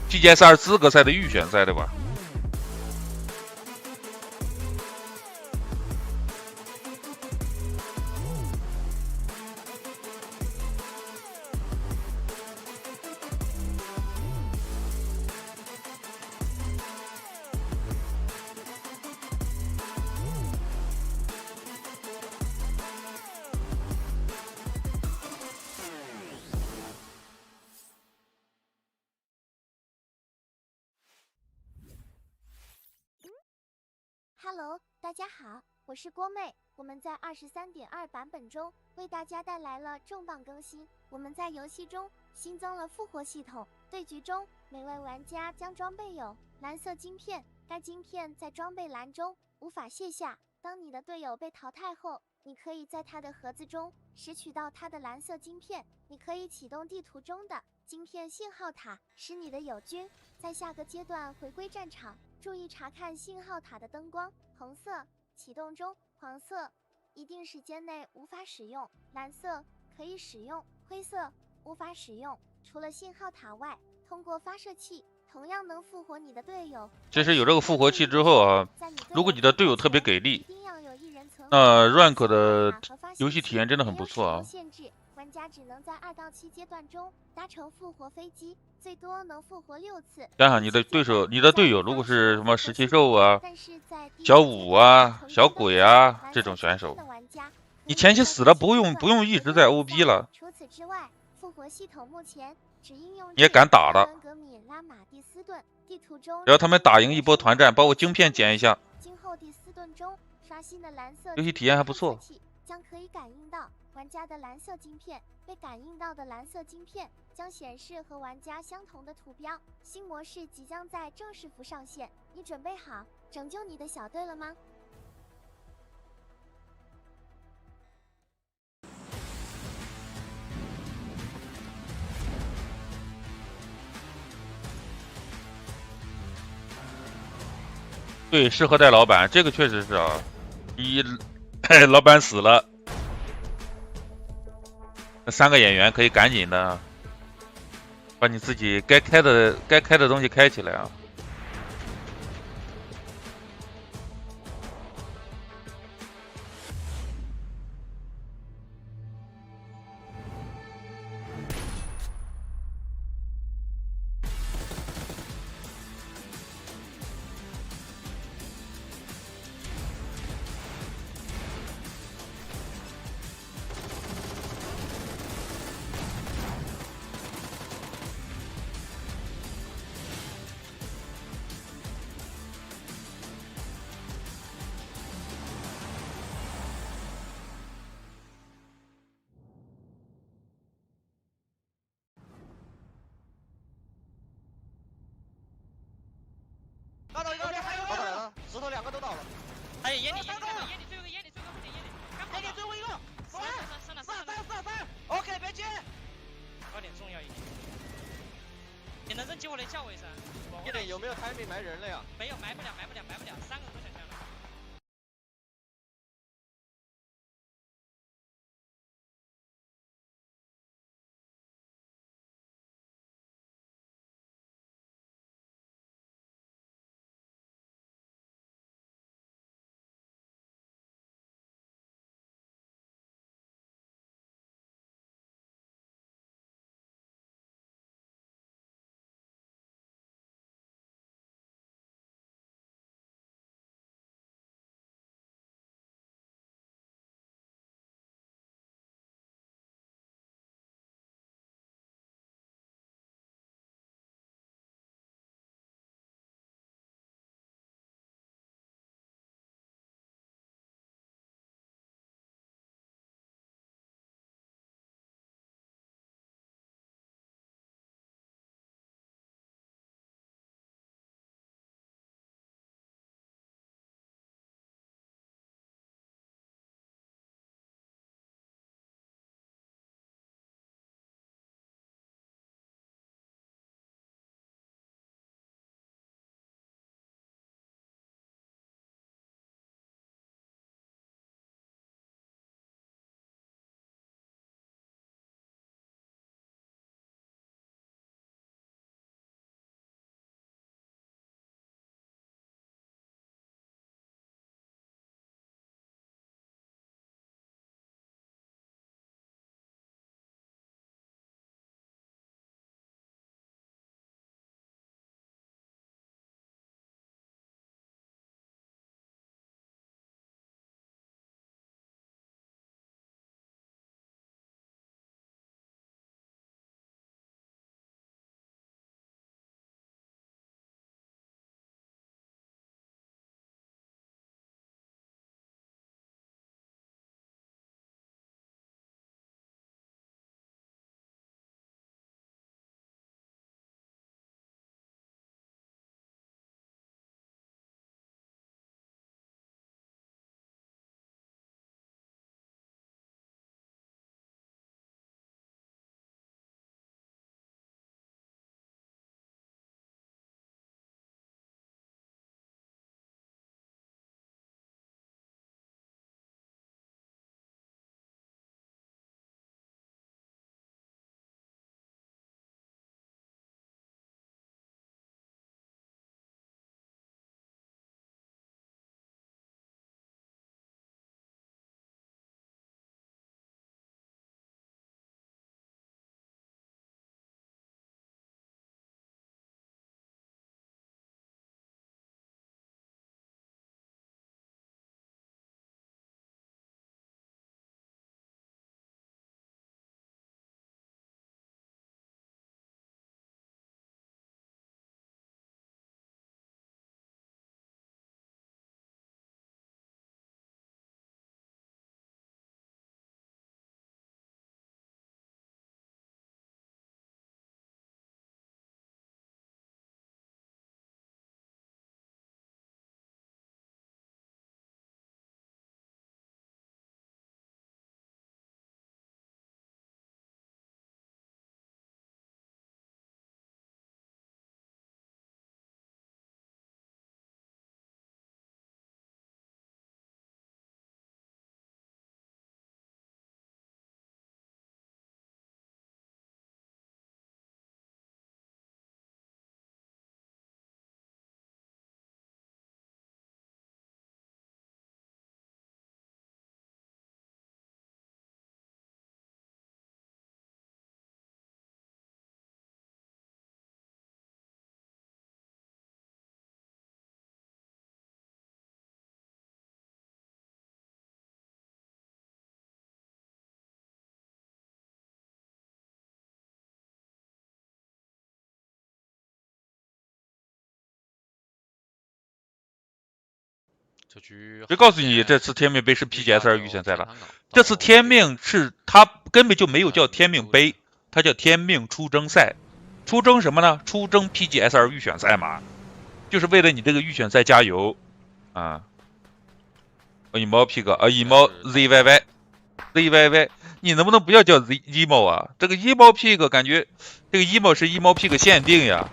PGSR 资格赛的预选赛对吧？Hello， 大家好，我是郭妹。我们在23.2版本中为大家带来了重磅更新。我们在游戏中新增了复活系统，对局中每位玩家将装备有蓝色晶片，该晶片在装备栏中无法卸下。当你的队友被淘汰后，你可以在他的盒子中拾取到他的蓝色晶片。你可以启动地图中的晶片信号塔，使你的友军在下个阶段回归战场。注意查看信号塔的灯光，红色启动中，黄色一定时间内无法使用，蓝色可以使用，灰色无法使用。除了信号塔外，通过发射器同样能复活你的队友。其实有这个复活器之后啊，如果你的队友特别给力，那 rank 的游戏体验真的很不错啊。玩家只能在2到7阶段中搭乘复活飞机，最多能复活6次。想想你的队友如果是什么石器兽啊、小五啊、小鬼啊这种选手，你前期死了不用一直在 OB 了，除此之外，复活系统目前只应用你也敢打了。只要他们打赢一波团战，把我晶片捡一下，今后第4盾中刷新的蓝色游戏体验还不错。将可以感应到玩家的蓝色晶片，被感应到的蓝色晶片将显示和玩家相同的图标。新模式即将在正式服上线，你准备好拯救你的小队了吗？对，适合带老板，这个确实是啊。你老板死了，那3个演员可以赶紧的把你自己该开的东西开起来啊。打倒一个，还有来了，石头2个都倒了，还有眼里，最后一个，还给最后一个，3，OK， 别接，快点重要一点。你能扔起我的教位噻？这点有没有 timing 埋人了呀？没有，埋不了，3个都想下来。这局谁告诉你这次天命杯是 PGS2预选赛了？这次天命是它根本就没有叫天命杯，它叫天命出征赛。出征什么呢？出征 PGS2预选赛嘛，就是为了你这个预选赛加油啊！羽毛 Pig 啊，羽毛 ZYY，你能不能不要叫 emo 啊？这个 emo Pig 感觉这个 emo 是 emo Pig 限定呀，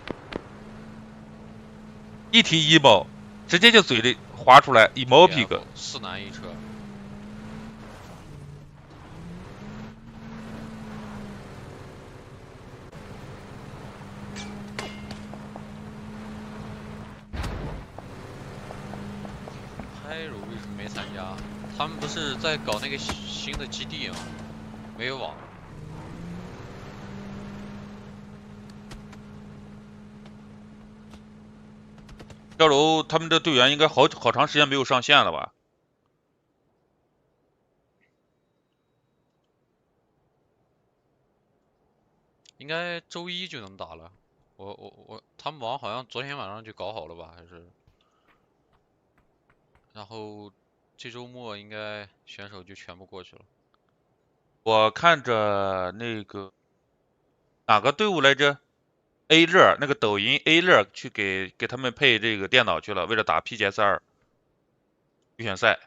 一提 emo 直接就嘴里划出来 emo Pig。4男1车。泰鲁为什么没参加？他们不是在搞那个新的基地吗？没有网。碉楼他们这队员应该好长时间没有上线了吧？应该周一就能打了。他们网好像昨天晚上就搞好了吧？还是？然后这周末应该选手就全部过去了。我看着那个哪个队伍来着 ？A 乐那个抖音 A 乐去给他们配这个电脑去了，为了打 PGS2预选赛。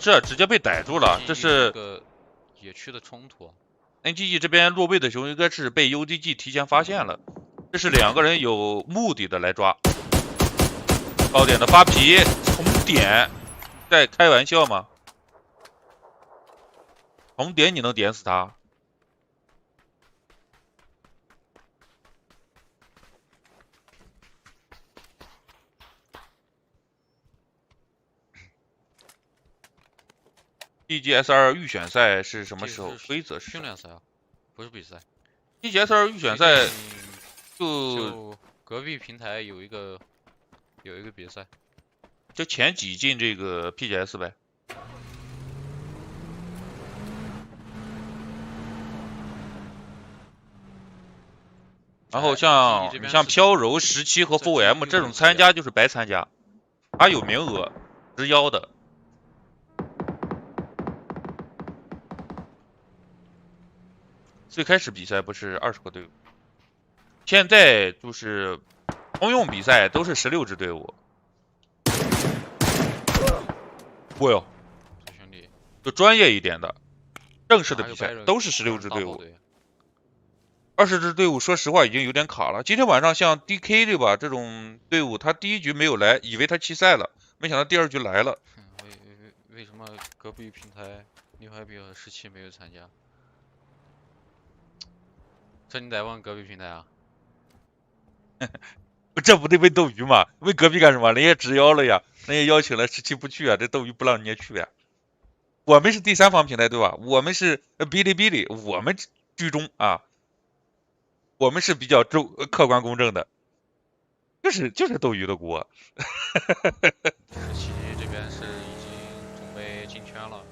这直接被逮住了，这是个野区的冲突。NGE 这边落位的熊应该是被 UDG 提前发现了，这是2个人有目的的来抓。高点的发皮从点，在开玩笑吗？从点你能点死他？PGS2预选赛是什么时候？规则是训练赛啊，不是比赛。PGS2预选赛就隔壁平台有一个比赛，就前几进这个 PGS 呗。然后像飘柔、17和 4M 这种参加就是白参加，他有名额，直邀的。最开始比赛不是20个队伍，现在就是通用比赛都是16支队伍。我哟，这兄弟就专业一点的，正式的比赛都是16支队伍。20支队伍，说实话已经有点卡了。今天晚上像 DK 对吧？这种队伍他第1局没有来，以为他弃赛了，没想到第2局来了。为什么隔壁平台Newhappy和17没有参加？这你得问隔壁平台啊。这不得问斗鱼吗？问隔壁干什么？人家直邀了呀，人家邀请了17不去啊，这斗鱼不让人家去呀。我们是第3方平台对吧？我们是哔哩哔哩，我们居中啊，我们是比较客观公正的，就是斗鱼的锅。17这边是已经准备进圈了。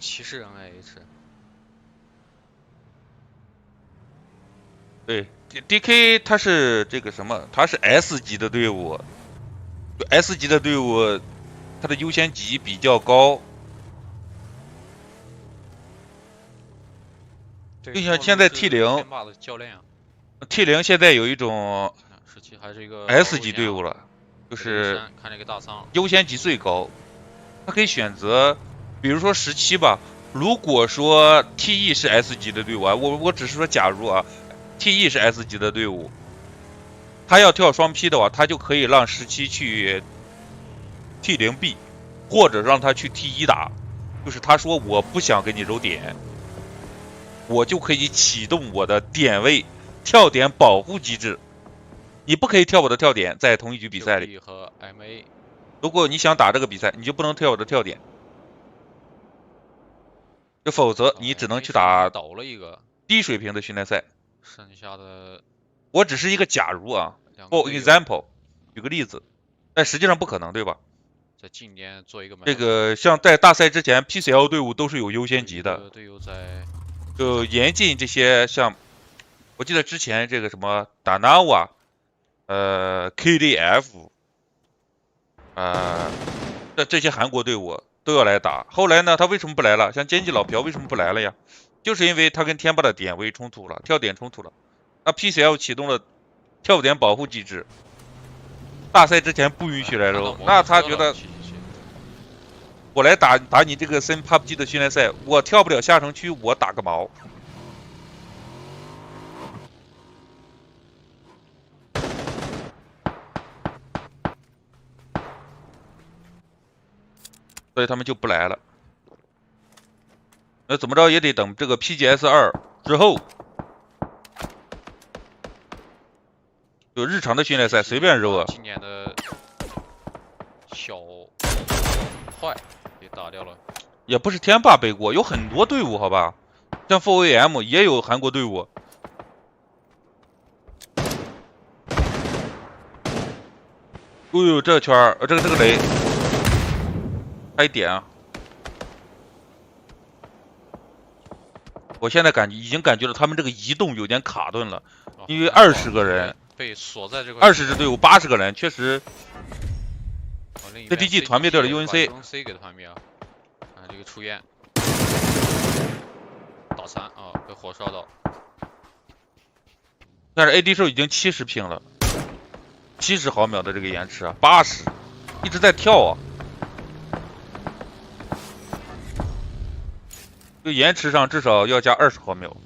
骑士人 AH。对 ，DK 他是这个什么？他是 S 级的队伍 ，S 级的队伍，他的优先级比较高。就像现在 T0 现在有一种17还是一个 S 级队伍了，就是看这个大仓优先级最高，他可以选择，比如说17吧。如果说 TE 是 S 级的队伍啊，我只是说假如啊 ，TE 是 S 级的队伍，他要跳双 P 的话，他就可以让17去 T0B， 或者让他去 T1打，就是他说我不想给你揉点。我就可以启动我的点位跳点保护机制，你不可以跳我的跳点，在同一局比赛里。和 MA， 如果你想打这个比赛，你就不能跳我的跳点，就否则你只能去打倒了一个低水平的训练赛。剩下的我只是一个假如啊 ，for example， 举个例子，但实际上不可能，对吧？在今年做一个这个像在大赛之前 ，PCL 队伍都是有优先级的，队友在就严禁这些像，我记得之前这个什么达纳瓦，KDF，这些韩国队伍都要来打。后来呢，他为什么不来了？像奸计老朴为什么不来了呀？就是因为他跟天霸的点位冲突了，跳点冲突了。那 PCL 启动了跳点保护机制，大赛之前不允许来肉。那他觉得我来打你这个森 PUBG 的训练赛，我跳不了下城区，我打个毛。所以他们就不来了。那怎么着也得等这个 PGS2之后，就日常的训练赛随便揉啊。今年的小坏给打掉了，也不是天霸背锅，有很多队伍好吧，像 4AM 也有韩国队伍。哎呦，这圈儿，这个雷，还点啊！我现在已经感觉到他们这个移动有点卡顿了，因为20个人被锁在这块，20支队伍80个人，确实。CTG 团灭掉了 UNC 给他团灭啊！看这个出烟，打3啊，被火烧到。但是 AD 兽已经70拼了，70毫秒的这个延迟啊，80，一直在跳啊。就延迟上至少要加20毫秒。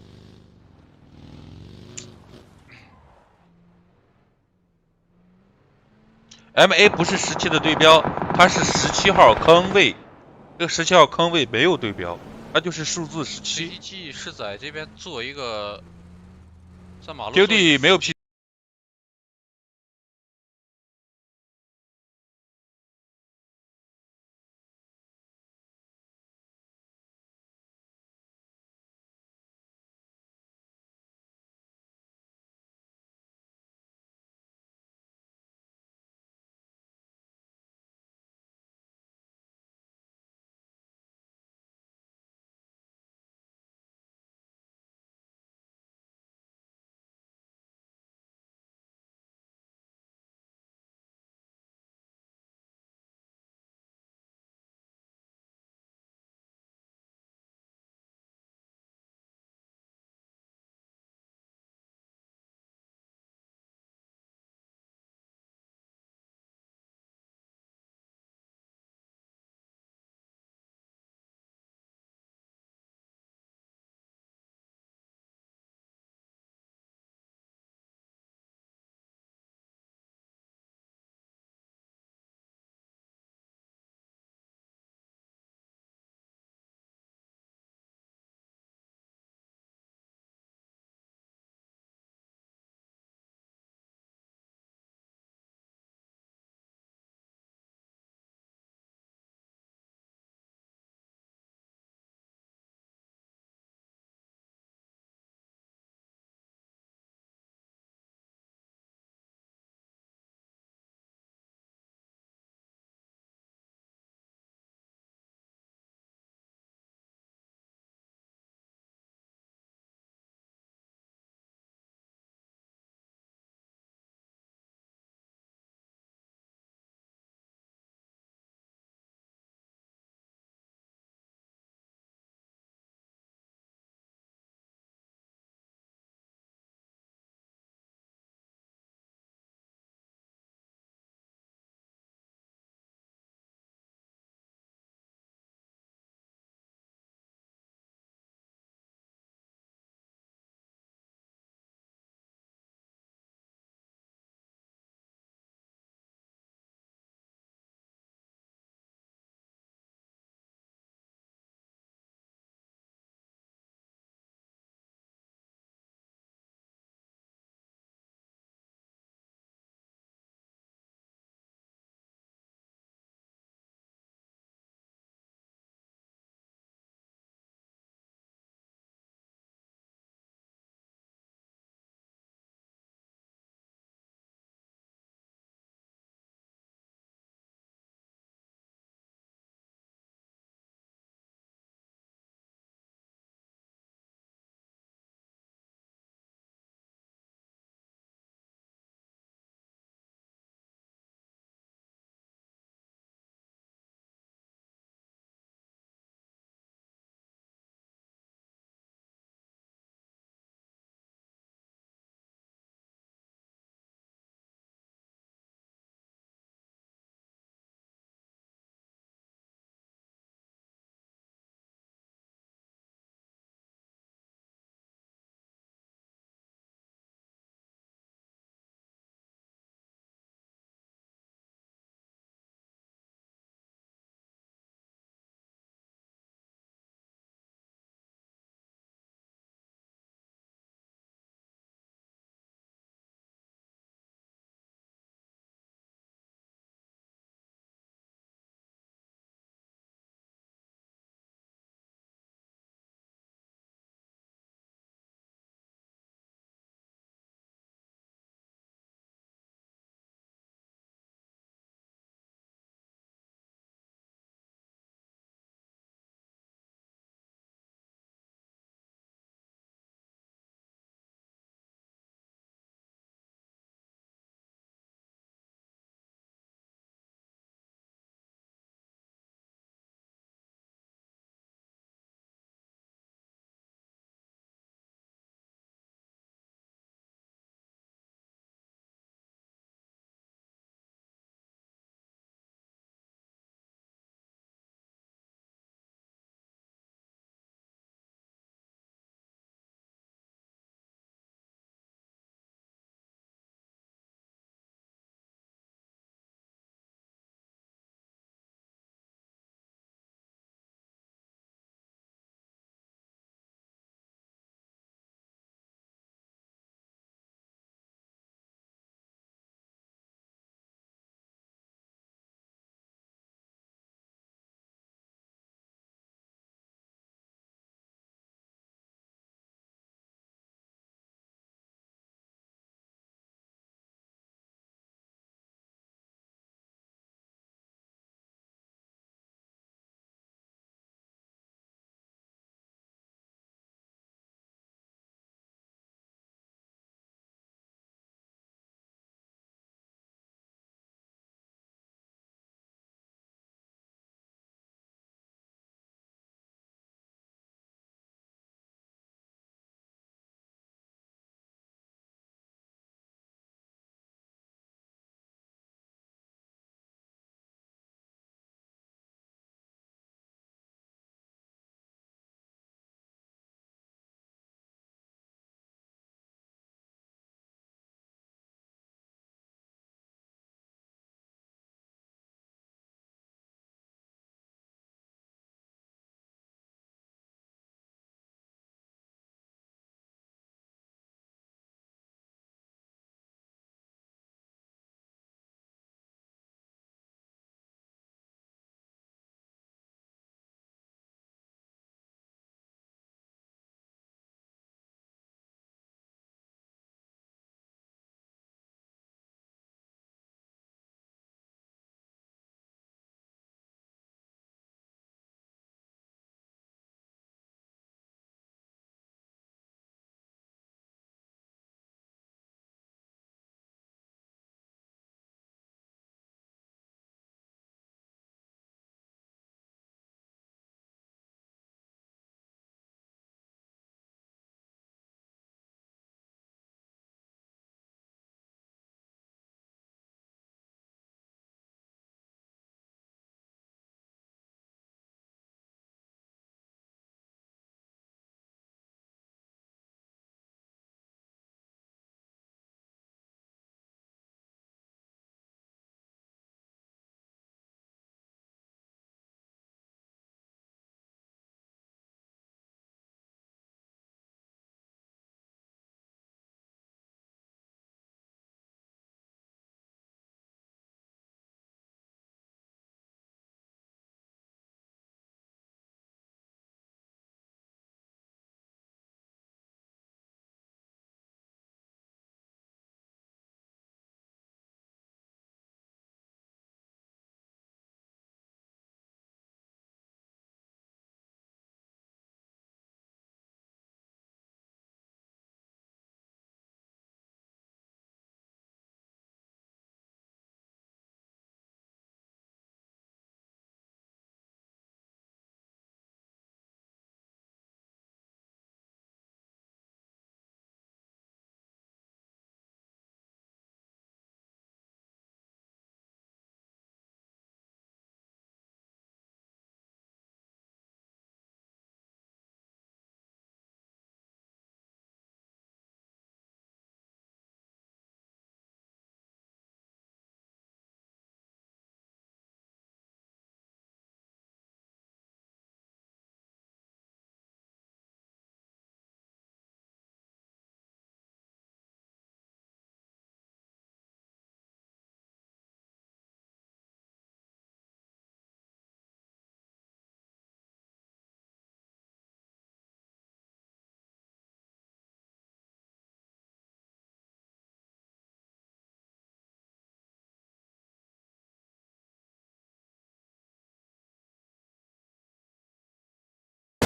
MA 不是17的对标，它是17号坑位。这个17号坑位没有对标，它就是数字17。CTG 是在这边做一个在马路 QD 没有 P。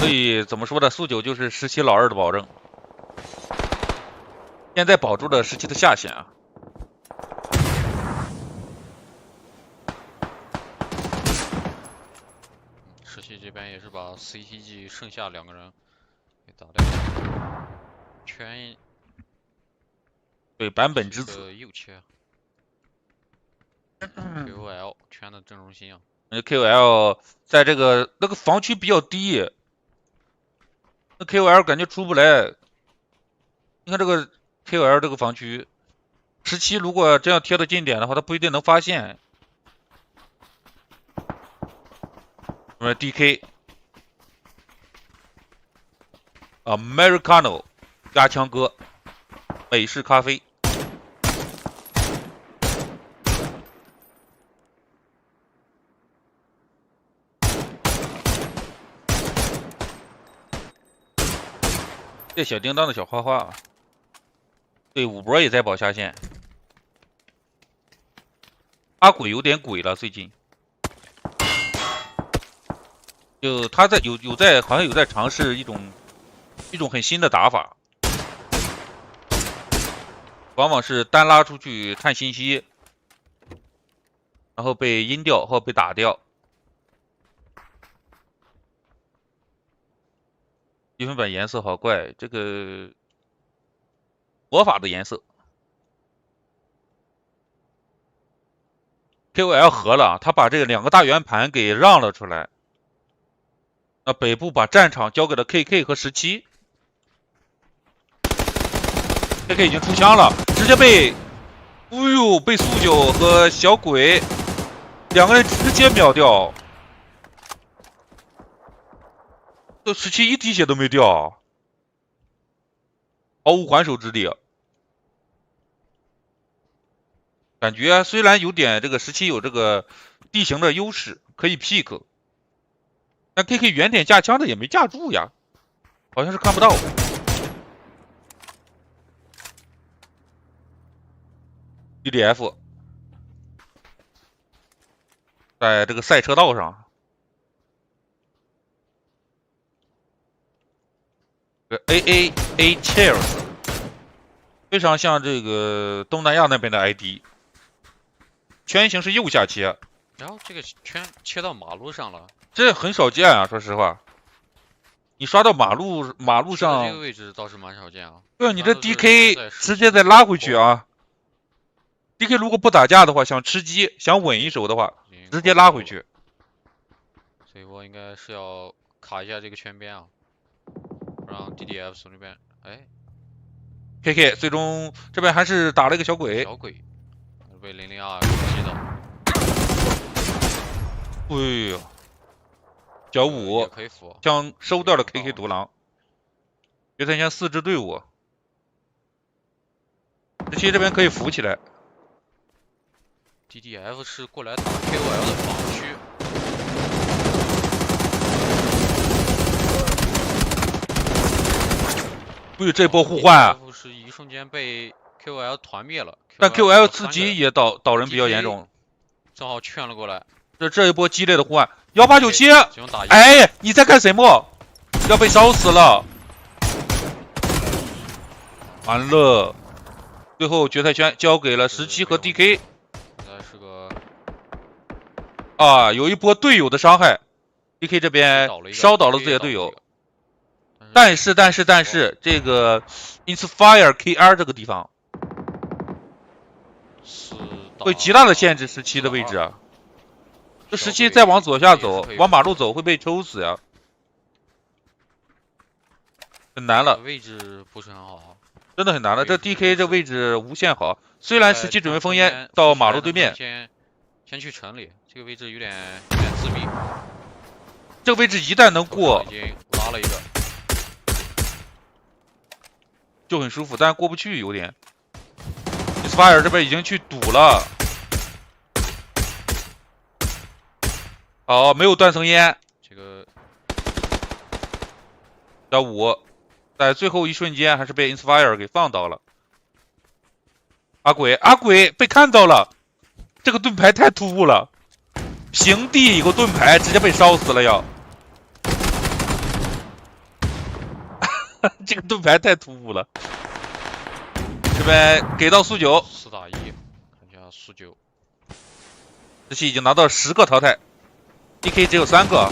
所以怎么说呢？49就是17老二的保证。现在保住了17的下限啊。17这边也是把 CTG 剩下2个人给打掉，圈对，版本之子右切，KOL 圈的阵容新啊。KOL 在这个那个防区比较低，那 KOL 感觉出不来。你看这个 KOL 这个防区，17如果这样贴的近点的话，他不一定能发现。什么 DK Americano 压枪哥，美式咖啡。这小叮当的小花花啊，对，武博也在保下线。阿鬼有点鬼了，最近。就他在好像有在尝试一种很新的打法，往往是单拉出去看信息，然后被阴掉或被打掉。积分板颜色好怪，这个魔法的颜色。KOL 合了，他把这个2个大圆盘给让了出来。那北部把战场交给了 KK 和17。KK 已经出枪了，直接被，哎呦，被速九和小鬼2个人直接秒掉。这17一滴血都没掉，毫无还手之力。感觉虽然有点这个17有这个地形的优势，可以 pick。但 KK 远点架枪的也没架住呀，好像是看不到。DDF 在这个赛车道上，这个 AAA Cheers 非常像这个东南亚那边的 ID， 圈形是右下切，然后这个圈切到马路上了。这很少见啊，说实话，你刷到马路上，这个位置倒是蛮少见啊。对啊，你这 DK 直接再拉回去啊 ！DK 如果不打架的话，想吃鸡，想稳一手的话，直接拉回去。所以我应该是要卡一下这个圈边啊，让 DDF 从这边，哎 ，KK 最终这边还是打了一个小鬼，被002击倒。哎呦！小五将收掉了 KK 独狼，决赛圈4支队伍，17这边可以扶起来。DDF 是过来打 KOL 的防区，对，这波互换是一瞬间被 KOL 团灭了，但 KOL 自己也倒人比较严重，正好劝了过来。这一波激烈的互换，1897，哎，你在干什么？要被烧死了！完了，最后决赛圈交给了17和 DK。是个啊，有一波队友的伤害 ，DK 这边烧倒了自己的队友。但是这个 Inspire KR 这个地方会极大的限制17的位置啊。这17再往左下走，往马路走会被抽死呀，很难了。位置不是很好，真的很难了。这 DK 这位置无限好，虽然17准备封烟到马路对面，先去城里，这个位置有点自闭。这个位置一旦能过，已经拉了一个，就很舒服，但过不去有点。Inspire 这边已经去堵了。好，没有断层烟。这个小五在最后一瞬间还是被 Inspire 给放倒了。阿鬼被看到了，这个盾牌太突兀了，平地有个盾牌直接被烧死了要。这个盾牌太突兀了。这边给到速九4打1，看一下速9。这期已经拿到10个淘汰 ，DK 只有3个。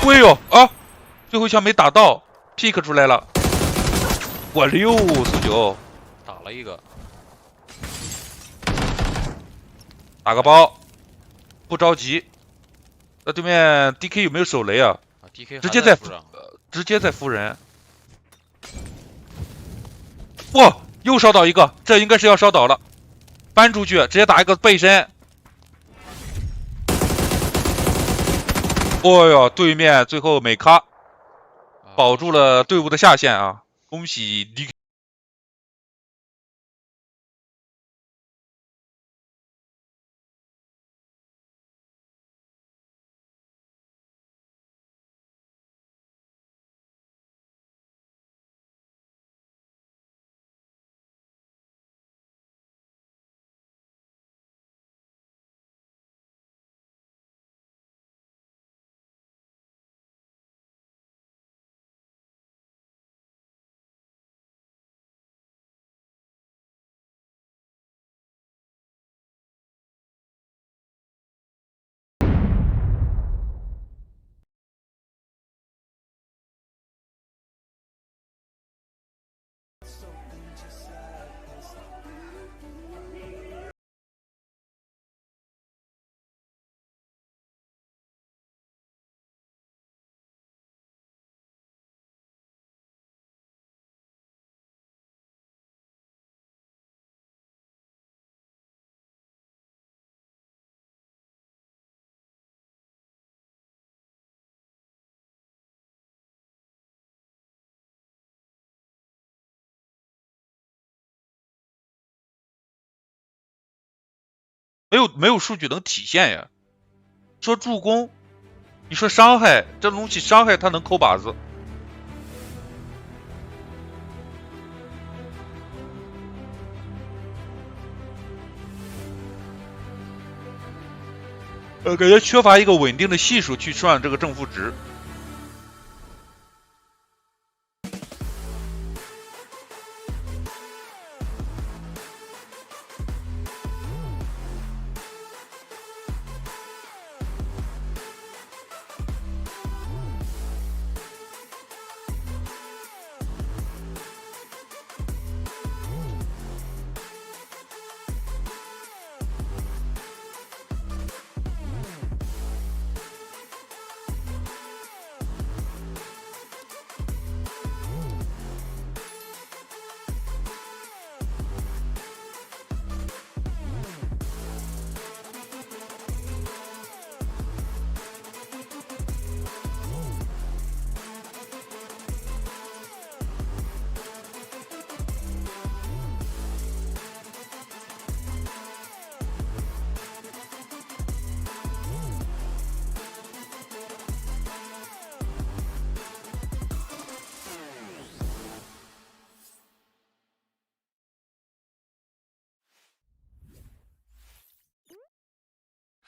哎呦啊！最后一枪没打到 ，pick 出来了。我6速九，打了一个，打个包，不着急。那对面 DK 有没有手雷啊？啊 DK 直接在扶上，直接在扶人。哇，又烧倒一个，这应该是要烧倒了。搬出去，直接打一个背身。哦哟，对面最后美咖保住了队伍的下线啊！恭喜 DK。没有数据能体现呀。说助攻，你说伤害，这东西伤害它能扣靶子。感觉缺乏一个稳定的系数去算这个正负值。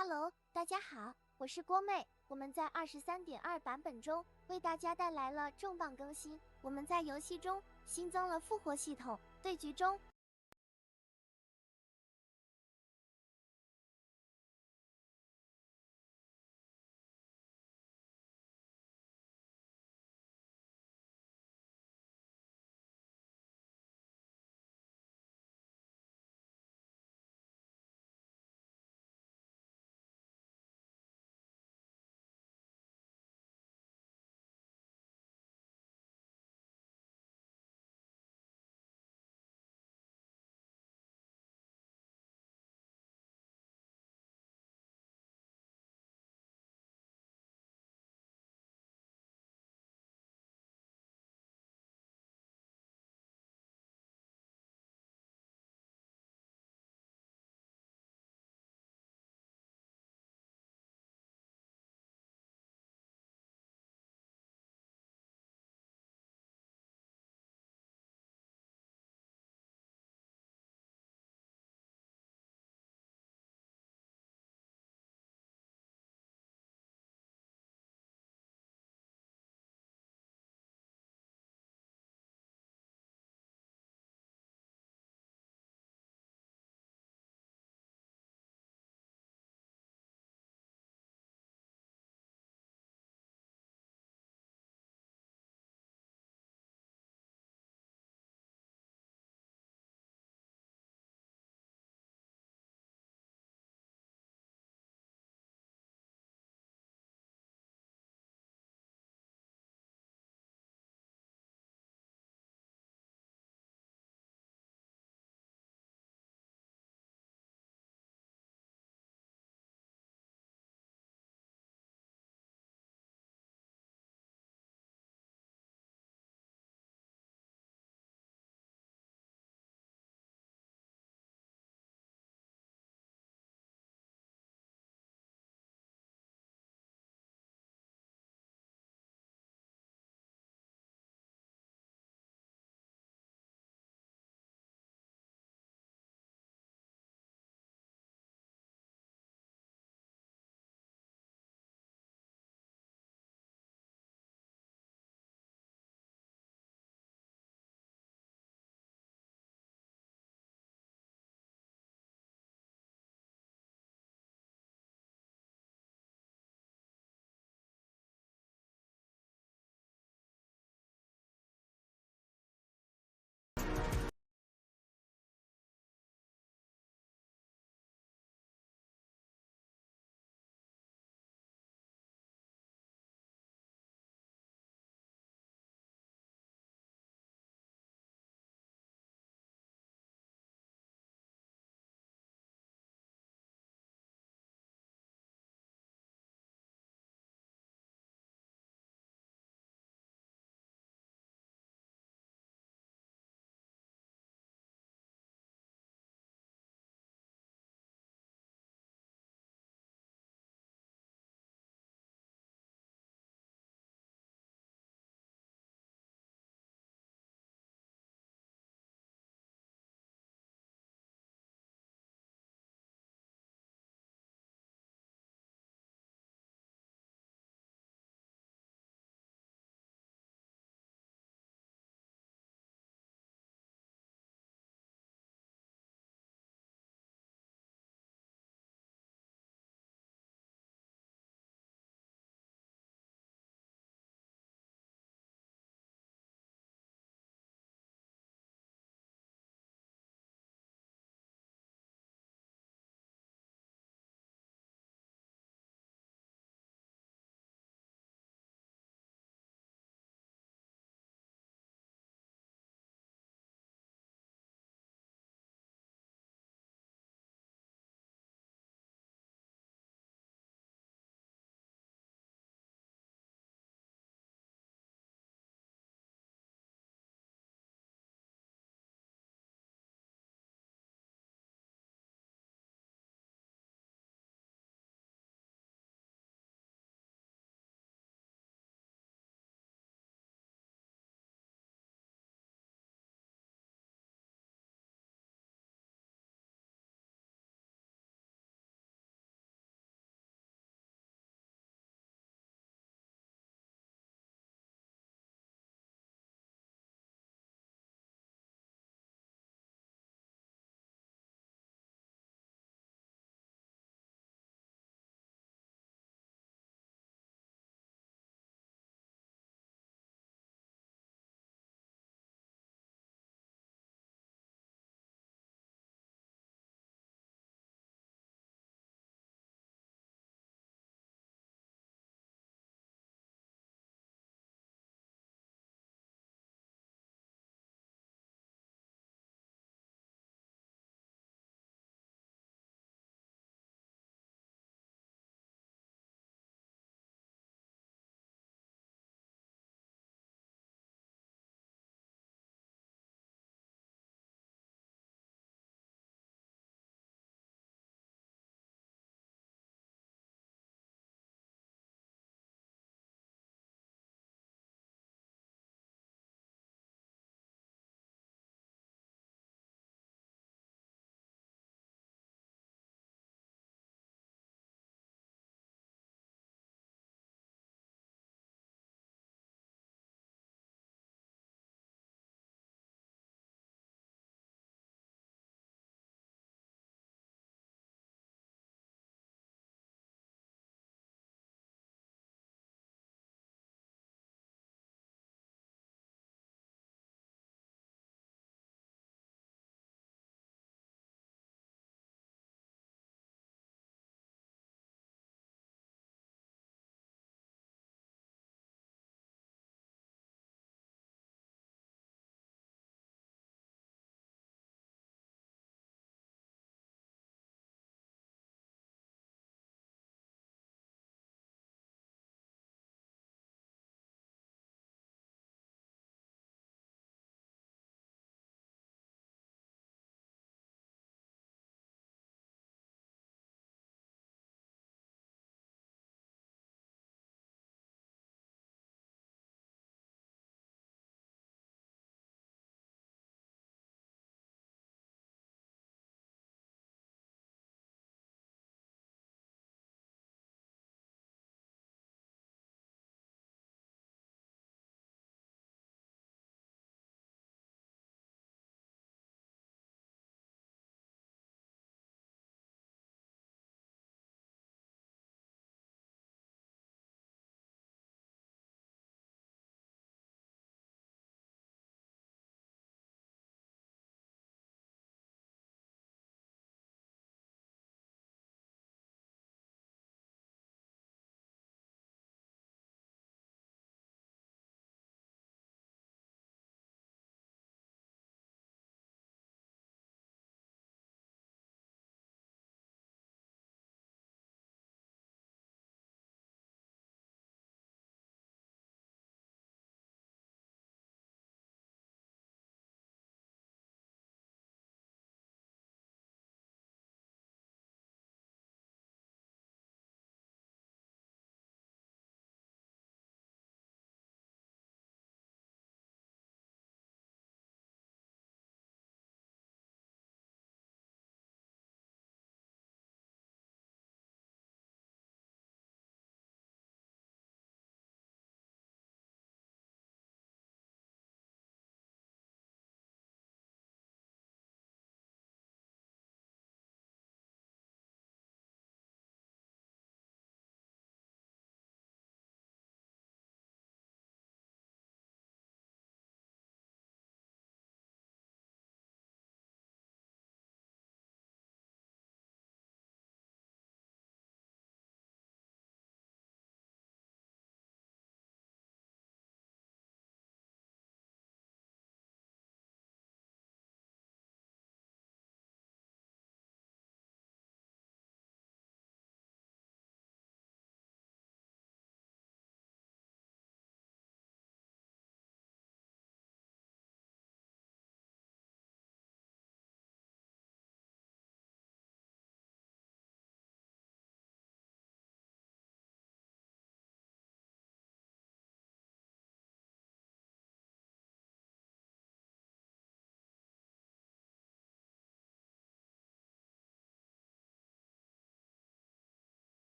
Hello，大家好，我是郭妹。我们在23.2版本中为大家带来了重磅更新。我们在游戏中新增了复活系统，对局中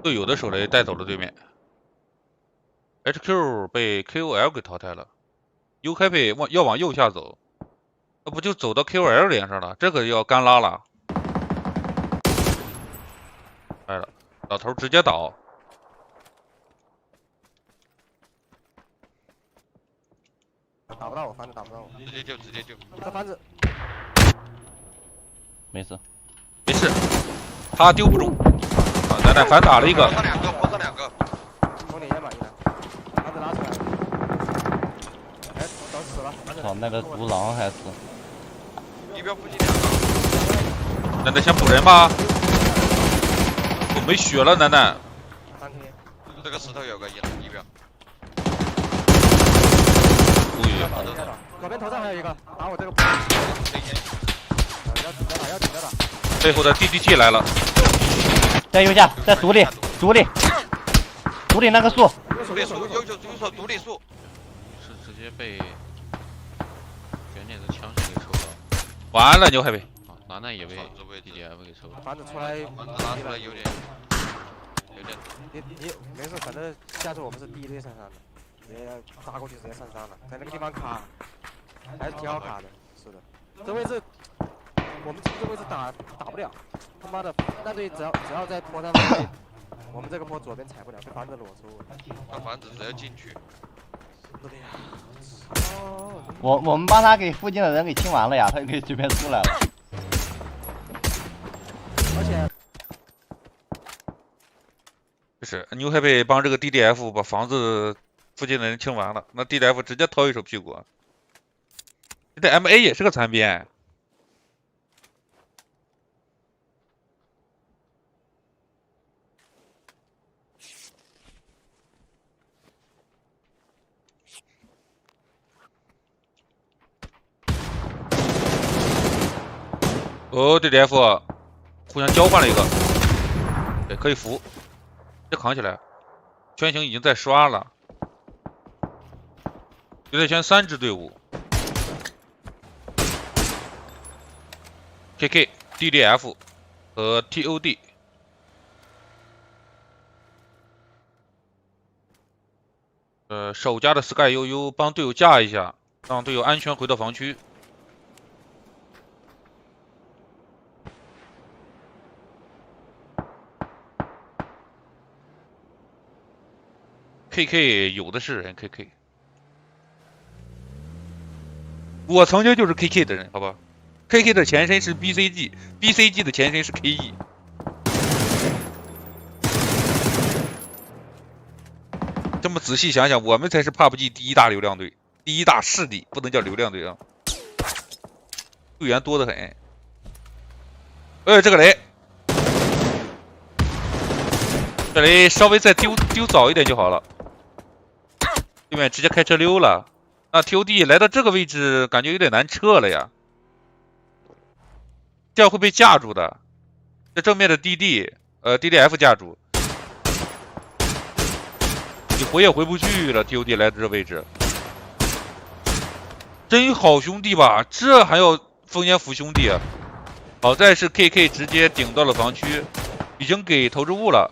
队友的手雷带走了对面。HQ 被 KOL 给淘汰了，Newhappy要往右下走，那不就走到 KOL 脸上了？这个要干拉了。来了，老头直接倒。打不到我，反正打不到我。直接救。这反子没事。没事，他丢不中。啊，奶奶反打了一个。我这两个。从里面把一个，反子拉出来了。哎，找死了！操，那个独狼还是。地标附近两个。奶奶想补人吧？我没血了，奶奶。3K。这个石头有个地标。左边头上还有一个，打我这个。要顶着打。背后的 DDT 来了。在右下，在独立那个树。独立树，右手独立树。是直接被圆点的枪声给抽到。完了，Newhappy。楠也被 DDF 给抽了。反子出来，拉出来有点。你没事，反正下次我们是第一队上山的。扎过去直接上山了，在那个地方卡，还是挺好卡的。是的，这位置我们这位置打不了，他妈的那队只要在坡上面，我们这个坡左边踩不了，被反子裸出。那反子只要进去。我们帮他给附近的人给清完了呀，他就可以随便出来了。而且就是 Newhappy 帮这个 DDF 把房子附近的人清完了，那 DDF 直接掏一手屁股。这 MA 也是个残边。哦 ，DDF 互相交换了一个，对，可以扶，这扛起来。圈形已经在刷了。留在圈3支队伍 ，KK、DDF 和 TOD。守家的 Sky 悠悠帮队友架一下，让队友安全回到防区。KK 有的是人 ，KK。我曾经就是 KK 的人，好吧 ？KK 的前身是 BCG，BCG 的前身是 KE。这么仔细想想，我们才是 PUBG 第一大流量队，第一大势力，不能叫流量队啊。队员多得很。这个雷，这雷稍微再丢早一点就好了。对面直接开车溜了。那 TOD 来到这个位置，感觉有点难撤了呀，这样会被架住的。这正面的 DDF 架住，你回也回不去了。TOD 来到这位置，真好兄弟吧？这还要风烟扶兄弟啊？好在是 KK 直接顶到了防区，已经给投掷物了。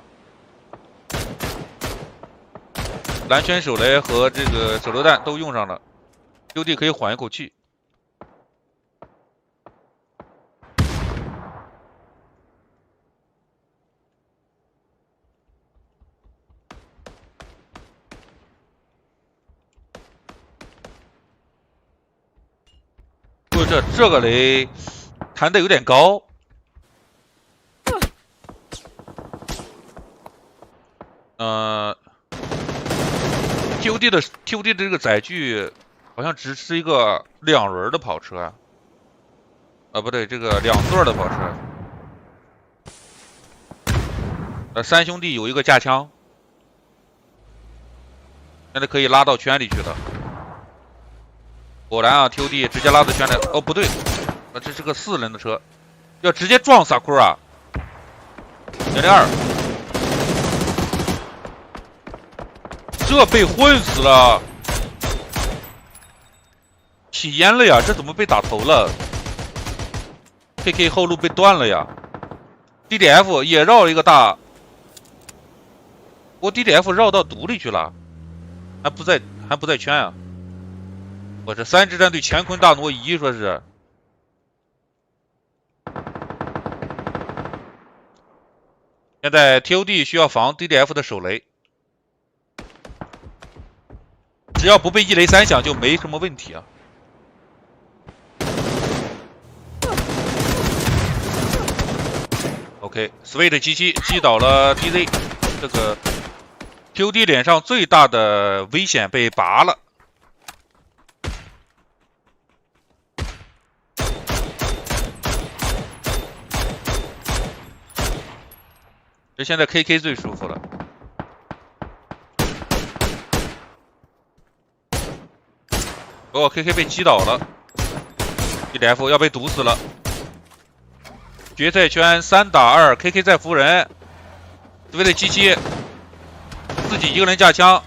蓝圈手雷和这个手榴弹都用上了。TOD 可以缓一口气。不，这个雷弹的有点高。TOD 的这个载具好像只是一个2轮的跑车啊，不对，这个2座的跑车。3兄弟有一个架枪，现在可以拉到圈里去了。果然啊 ，TOD 直接拉到圈里。哦，不对，这是个4人的车，要直接撞萨库啊！002。这被混死了，起烟了呀！这怎么被打头了 ？KK 后路被断了呀 ！DDF 也绕了一个大我 DDF 绕到毒里去了，还不在圈啊！我这3支战队乾坤大挪移，说是。现在 TOD 需要防 DDF 的手雷，只要不被1雷3响就没什么问题啊。OK，Sweet 击倒了 DZ， 这个 TOD 脸上最大的危险被拔了。这现在 KK 最舒服了。哦 ，KK 被击倒了 ，DDF 要被毒死了。决赛圈3打2 ，KK 在扶人，为了77自己一个人架枪，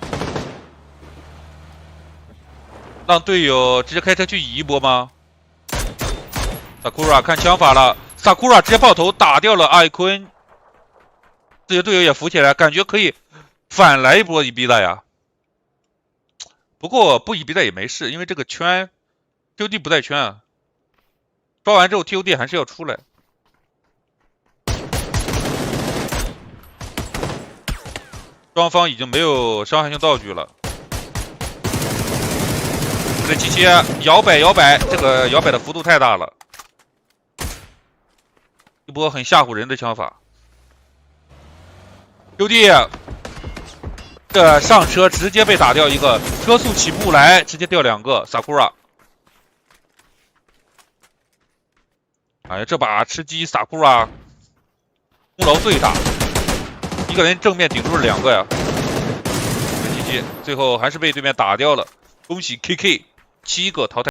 让队友直接开车去移一波吗？萨库拉看枪法了，萨库拉直接爆头打掉了艾坤。自己的队友也扶起来，感觉可以反来一波伊比达呀。不过不伊比达也没事，因为这个圈 TOD 不在圈啊。抓完之后 TOD 还是要出来。双方已经没有伤害性道具了。这77摇摆，这个摇摆的幅度太大了，一波很吓唬人的枪法。TOD 这上车直接被打掉一个，车速起步来直接掉2个。Sakura， 哎呀，这把吃鸡 Sakura 功劳最大，一个人正面顶住了2个呀。GG， 最后还是被对面打掉了，恭喜 KK 7个淘汰。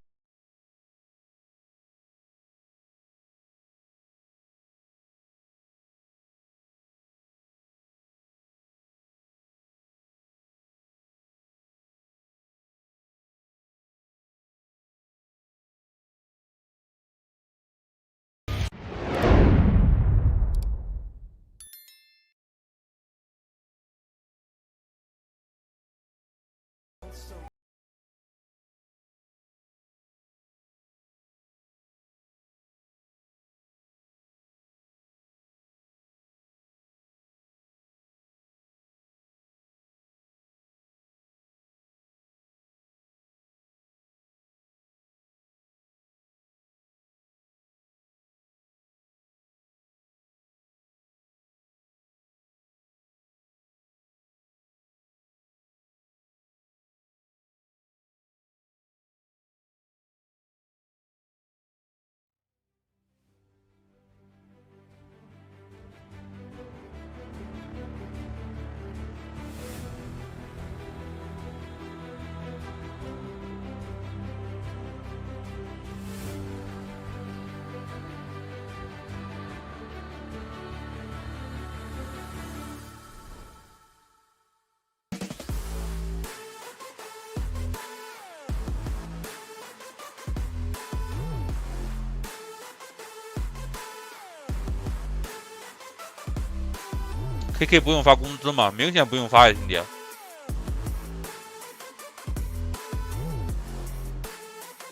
KK 不用发工资吗？明显不用发呀，兄弟。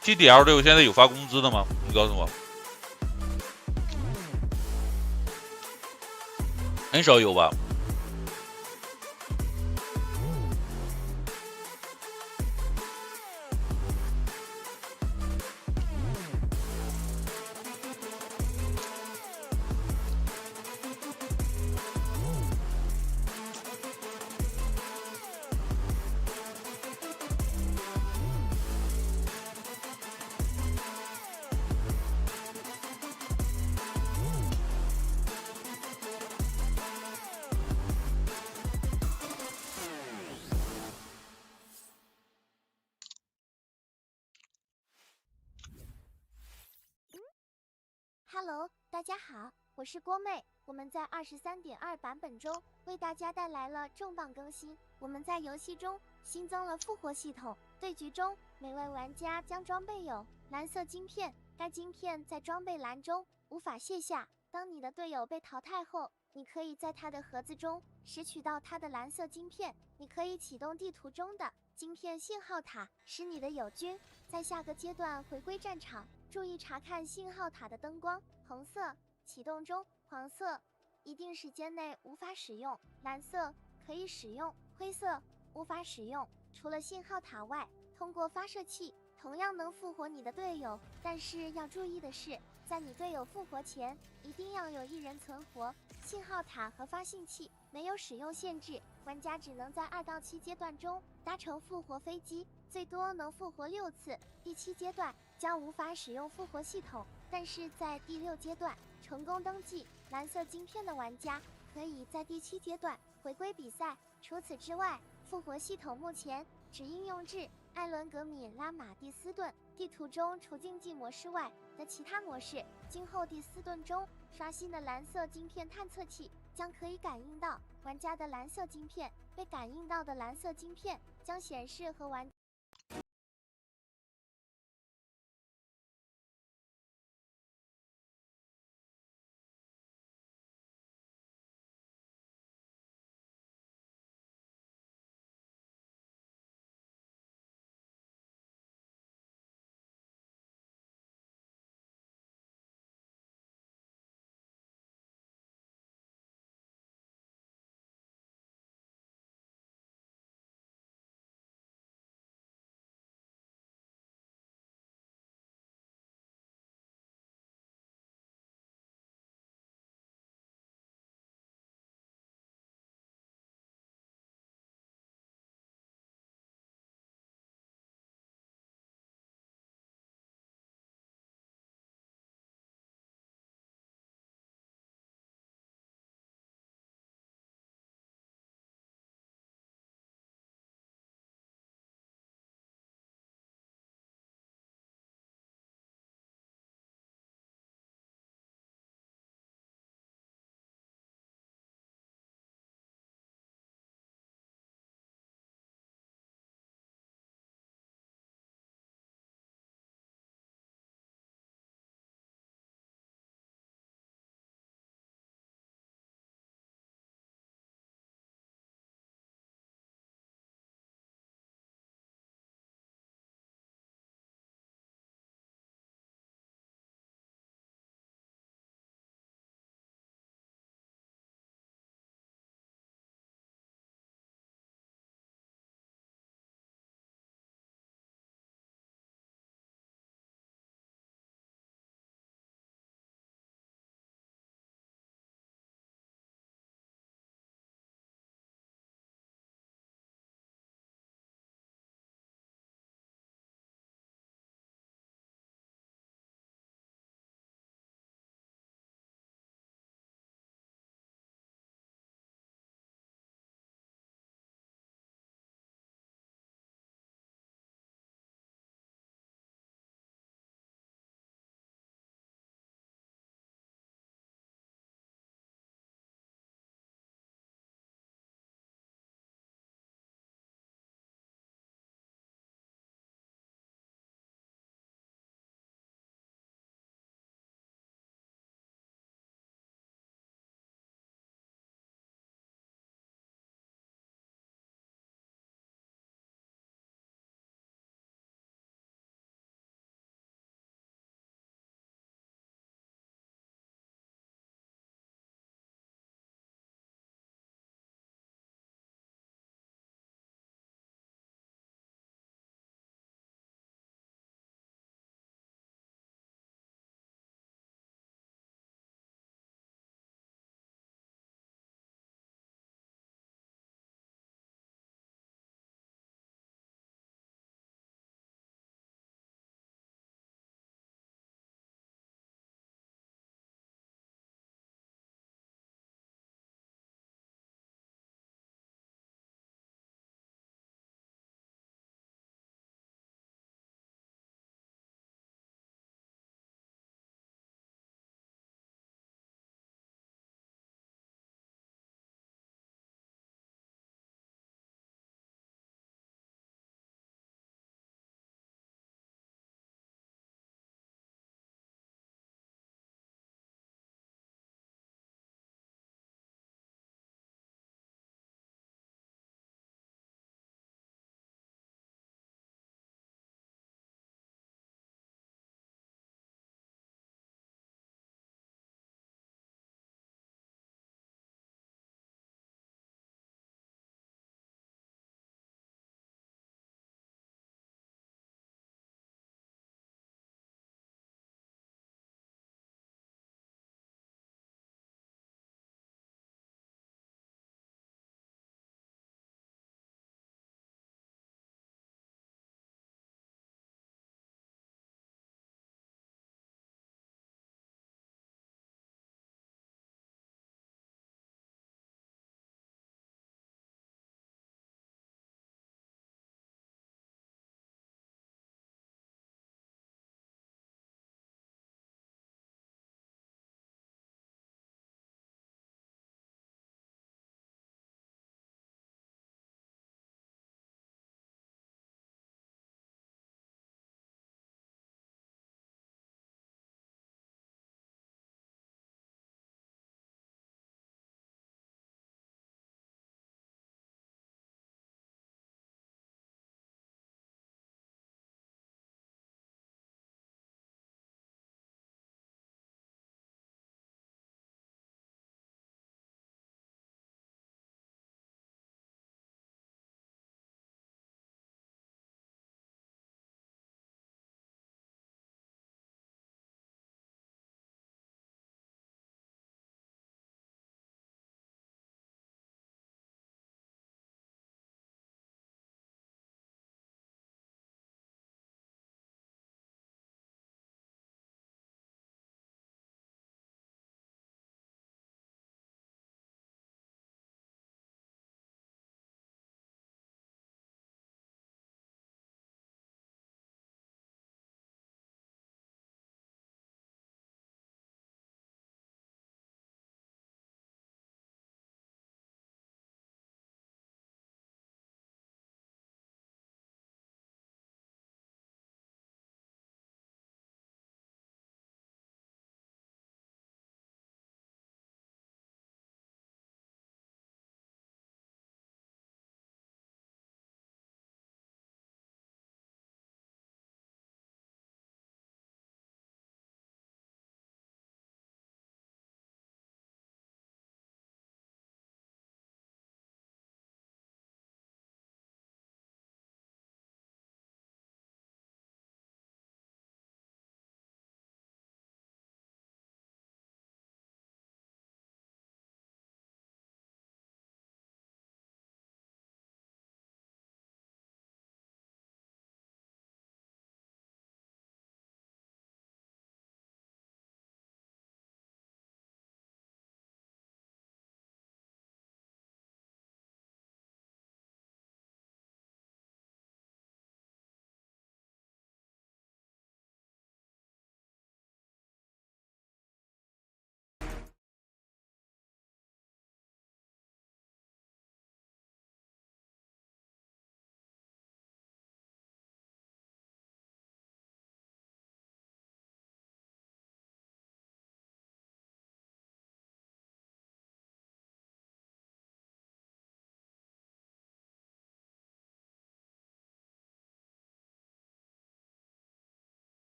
GDL 队伍现在有发工资的吗？你告诉我。很少有吧。Hello， 大家好，我是郭妹。我们在23.2版本中为大家带来了重磅更新。我们在游戏中新增了复活系统，对局中每位玩家将装备有蓝色晶片，该晶片在装备栏中无法卸下。当你的队友被淘汰后，你可以在他的盒子中拾取到他的蓝色晶片。你可以启动地图中的晶片信号塔，使你的友军在下个阶段回归战场。注意查看信号塔的灯光，红色启动中，黄色一定时间内无法使用，蓝色可以使用，灰色无法使用。除了信号塔外，通过发射器同样能复活你的队友，但是要注意的是，在你队友复活前，一定要有1人存活。信号塔和发信器没有使用限制，玩家只能在2到7阶段中搭乘复活飞机，最多能复活6次。第7阶段将无法使用复活系统，但是在第6阶段成功登记蓝色晶片的玩家，可以在第7阶段回归比赛。除此之外，复活系统目前只应用至艾伦格米拉马蒂斯顿地图中除竞技模式外的其他模式。今后第4盾中刷新的蓝色晶片探测器将可以感应到玩家的蓝色晶片，被感应到的蓝色晶片将显示和玩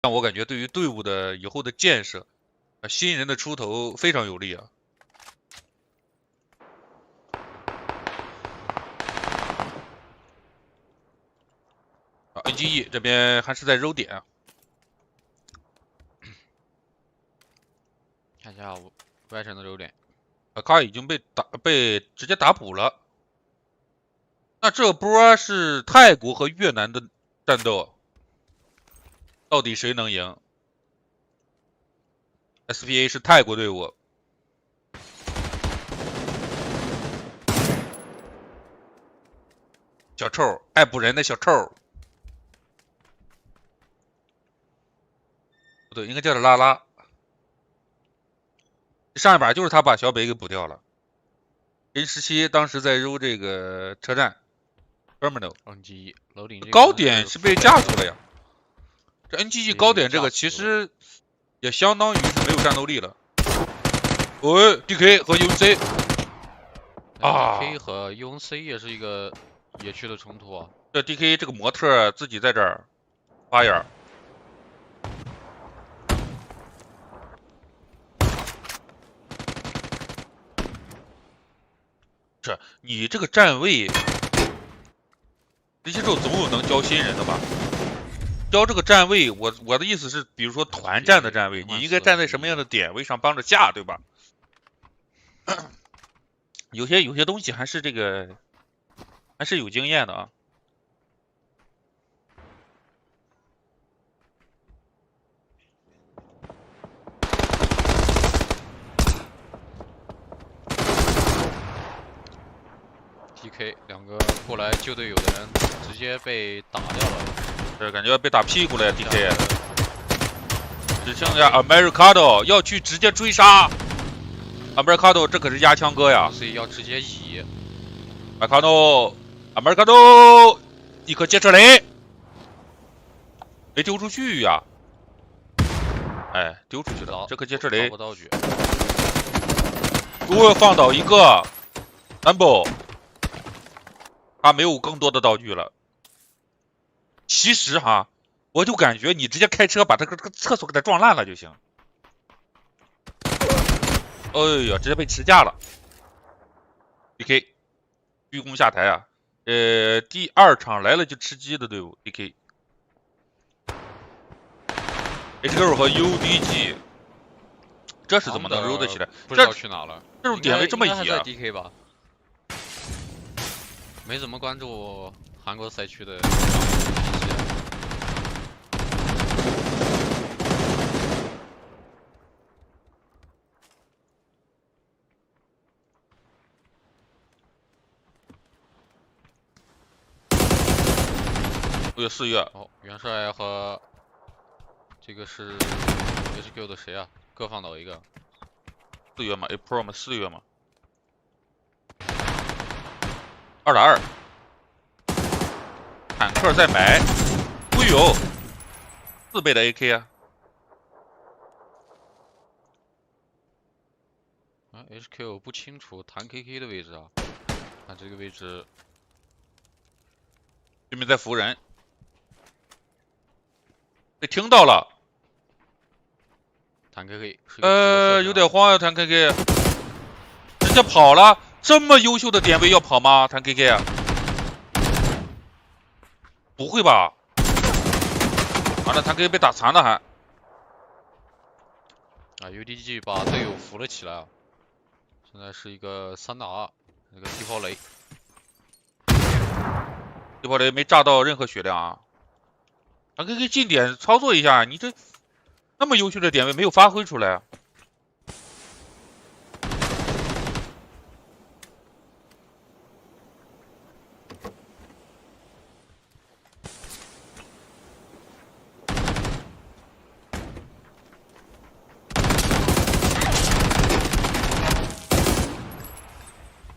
但我感觉对于队伍的以后的建设，新人的出头非常有利啊。NGE 这边还是在揉点啊。看一下外城的揉点。卡已经被直接打补了。那这波是泰国和越南的战斗，到底谁能赢 ？SPA 是泰国队伍。小臭，爱捕人的小臭。不对，应该叫他拉拉。上一把就是他把小北给补掉了。N17当时在揉这个车站 terminal NGE 楼顶高点是被架住了呀。这 NGE 高点这个其实也相当于是没有战斗力了。哦 ，DK 和 UNC 啊 ，DK 和 UNC 也是一个野区的冲突啊。这 DK 这个模特自己在这儿发眼。你这个站位，这些时候总有能教新人的吧？教这个站位，我的意思是，比如说团战的站位，你应该站在什么样的点位上帮着架，对吧？有些东西还是这个，还是有经验的啊。DK 两个过来救队友的人直接被打掉了，这感觉要被打屁股了呀 ，DK。只剩下 Americano 要去直接追杀 ，Americano 这可是压枪哥呀，所以要直接以 Americano，一颗接车雷，没丢出去呀，哎，丢出去了，这颗接车雷，道具，我放倒一个 Number。他没有更多的道具了。其实哈，我就感觉你直接开车把这个厕所给它撞烂了就行。哎呀，直接被持架了。DK 鞠躬下台啊！第二场来了就吃鸡的队伍 DK。H2 和 UDG， 这是怎么能揉得起来？不知道去哪了。这种点位这么野啊 ？DK 吧。没怎么关注韩国赛区的。4月哦，元帅和这个是 HQ 的谁啊？各放倒一个。4月嘛 ，April 嘛，4月嘛。2打2，坦克在买，哎呦，4倍的 AK 啊！HQ 不清楚弹 KK 的位置啊，看这个位置，对面在扶人，被听到了。弹 KK，有点慌呀，弹 KK， 人家跑了。这么优秀的点位要跑吗？弹 KK 啊？不会吧？完了，弹 KK 被打残了还。UDG 把队友扶了起来啊！现在是一个3打2，那个地炮雷。地炮雷没炸到任何血量啊！弹 KK 近点操作一下，你这那么优秀的点位没有发挥出来啊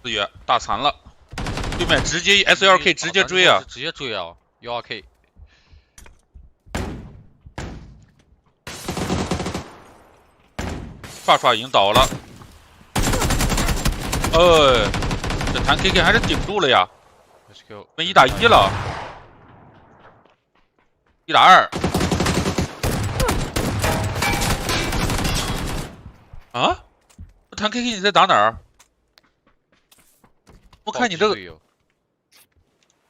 ！4月大残了，对面直接 SLK 直接追啊！直接追啊！12K。刷已经倒了，这弹 KK 还是顶住了呀！被1打1了，1打2，啊？弹 KK 你在打哪儿？我看你这个，队友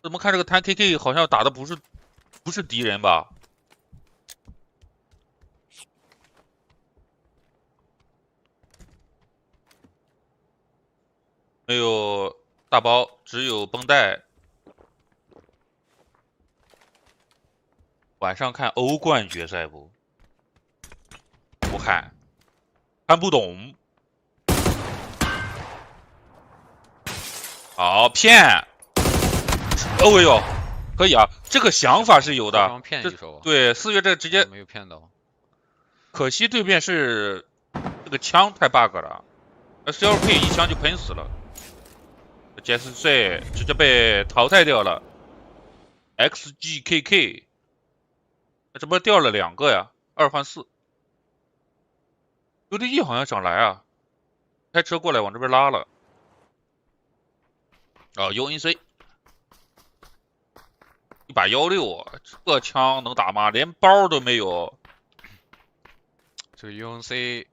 怎么看这个弹 KK 好像打的不是敌人吧？没有大包，只有绷带。晚上看欧冠决赛不？不看，看不懂。好骗！哦呦，可以啊，这个想法是有的。刚骗一手，对，4月这直接没有骗到。可惜对面是这个枪太 bug 了，SLP 一枪就喷死了。杰森赛直接被淘汰掉了。XGKK， 这不掉了2个呀，2换4。UDE 好像想来啊，开车过来往这边拉了。啊 ，UNC 一把16，这枪能打吗？连包都没有。这个 UNC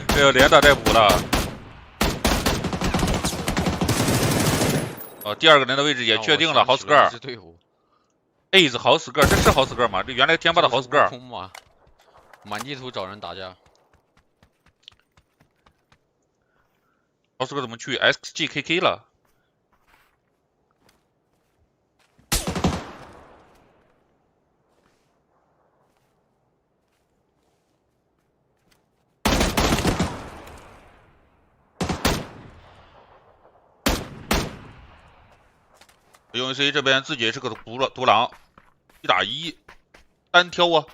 哎呦，连打带补了。哦，第2个人的位置也确定了，豪斯格尔。AIDS 豪斯格尔，这是豪斯格尔吗？这原来天霸的豪斯格尔。空嘛，满地图找人打架。豪斯格尔怎么去 XGKK 了？UNC 这边自己也是个独狼，1打1，单挑啊！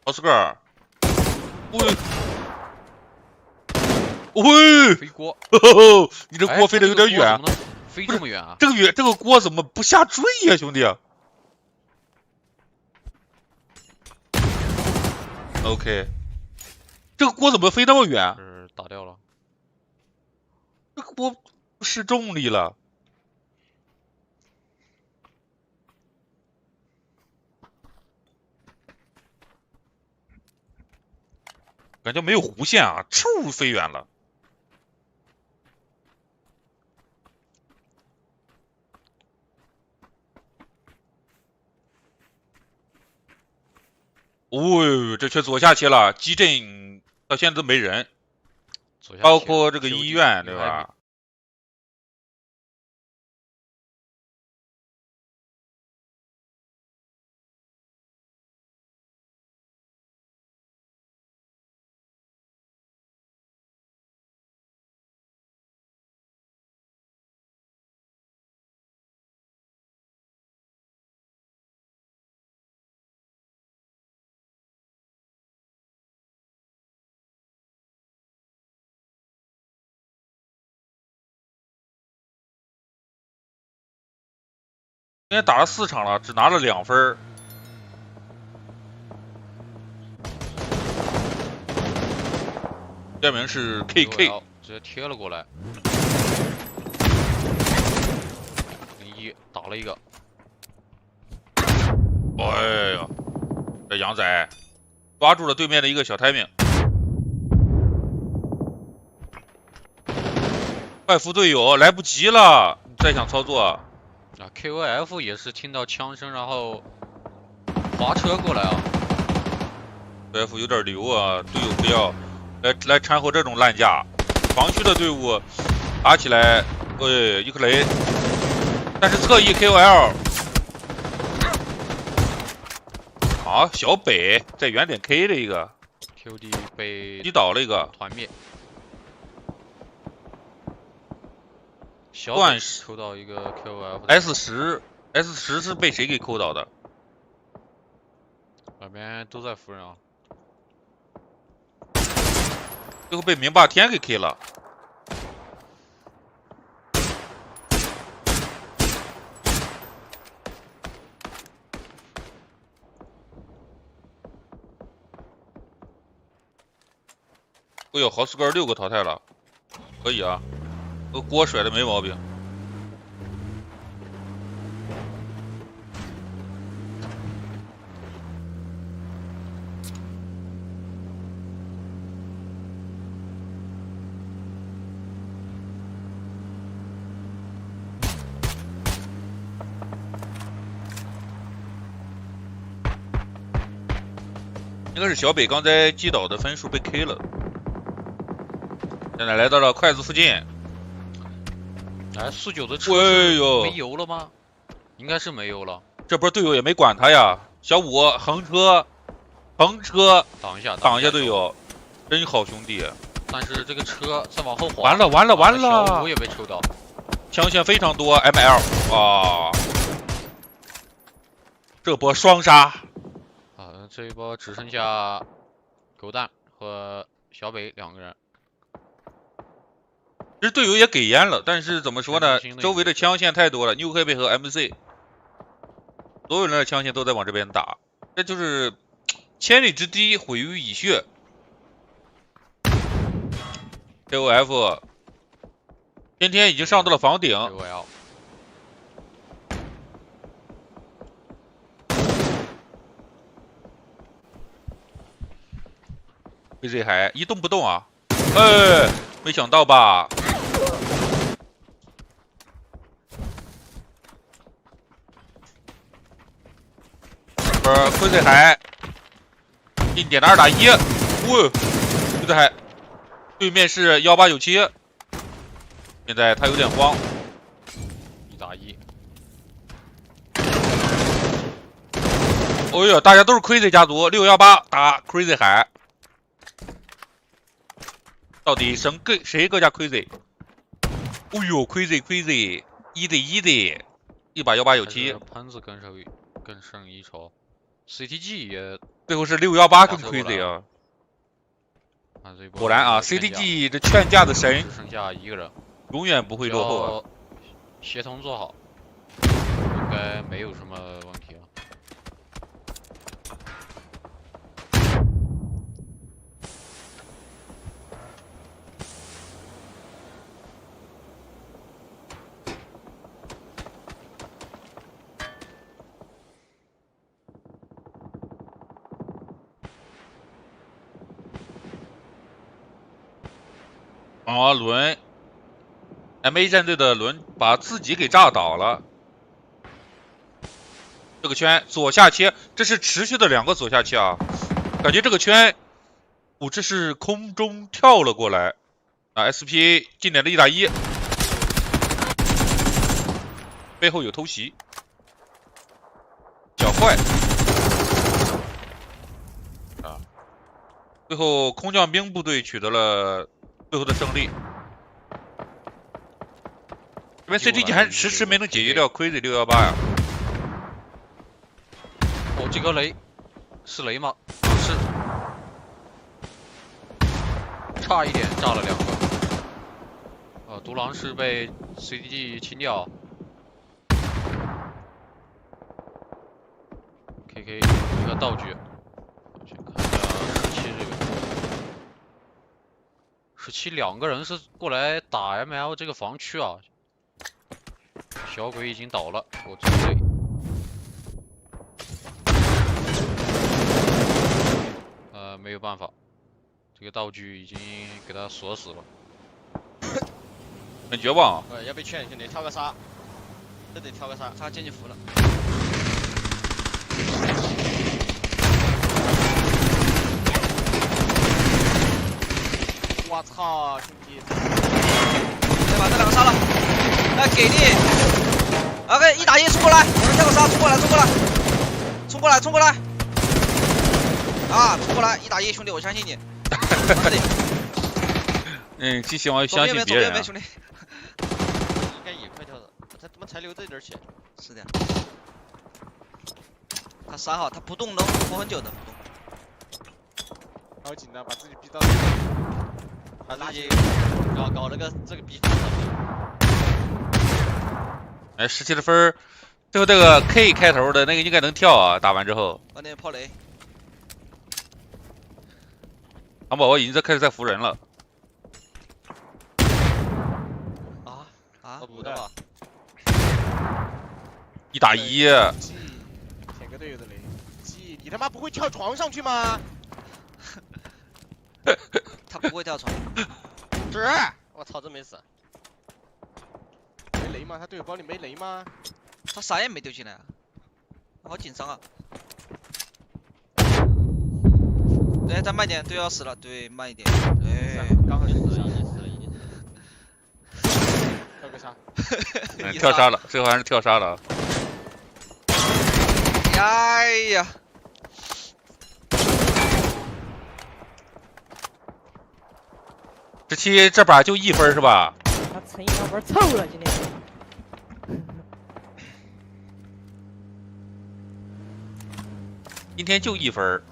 豪斯格尔，喂，喂，飞锅，你这锅飞得有点远，飞这么远啊？这个锅怎么不下坠呀，兄弟？OK。这个锅怎么飞那么远？是打掉了。这个锅失重力了。感觉没有弧线啊，嗖飞远了。哦，这却左下切了，基镇到现在都没人，包括这个医院，对吧？今天打了4场了，只拿了2分。第2名是 KK， 直接贴了过来，01打了一个。哎呀，这杨仔抓住了对面的一个小 timing， 快扶队友，来不及了，再想操作。啊 ，KOF 也是听到枪声，然后滑车过来啊。KOF 有点牛啊，队友不要来掺和这种烂架，防区的队伍打起来，一个雷，但是侧翼 KOL， 好，小北在原点 K 了一个 ，QD 被击倒了一个团灭。小段扣到一个 KOF S10 是被谁给扣倒的？两边都在扶人啊。最后被明霸天给 K 了。哎呦，豪斯格尔6个淘汰了，可以啊，这锅甩的没毛病。应该是小北刚才击倒的分数被 K 了。现在来到了筷子附近。哎，49的车哎是呦没油了吗？应该是没油了。这波队友也没管他呀。小五横车，挡一下队友，真好兄弟。但是这个车在往后滑，完了，小五也被抽到，枪线非常多 ，ML 啊，这波双杀。这一波只剩下狗蛋和小北2个人。其实队友也给烟了，但是怎么说呢？周围的枪线太多了，Newhappy和 MC， 所有人的枪线都在往这边打，这就是千里之堤毁于蚁穴。KOF 天天已经上到了房顶。BZ 还一动不动啊！哎，没想到吧？BZ 还定点的2打1，哇！BZ 还对面是1897，现在他有点慌。1打1。哦呦，大家都是 Crazy 家族，618打 Crazy 海。到底谁更加 Crazy？ 哦呦 ，Crazy 1D一把1897，喷子更胜一筹 ，CTG 也最后是618更 Crazy 啊！果然啊 ，CTG 这劝架的神，只剩下1个人，永远不会落后啊！协同做好，应该没有什么问题了。啊，轮 MA 战队的轮把自己给炸倒了。这个圈左下切，这是持续的2个左下切啊！感觉这个圈，这是空中跳了过来啊 ！SP 近点的1打1，背后有偷袭，脚坏啊！最后空降兵部队取得了最后的胜利。这边 CTG 还迟迟没能解决掉 Crazy 618呀。哦，这个雷是雷吗？是，差一点炸了2个。独狼是被 CTG 清掉。KK 一个道具，先看一下17这个。17 2个人是过来打 ML 这个防区啊。小鬼已经倒了，我这里。没有办法，这个道具已经给他锁死了，很绝望啊！要被劝，兄弟，跳个杀，这得跳个杀，他进去服了。我操，兄弟！来把这2个杀了，来给力！OK， 1打1冲过来，我们跳个杀，冲过来！啊，冲过来！1打1，兄弟，我相信你。寄希望相信别人啊。兄弟，应该也快跳了，他他妈才留这点血。是的。他3号，他不动能活很久的。好紧张，把自己逼到。把自己搞了个这个逼法。哎，17的分，最后这个 K 开头的那个应该能跳啊！打完之后。那个炮雷。唐宝宝已经开始在扶人了。补的吧？1打1。舔个队友的雷。你他妈不会跳床上去吗？他不会跳床。是，我操，真没死。没雷吗？他队友包里没雷吗？他啥也没丢进来啊！好紧张啊！哎，再慢点，队要死了，对，慢一点。哎，刚好死了一。跳个杀。跳杀了，最后还是跳杀了。哎呀！17这把就1分是吧？他陈一阳玩臭了今天。今天就1分。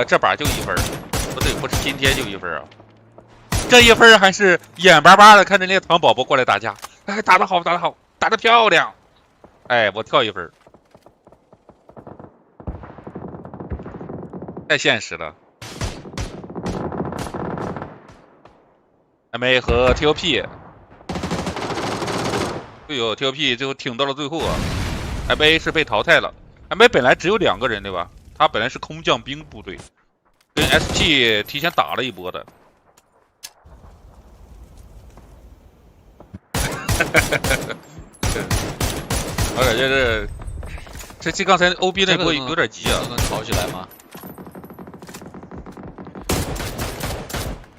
这把就1分，不对，不是今天就1分啊。这1分还是眼巴巴的看着那些糖宝宝过来打架，哎，打得好，打得好，打得漂亮。哎，我跳1分，太现实了。MA 和 TOP， 哎呦 ，TOP 最后挺到了最后啊。MA 是被淘汰了。MA 本来只有2个人对吧？他本来是空降兵部队，跟 ST 提前打了一波的。我感觉这期刚才 OB 那波有点急啊，能吵起来吗？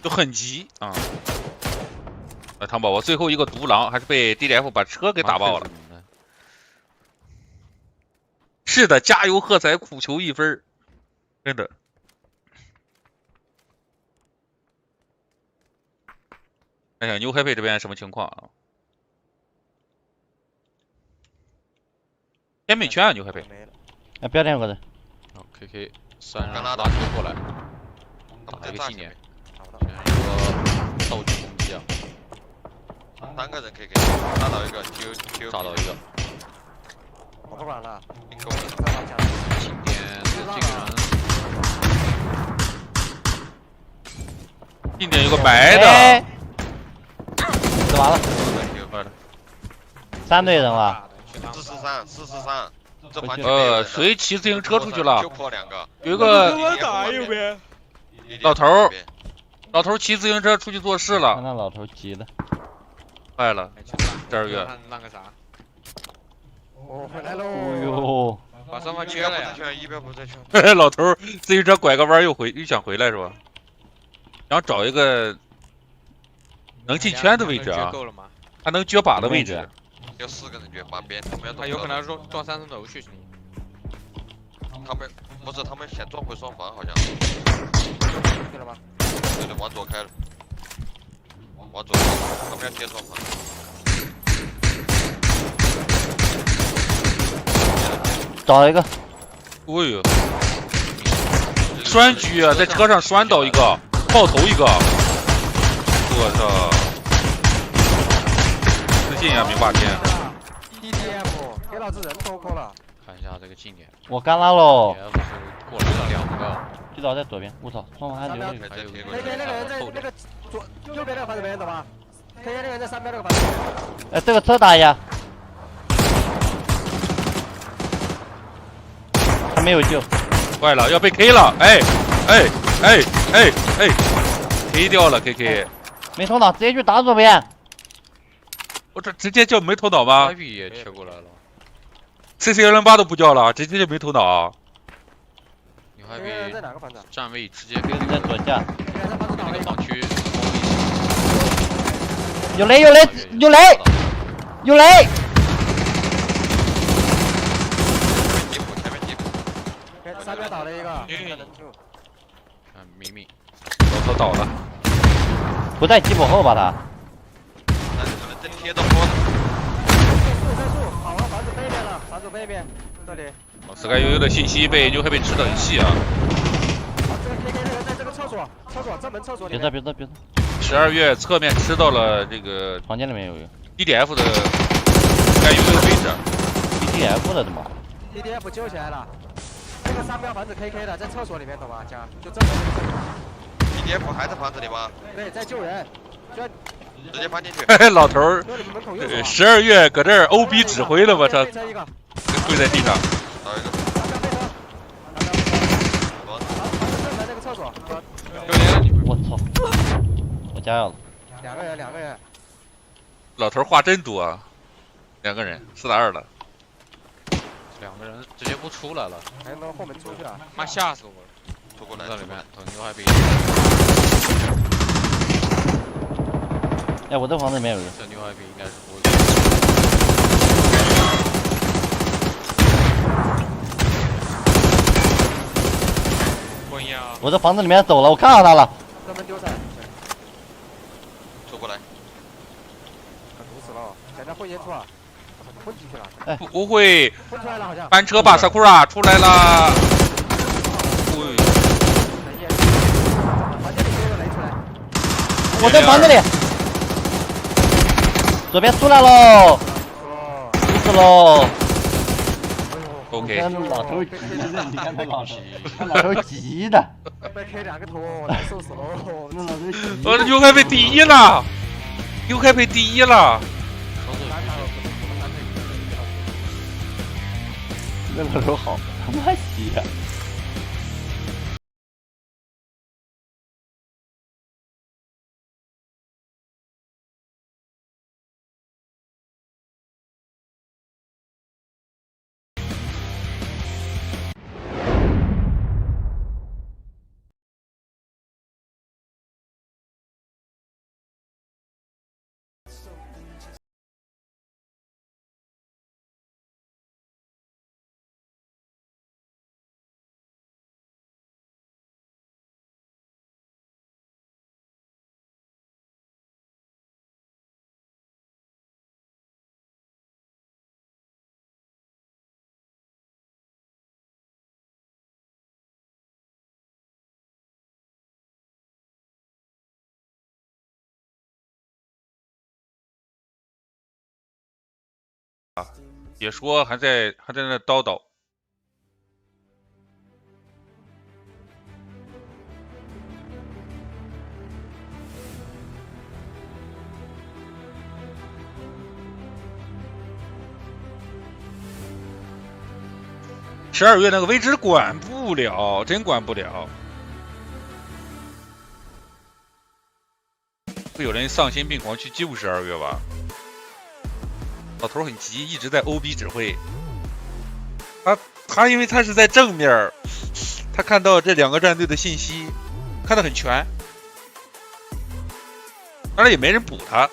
就很急啊！糖宝宝最后一个独狼还是被 DDF 把车给打爆了。是的，加油喝彩，苦求1分，真的。看一下Newhappy这边什么情况啊？天美圈啊，Newhappy。哎，不要点我的。好 ，KK 3人拉车过来，打一个纪念，选一个道具攻击啊。3个人KK， 打到一个 Q， 炸到一个。我不管了，庆典这个人，庆典有个白的，死完了，3队人了。443，这盘谁骑自行车出去了？就破2个，有一个打右边，老头骑自行车出去做事了。那老头急的，坏了，12月。让个啥？我回来喽！哎呦，把双方圈了呀！一边不在圈。老头自行车拐个弯又想回来是吧？然后找一个能进圈的位置啊，还能撅把的位置。有4个人撅把边，他有可能撞3层楼去。他们不是，他们先撞回双房好像。对了吗？对，往左开了，往左，他们要贴双房。找一个。哎呦，栓狙啊，在车上栓倒一个，爆头一个。我操！自信啊，明霸天。DDF 给老子人偷扣了。看一下这个纪念。我干拉喽。过来了2个。就倒在左边，我操，双方还留了一个。KK 那个人在那个右边那个房子边，懂吗？KK 那个人在3边那个房子。哎，这个车打一下。他没有救，坏了，要被 K 了！K 掉了 KK， 没头脑，直接去打左边。我这直接叫没头脑吗？Newhappy也切过来了，CC108都不叫了，直接就没头脑。Newhappy 在哪个房子？站位直接给在左下。那个盲区。有雷！有雷！3边倒了一个，明明，老头倒了，不在吉普后吧他？可能真贴到坡的。在树，跑完房子背面了，房子背面这里。Sky 悠悠的信息被Newhappy吃得很细啊。这个 KK 那个在这个厕所正门厕所里。别走。12月侧面吃到了这个房间里面有一个 DDF 的 Sky 悠悠的位置。DDF 的怎么 ？DDF 救起来了。这个3标房子 KK 的，在厕所里面，懂吗？家就正门那个厕所。DDF 还在房子里吗？对，在救人，直接翻进去。老头儿，12月搁这儿 OB 指挥了，我操！跪在地上。倒一个。正门那个厕所。我操！我加药了。2个人。老头话真多啊，2个人，4打2了。2个人直接不出来了，还能后门出去了，妈吓死我了！拖过来，在里面等牛海兵。哎，我这房子里面有人。这牛海兵应该是不会。滚呀！我这房子里面走了，我看到他了。这门丢噻，拖过来。毒死了，现在混烟出了，混进去了，不会，混出来了好像。翻车吧，Sakura 出来了。喂，房间里丢个雷出来，我在房子里，左边出来喽，死喽。OK， 你看那老头急的，你看那老头，那老头急的，被开2个头，难受死喽！那老头急。我牛开配第1了，牛开配第1了。那老头好他妈急呀！也说还在那叨叨。12月那个位置管不了，真管不了。会有人丧心病狂去救12月吧？老头很急，一直在 OB 指挥。他因为他是在正面，他看到这2个战队的信息，看得很全，当然也没人补他。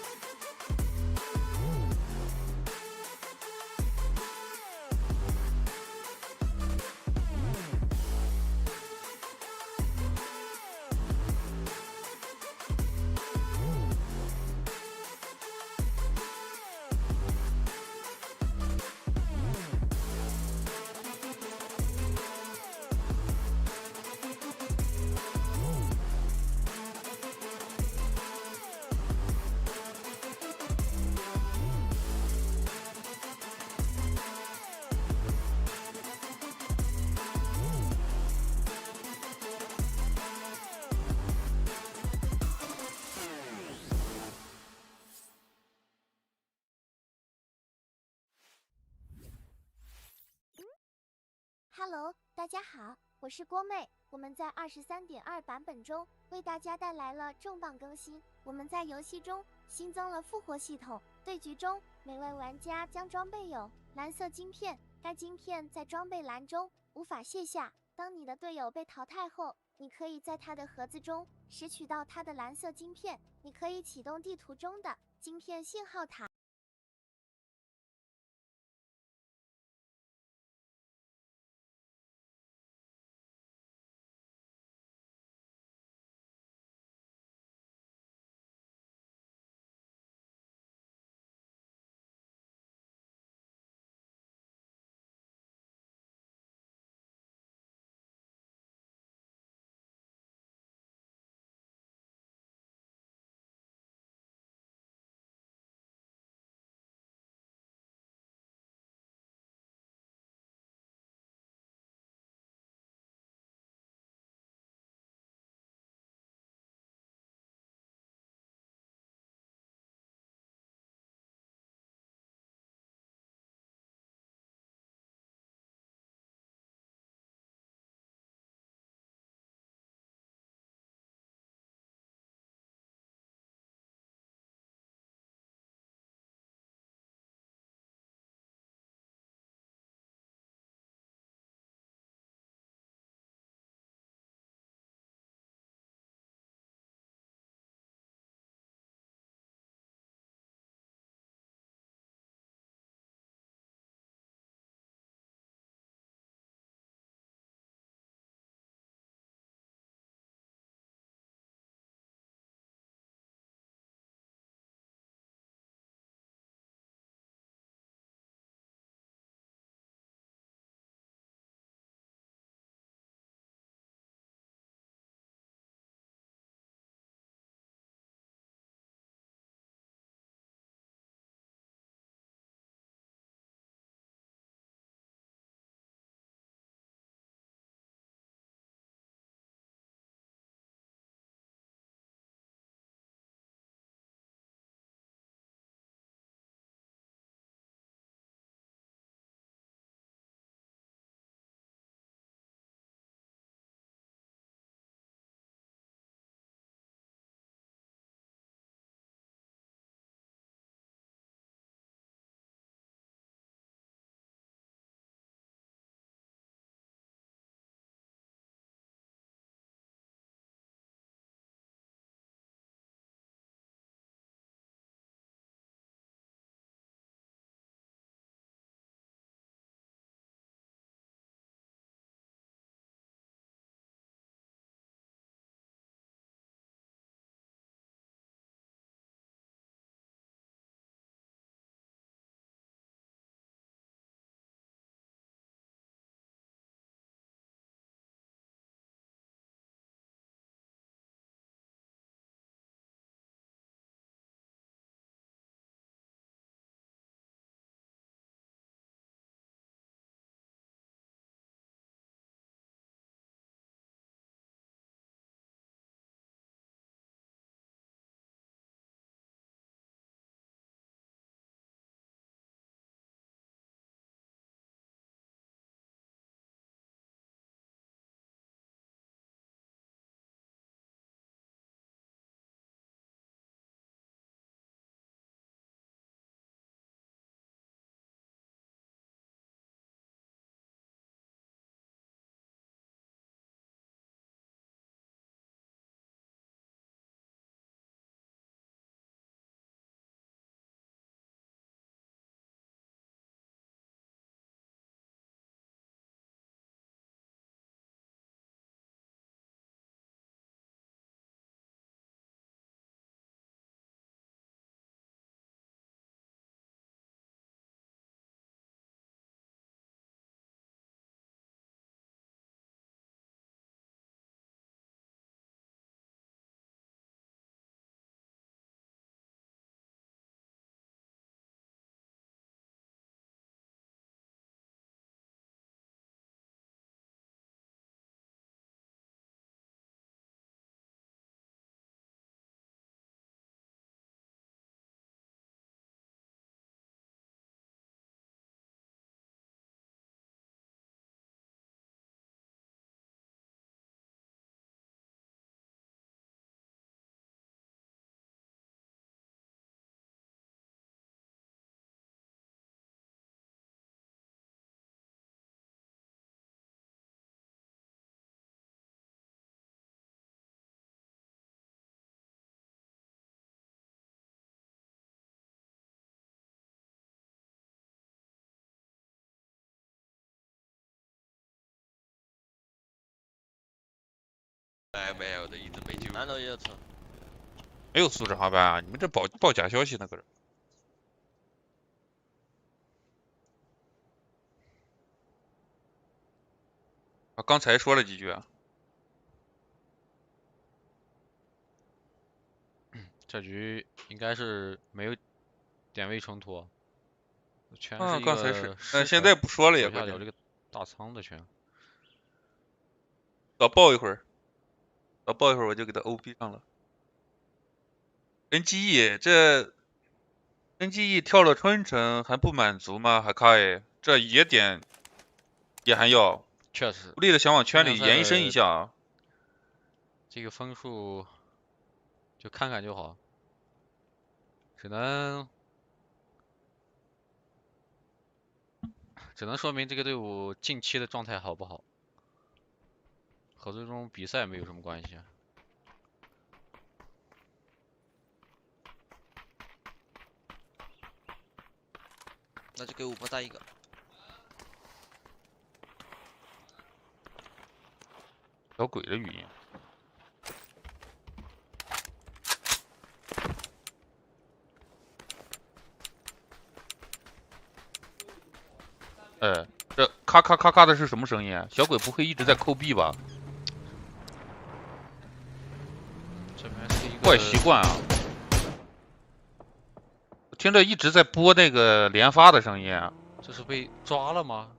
Hello， 大家好，我是郭妹。我们在23.2版本中为大家带来了重磅更新。我们在游戏中新增了复活系统，对局中每位玩家将装备有蓝色晶片，该晶片在装备栏中无法卸下。当你的队友被淘汰后，你可以在他的盒子中拾取到他的蓝色晶片，你可以启动地图中的晶片信号塔。没有的，一直没救。南头也有车。没有素质航班啊！你们这报假消息那个人。啊，刚才说了几句啊。这局应该是没有点位冲突，全是一刚才是，个现在不说了也左下角这个大仓的全。少抱一会儿，我就给他 OP 上了。NGE 跳了春城还不满足吗？还开这野点也还要，确实，努力的想往圈里延伸一下啊。这个分数就看看就好，只能说明这个队伍近期的状态好不好，和最终比赛没有什么关系。那就给5波带一个。小鬼的语音。哎，这咔咔咔咔的是什么声音啊？小鬼不会一直在扣币吧？这边是一个坏习惯啊！我听着一直在播那个连发的声音啊。这是被抓了吗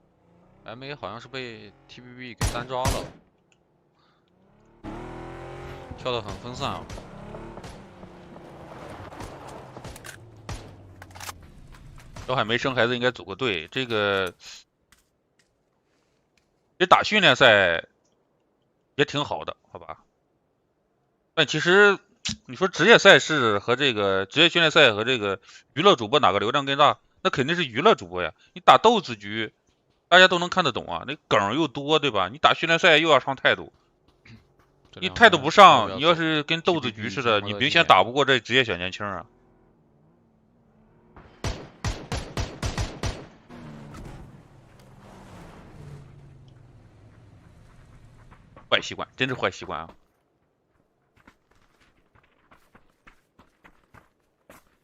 ？MA 好像是被 TBB 给单抓了，跳得很分散啊。小海没生孩子应该组个队，这个这打训练赛也挺好的，好吧？但其实你说职业赛事和这个职业训练赛和这个娱乐主播哪个流量更大？那肯定是娱乐主播呀！你打豆子局，大家都能看得懂啊，那梗又多，对吧？你打训练赛又要上态度，你态度不上，你要是跟豆子局似的，你明显打不过这职业小年轻啊。坏习惯，真是坏习惯啊！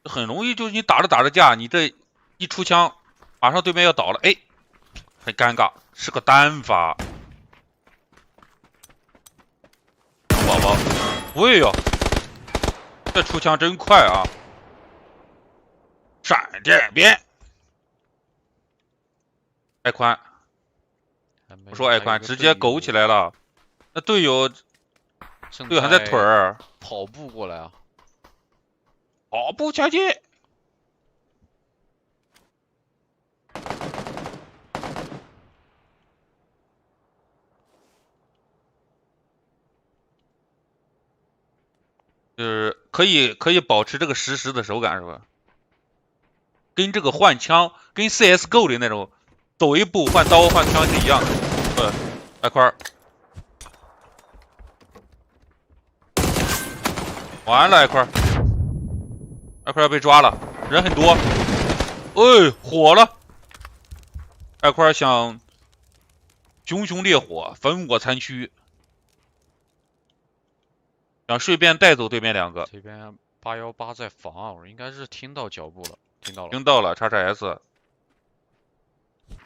很容易就是你打着打着架，你这一出枪，马上对面要倒了，哎，很尴尬，是个单发。宝宝，喂哟，这出枪真快啊！闪电鞭，爱宽，我说爱宽，直接勾起来了。那队友还在腿儿跑步过来啊，跑步前进。就是可以保持这个实时的手感是吧？跟这个换枪，跟 CSGO 里那种走一步换刀换枪是一样的。爱宽。完了，爱宽要被抓了，人很多，哎，火了！爱宽想熊熊烈火，焚我残躯，想顺便带走对面2个。这边818在防啊，我应该是听到脚步了，听到了，叉叉 S。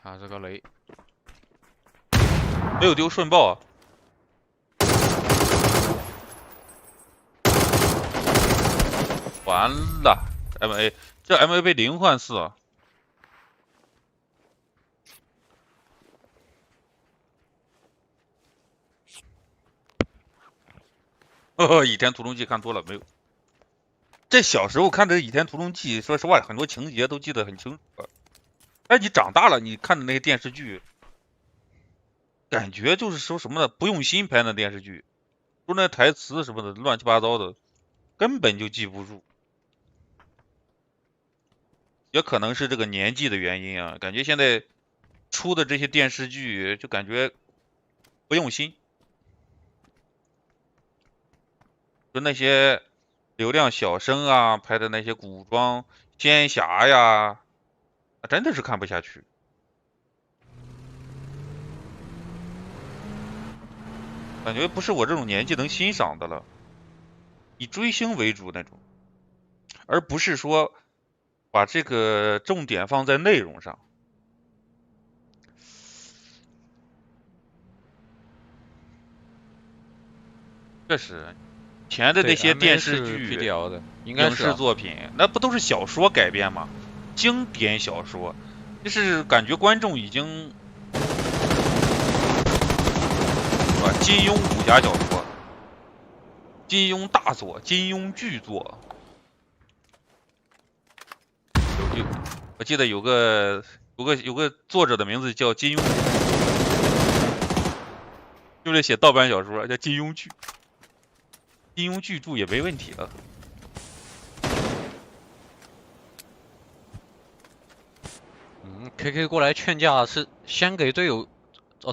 啊，这个雷没有丢顺爆啊。完了 ，MA 这 MA 被0换4，倚天屠龙记看多了没有？这小时候看的倚天屠龙记，说实话，很多情节都记得很清楚。哎，你长大了，你看的那些电视剧，感觉就是说什么呢？不用心拍的电视剧，说那台词什么的乱七八糟的，根本就记不住。也可能是这个年纪的原因啊，感觉现在出的这些电视剧就感觉不用心，就那些流量小生啊拍的那些古装仙侠呀，真的是看不下去。感觉不是我这种年纪能欣赏的了，以追星为主那种，而不是说把这个重点放在内容上。确实，以前的那些电视剧、影视作品，那不都是小说改编吗？经典小说，就是感觉观众已经，金庸武侠小说，金庸大作，金庸巨作。我记得有个作者的名字叫金庸，就是写盗版小说叫金庸剧。金庸巨著也没问题了。KK 过来劝架是先给队友，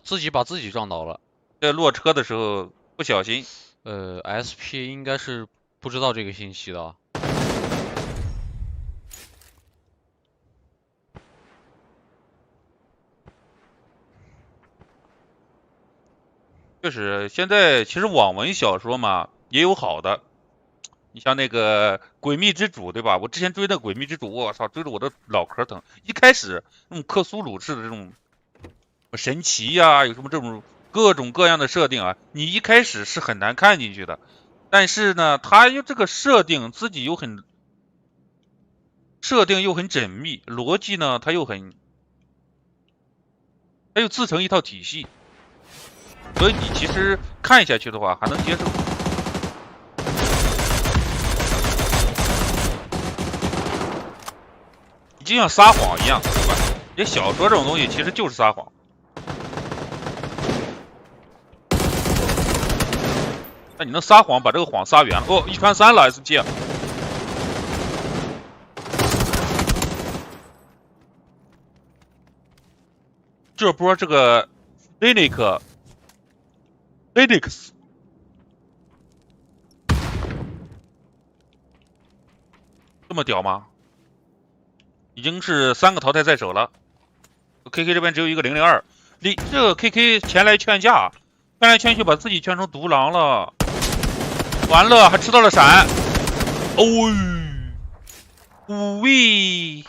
自己把自己撞倒了。在落车的时候不小心。SP 应该是不知道这个信息的。确实，现在其实网文小说嘛也有好的，你像那个《诡秘之主》，对吧？我之前追那《诡秘之主》，我操，追着我的脑壳疼。一开始那种克苏鲁式的这种神奇呀，有什么这种各种各样的设定啊，你一开始是很难看进去的。但是呢，它又这个设定自己又很缜密，逻辑呢它又自成一套体系。所以你其实看下去的话还能接受。你就像撒谎一样，对吧？这小说这种东西其实就是撒谎。那你能撒谎把这个谎撒圆了？哦，1传3了 SG。这波这个 Linux 这么屌吗？已经是3个淘汰在手了。KK 这边只有一个002，这个 KK 前来劝架，劝来劝去把自己劝成独狼了，完了还吃到了闪。哦喂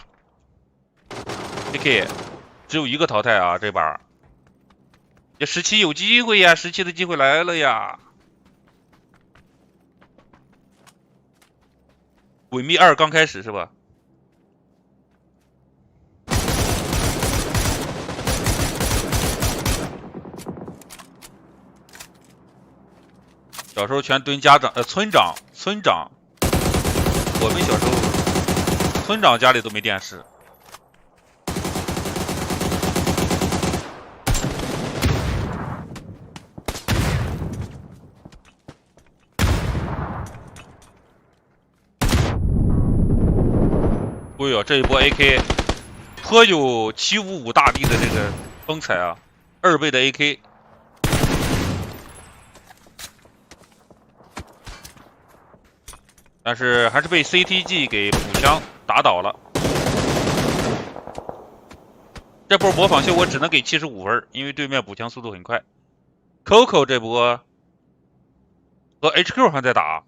，KK 只有一个淘汰啊，这把。这17有机会呀，17的机会来了呀。诡秘2刚开始是吧？小时候全蹲村长。我们小时候村长家里都没电视。哎呦，这一波 AK 颇有755大帝的这个风采啊，2倍的 AK。但是还是被 CTG 给补枪打倒了。这波模仿效果只能给75分，因为对面补枪速度很快。Coco 这波和 HQ 还在打，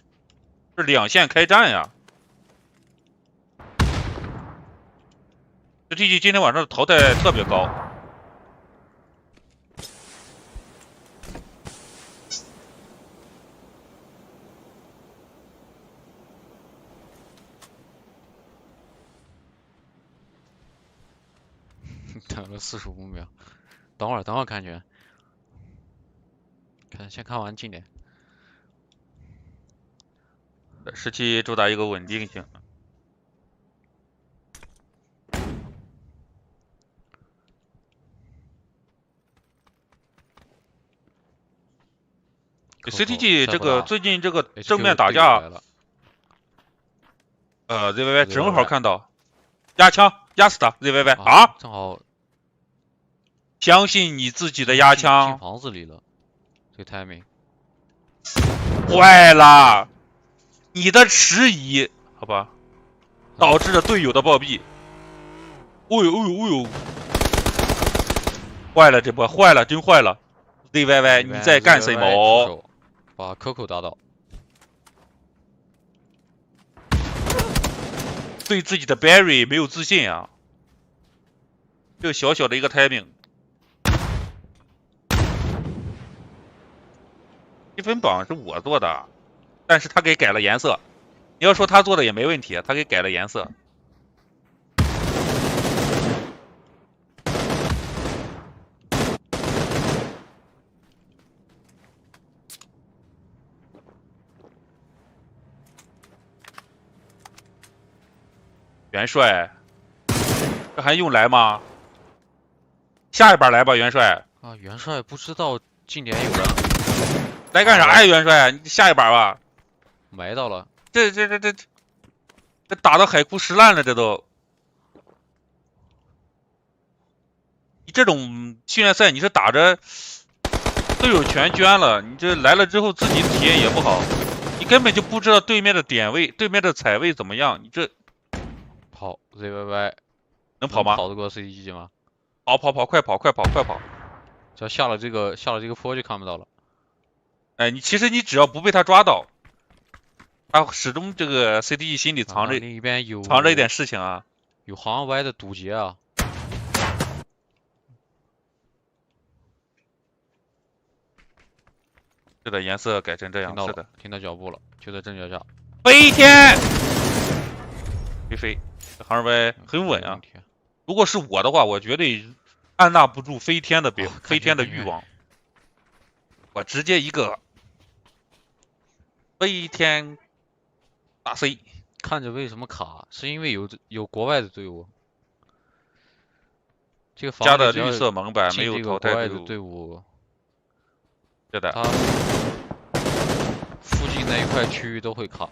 是两线开战呀。这 TG 今天晚上的淘汰特别高。等了45秒，等会儿看拳，先看完近点。17主打一个稳定性。CTG 这个最近这个正面打架，ZYY 正好看到，压枪压死他 ZYY 啊！正好，相信你自己的压枪。进房子里了，这个 timing 坏了，你的迟疑，好吧，导致了队友的暴毙。哦呦，坏了这波，坏了，真坏了 ZYY，你在干什么？把 Coco 打倒。对自己的 Berry 没有自信啊！这小小的一个 timing， 积分榜是我做的，但是他给改了颜色。你要说他做的也没问题，他给改了颜色。元帅，这还用来吗？下一把来吧，元帅。啊，元帅不知道近点有人。来干啥呀，元帅？你下一把吧。埋到了。这打的海枯石烂了，这都。你这种训练赛，你是打着队友全捐了，你这来了之后自己体验也不好，你根本就不知道对面的点位、对面的踩位怎么样，你这。跑 ZYY 能跑吗？跑得过 CDG 吗？跑，快跑！只要下了这个坡就看不到了。哎，其实你只要不被他抓到，他始终这个 CDG 心里藏着另一边藏着一点事情啊。有航歪的堵截啊。是的，颜色改成这样。是的，听到脚步了，就在正脚下。飞天，飞。这航歪很稳啊！如果是我的话，我绝对按捺不住飞天的欲望，我直接一个飞天大 C。看着为什么卡？是因为有国外的队伍。这个房加的绿色蒙版没有淘汰国外的队伍。是的。它附近那一块区域都会卡。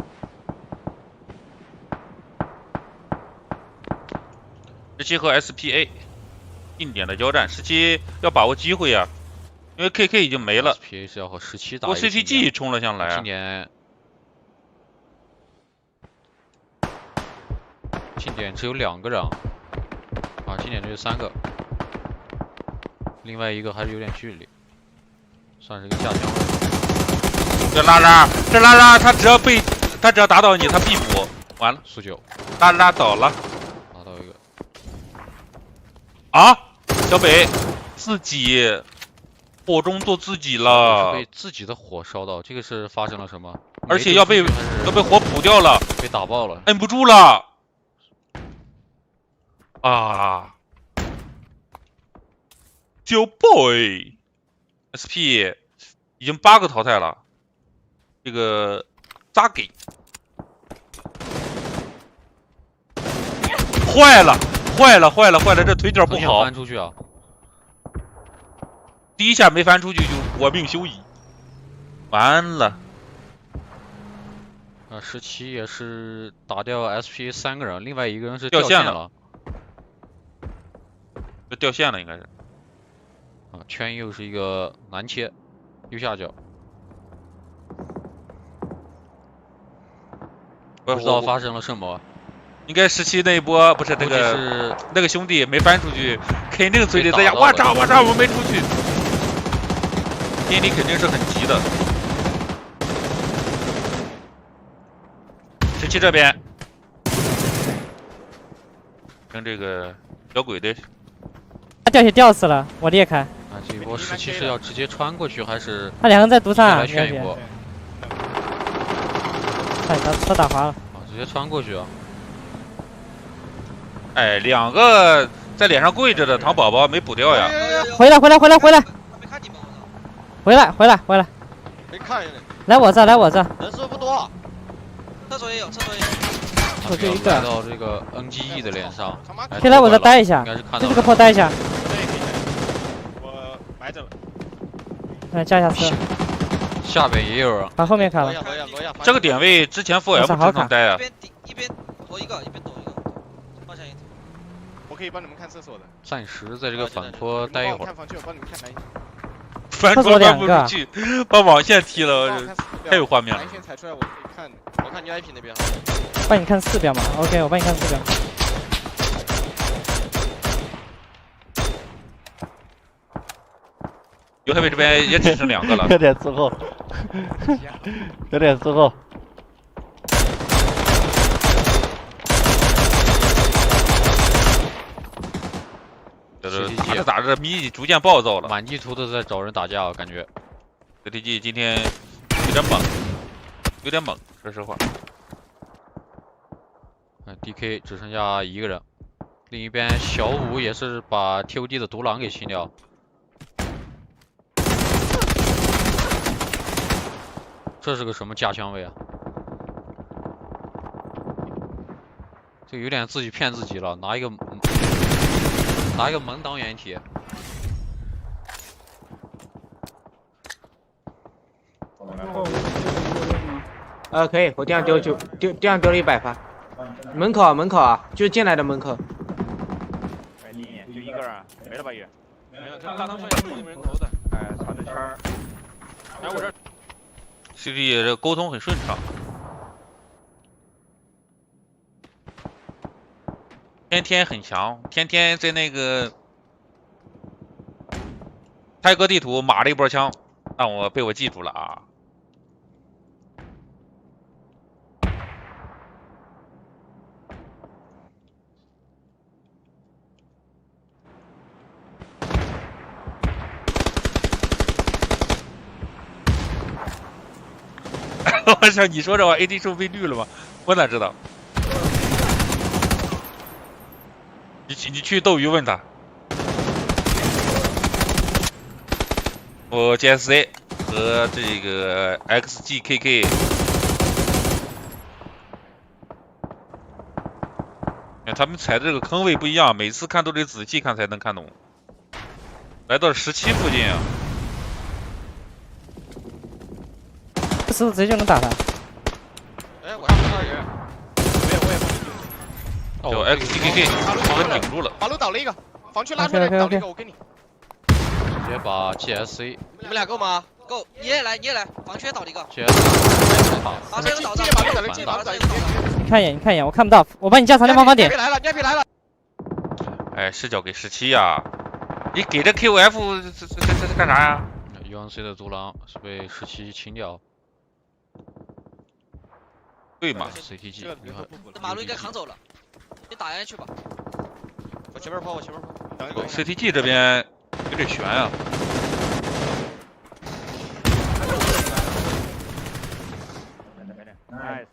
17和 SPA 定点的交战，17要把握机会啊，因为 KK 已经没了。SPA 是要和17打。CTG 冲了上来啊。近点只有2个人啊，近点只有3个，另外一个还是有点距离，算是个下降。这拉拉，他只要打倒你，他必补。完了，49，拉倒了。打到一个。啊，小北自己火中做自己了，被自己的火烧到，这个是发生了什么？而且要被火补掉了，被打爆了，摁不住了啊！九 boy SP 已经8个淘汰了，这个扎给坏了，这腿脚不好。翻出去啊！第一下没翻出去就我命休矣，完了。17也是打掉 SP 3个人，另外一个人是掉线了。这掉线了应该是。啊，圈右是一个南切，右下角。不知道发生了什么。应该17那一波不是那个兄弟没翻出去，肯定嘴里在讲我操我没出去，心里肯定是很急的。17这边跟这个小鬼的，他掉血吊死了，我裂开。啊，这一波17是要直接穿过去还是？他2个人在毒上，来炫一波。哎，他打滑了。啊，直接穿过去啊！哎，2个在脸上跪着的糖宝宝没补掉呀！回来！没看你们，回来！没看见。来我这，人数不多。厕所也有。我就一个。来到这个 NGE 的脸上。可以来我这待一下，就这个坡待一下。我埋着了。来加一下车。下边也有人。把后面砍了。这个点位之前 4M 经常待啊。一边投一个，一边投一个。方向一。我可以帮你们看厕所的。暂时在这个反坡待一会儿。看房区，我帮你们看南一。反坡翻不出去，把网线踢了，太有画面了。南一线踩出来，我可以看，我看 Newhappy 那边。帮你看4标嘛 ，OK， 我帮你看4标。Newhappy 这边也只剩2个了。有点滞后，有点滞后。这打着打着迷逐渐暴躁了，满地图都在找人打架，我感觉。CTG 今天有点猛，有点猛，说实话。DK 只剩下1个人，另一边小五也是把 TOD 的独狼给清掉。这是个什么架枪位啊？这有点自己骗自己了，拿一个门当掩体。可以，我地上丢地上丢了100发。门口啊，就是进来的门口。哎，你就1个人，没了吧也？没有，这大堂上有人头的，哎，传着圈儿。哎，我这 CT 这沟通很顺畅。天天很强，天天在那个泰戈地图码了一波枪，被我记住了啊。我操！你说这玩意 AD 是不是被绿了吗？我哪知道？你去斗鱼问他。我 GSC 和这个 XGKK， 他们踩的这个坑位不一样，每次看都得仔细看才能看懂。来到17附近啊。是不是直接就能打他？哎，我上不上人？我也就 XGKK 把他顶住了。马路倒了一个，防区拉出来倒了一个，我给你。直接把 GSC。你们俩够吗？够，你也来，防区倒了一个。GSC 把这个倒进马路倒了，进马路倒了。你看一眼，我看不到，我帮你架长联防防点。Newhappy来了。哎，视角给17呀！你给这 QF 这干啥呀？UNC 的独狼是被17清掉。对嘛 ？CTG 这马路应该扛走了，你打下去吧。我前面跑。等一会 CTG 这边有点悬啊。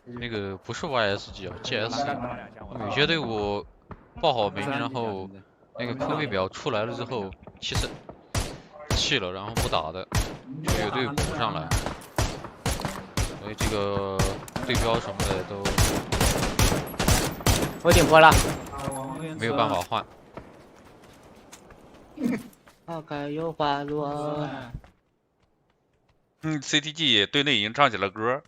那个不是 YSG 啊 ，GS。有些队伍报好名，然后那个坑位表出来了之后，其实弃了，然后不打的，就有队补上来。所以这个对标什么的都，我顶坡了，没有办法换。花开又花落。CTG 队内已经唱起了歌，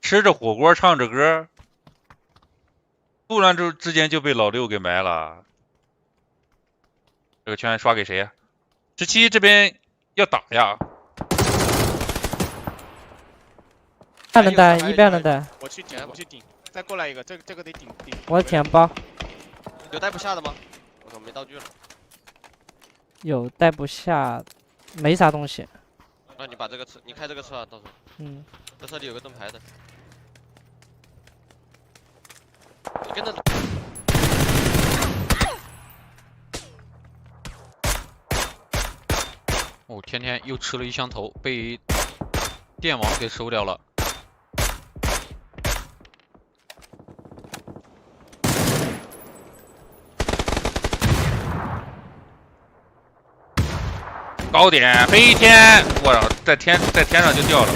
吃着火锅唱着歌，突然之间就被老六给埋了。这个圈刷给谁呀？17这边要打呀。还能带，一边能带。我去顶，再过来一个，这个得顶。我舔包。有带不下的吗？我操，没道具了。有带不下，没啥东西。那你把这个车，你开这个车啊，到时候。这车里有个盾牌的。你跟着。哦，天天又吃了一枪头，被电网给收掉了。高点飞天，我操，在天上就掉了，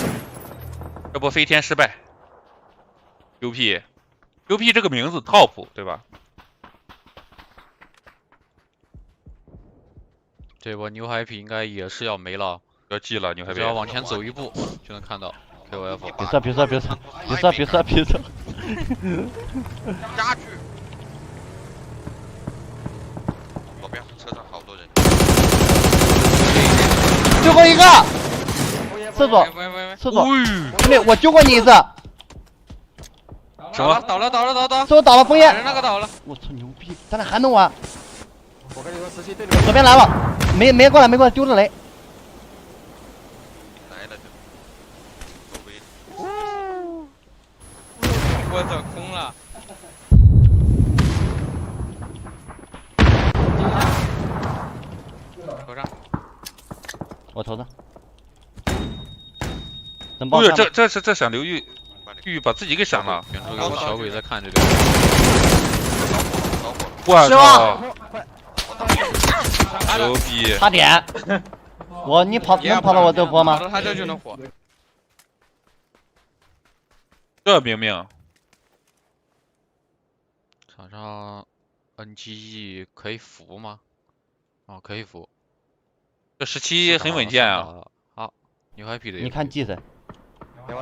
这波飞天失败。UP 这个名字 top 对吧？这波Newhappy应该也是要没了，要记了Newhappy，只要往前走一步就能看到 QF。别射！家具。左边车上好多人。最后一个，厕所，兄弟，我救过你一次。什么？倒了！是我倒了，枫叶。那个倒了。我操，牛逼！咱俩还能玩。我跟你说，17对左边来了，没过来，丢着雷。我走空了。头上。我头上。不是，这闪流玉把自己给闪了。远处有小鬼在看这个。我操！牛逼！差点。你能跑到我这波吗？跑到他这就能火。这明明。场上 NGE 可以扶吗？哦，可以扶。这17很稳健啊。好，Newhappy 的。你看祭神。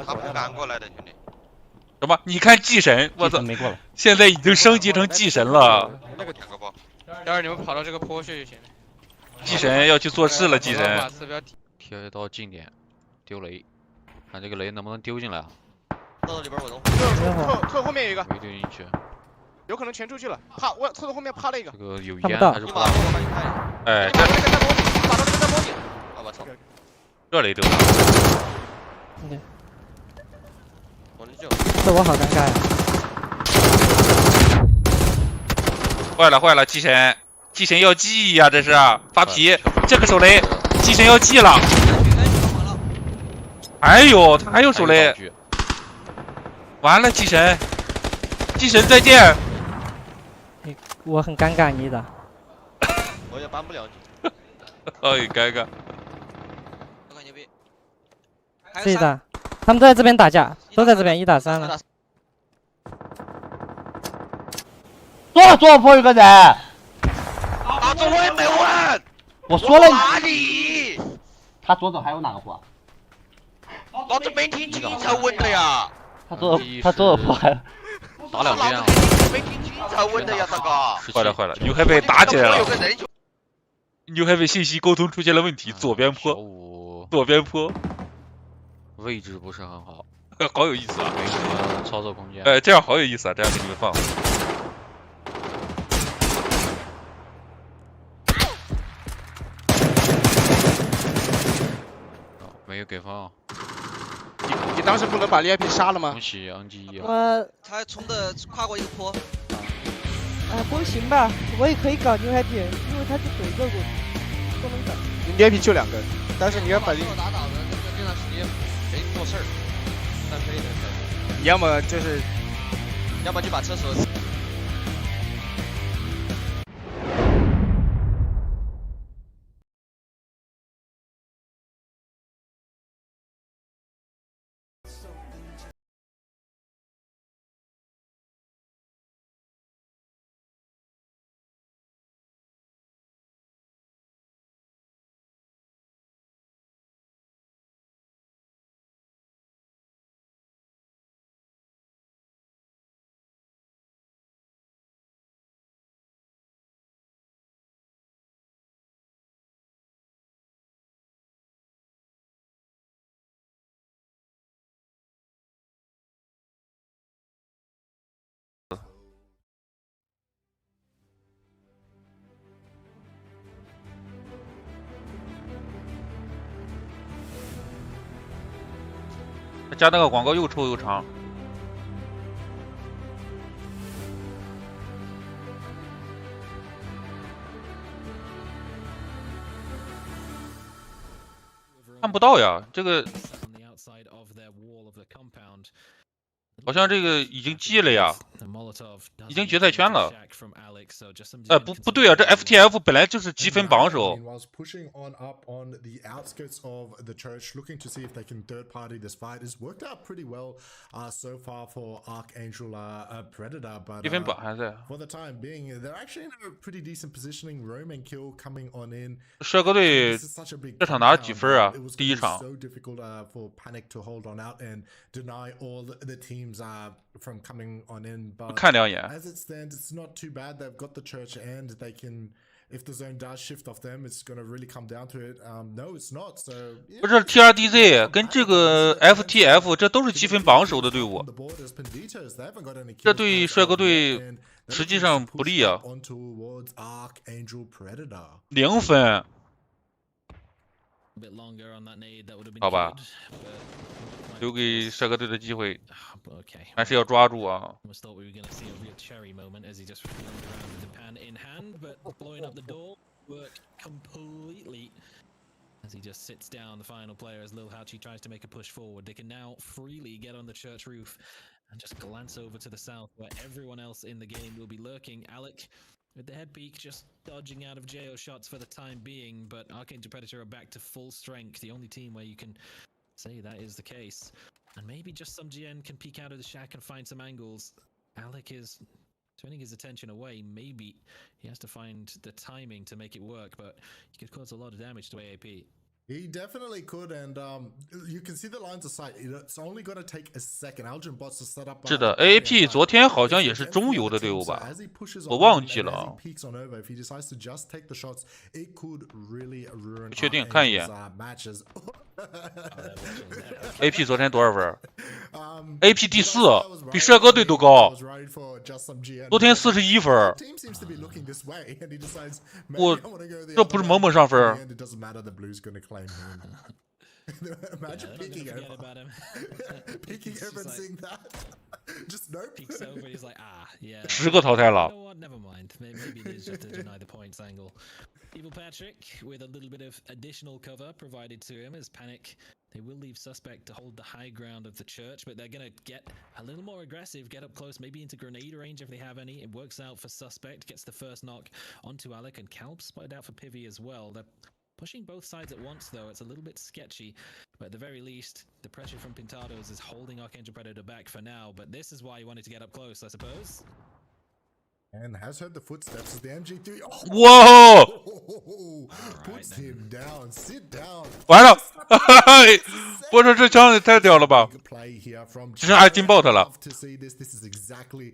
他不敢过来的兄弟。什么？你看祭神？我操！没过来。现在已经升级成祭神了。那个舔个包。待会儿你们跑到这个坡去就行了。祭神要去做事了，祭神。贴到近点，丢雷，看这个雷能不能丢进来啊？到里边我能。侧后面有一个。没丢进去。有可能全出去了，趴我侧后面趴了一个。这个有烟还是挂？哎，这个在摸底，打到这个在摸底。啊我操！这雷丢了。我能救。这我好尴尬呀！坏了，祭神要记呀，这是发皮，这个手雷，祭神要记了。还有他还有手雷，完了祭神再见。我很尴尬，你的。我也帮不了你。很尴尬。很牛逼。是的，他们都在这边打架，都在这边1打3了。左坡有个人。打中我也没问。我说了。哪里？他左手还有哪个坡？老子没听清才问的呀。他左手坡还打2遍啊。没听清才问的呀，大哥。坏了，Newhappy打起来了。Newhappy信息沟通出现了问题，左边坡。位置不是很好，好有意思啊，没什么操作空间。这样好有意思啊，这样给你们放。没有给放。你当时不能把Newhappy杀了吗？恭喜 NGE 他冲的跨过一个坡。都行吧，我也可以搞Newhappy，因为他就怼这个都能搞。Newhappy就2个，但是你要把打倒的这段时间没做事儿，但可以的。你要么就是，要么就把厕所。加那个广告又臭又长。看不到呀，这个好像这个已经记了呀，已经决赛圈了。不对啊，这 FTF 本来就是积分榜首。积分榜还在。帅哥队这场拿了几分啊？第一场。看2眼。不是 TRDZ 跟这个 FTF 这都是积分榜首的队伍，这对帅哥队实际上不利啊，0分。好吧，留给射哥队的机会，还是要抓住啊。As he just sits down, the final player, as Newhappy tries to make a push forward. They can now freely get on the church roof and just glance over to the south, where everyone else in the game will be lurking. Alec, with the head peak, just dodging out of JO shots for the time being, but Archangel Predator are back to full strength, the only team where you can say that is the case. And maybe just some GN can peek out of the shack and find some angles. Alec is turning his attention away. Maybe he has to find the timing to make it work, but he could cause a lot of damage to AAP. He definitely could, and you can see the lines of sight. It's only going to take a second. Elgin bots to set up. 是的 ，AAP 昨天好像也是中游的队伍吧，我忘记了。不确定，看一眼。AP 昨天多少分？AP 第4，比帅哥队都高。昨天41分。我这不是猛猛上分。Imagine peeking over. Peeking over and seeing that. Just nope. Peeks over, he's like, yeah. 10个淘汰了。You know what? Never mind. Maybe it is just to deny the points angle. Evil Patrick with a little bit of additional cover provided to him as Panic. They will leave Suspect to hold the high ground of the church, but they're going to get a little more aggressive, get up close, maybe into grenade range if they have any. It works out for Suspect, gets the first knock onto Alec, and Calb spotted out for Pivy as well. They're pushing both sides at once, though. It's a little bit sketchy, but at the very least, the pressure from Pintados is holding Archangel Predator back for now, but this is why he wanted to get up close, I suppose. And has heard the footsteps of the MG3. Whoa! Puts him down. Sit down. 完了，我说这枪也太屌了吧！只剩金 bot 了。To see this is exactly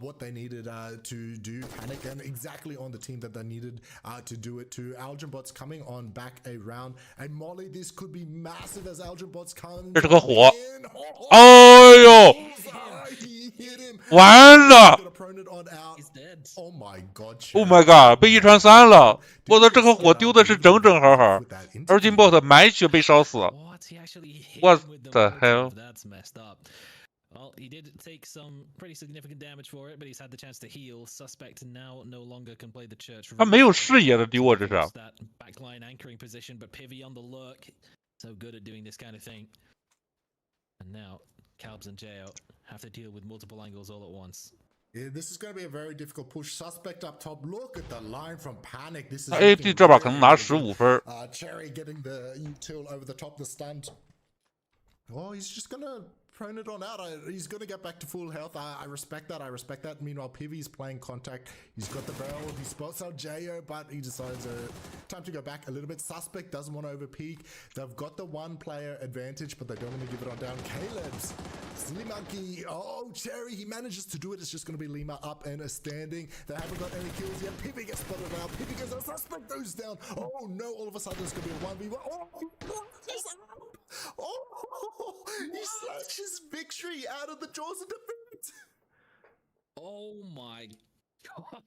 what they needed to do. Panic and exactly on the team that they needed to do it to. Elgin bots coming on back around. And Molly, this could be massive as Elgin bots come. 这是个火！哎呦！完了 ！Oh my god！ Oh my god！ 被1传3了！我的这个火丢的是整整好好，而金 bot 埋去被烧死。What the hell？ Well, he did take some pretty significant damage for it, but he's had the chance to heal. Suspect now no longer can play the church. 他没有视野的丢我这是。That backline anchoring position, but Pivy on the lurk, so good at doing this kind of thing. And now Calbs and JO have to deal with multiple angles all at once. Yeah, this is going to be a very difficult push. Suspect up top. Look at the line from Panic. This is AAP 这把可能拿15分。Cherry getting the util over the top of the stand. Oh, he's just going to prone it on out. He's going to get back to full health. I respect that. I respect that. Meanwhile, Pivy's playing contact. He's got the barrel. He spots out JO, but he decides time to go back a little bit. Suspect doesn't want to overpeak. They've got the one player advantage, but they don't want to give it on down. Caleb's Silly Monkey. Oh, Cherry. He manages to do it. It's just going to be Lima up and standing. They haven't got any kills yet. Pivy gets spotted out. Pivy goes out. Suspect goes down. Oh, no. All of a sudden, it's going to be a 1v1. Oh, he snatches victory out of the jaws of defeat. Oh my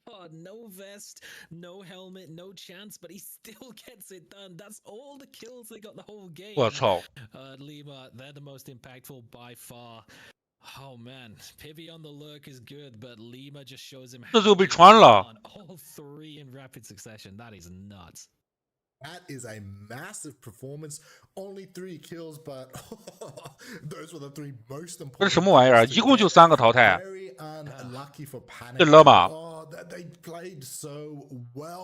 god, no vest, no helmet, no chance, but he still gets it done. That's all the kills they got the whole game. 我操 Lima, they're the most impactful by far. Oh man, Pivy on the lurk is good, but Lima just shows him 这就被穿了 all 3 in rapid succession. That is nuts. That is a massive performance. Only 3 kills, but those were the 3 most important. 这是什么玩意儿？一共就3个淘汰。 Very unlucky for Panic. 这勒马。 Oh, they played so well.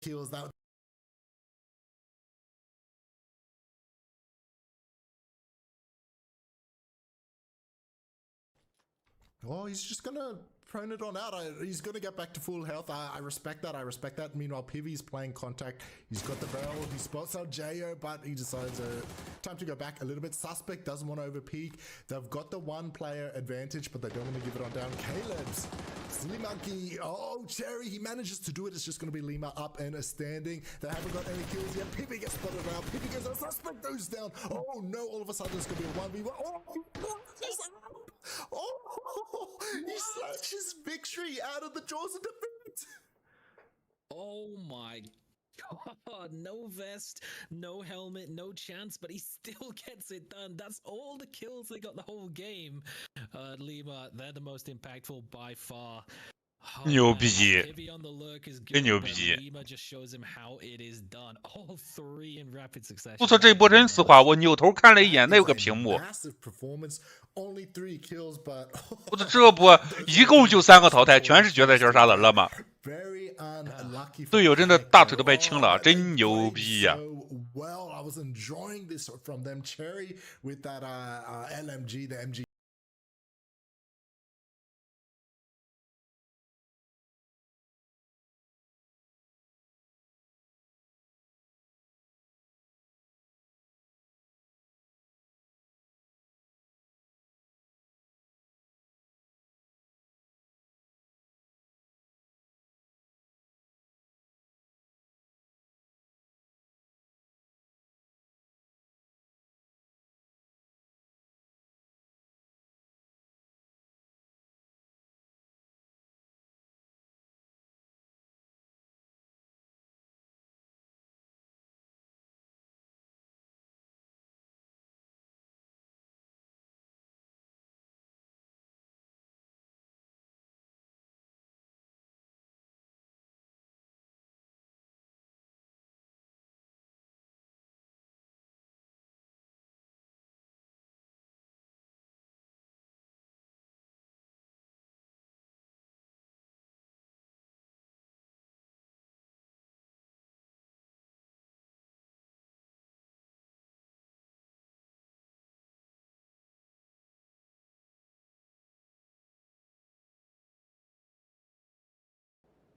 Kills that. Oh, he's just gonna prone it on out. He's gonna get back to full health. I respect that. I respect that. Meanwhile, Pivy's playing contact. He's got the barrel. He spots out JO, but he decides time to go back a little bit. Suspect doesn't want to overpeak. They've got the one player advantage, but they don't want to give it on down. Caleb's Silly Monkey. Oh, Cherry. He manages to do it. It's just gonna be Lima up and standing. They haven't got any kills yet. Pivy gets spotted out. Pivy goes out. Suspect goes down. Oh no! All of a sudden, it's gonna be a 1v1. Oh, He snatched his victory out of the jaws of defeat. Oh my god, no vest, no helmet, no chance, but he still gets it done. That's all the kills they got the whole game. Lima, they're the most impactful by far. 牛逼，真牛逼！我操，这一波真丝滑！我扭头看了一眼，那有个屏幕。我操，这波一共就3个淘汰，全是决赛圈杀人了吗？队友真的大腿都掰青了，真牛逼呀！Well, I was enjoying this from them, Cherry, with that LMG, the MG.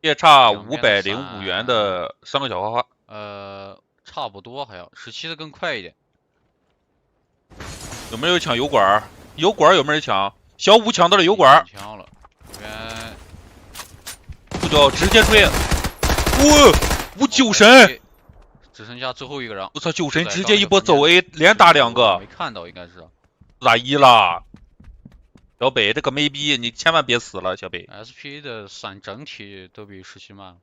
也差505元的3个小花花。差不多，好像17的更快一点。有没有抢油管？油管有没有人抢？小五抢到了油管。抢了，这边不交直接追。我酒神，只剩下最后一个人。我操，酒神直接一波走 A， 连打2个。没看到，应该是。打1了。小北这个没逼，你千万别死了，小北。SP 的闪整体都比17慢，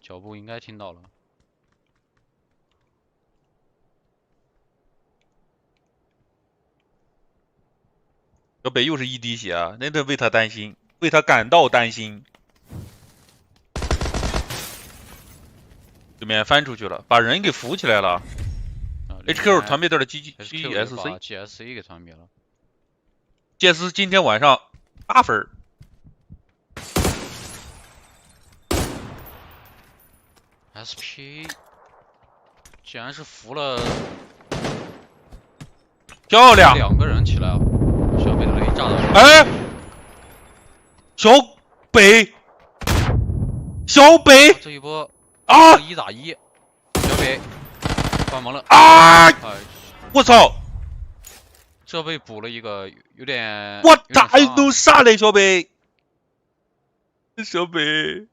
脚步应该听到了。小北又是一滴血啊，真的为他担心，为他感到担心。对面翻出去了，把人给扶起来了。HQ 团灭掉了 GSC， 把 GSC 给团灭了。GS 今天晚上8分。SP 竟然是扶了，漂亮，2个人起来了，小北的雷炸了。哎，小北，这一波啊，1打1，小北关门了啊！我操！这被补了一个，有点。我打都啥嘞，小北？小北，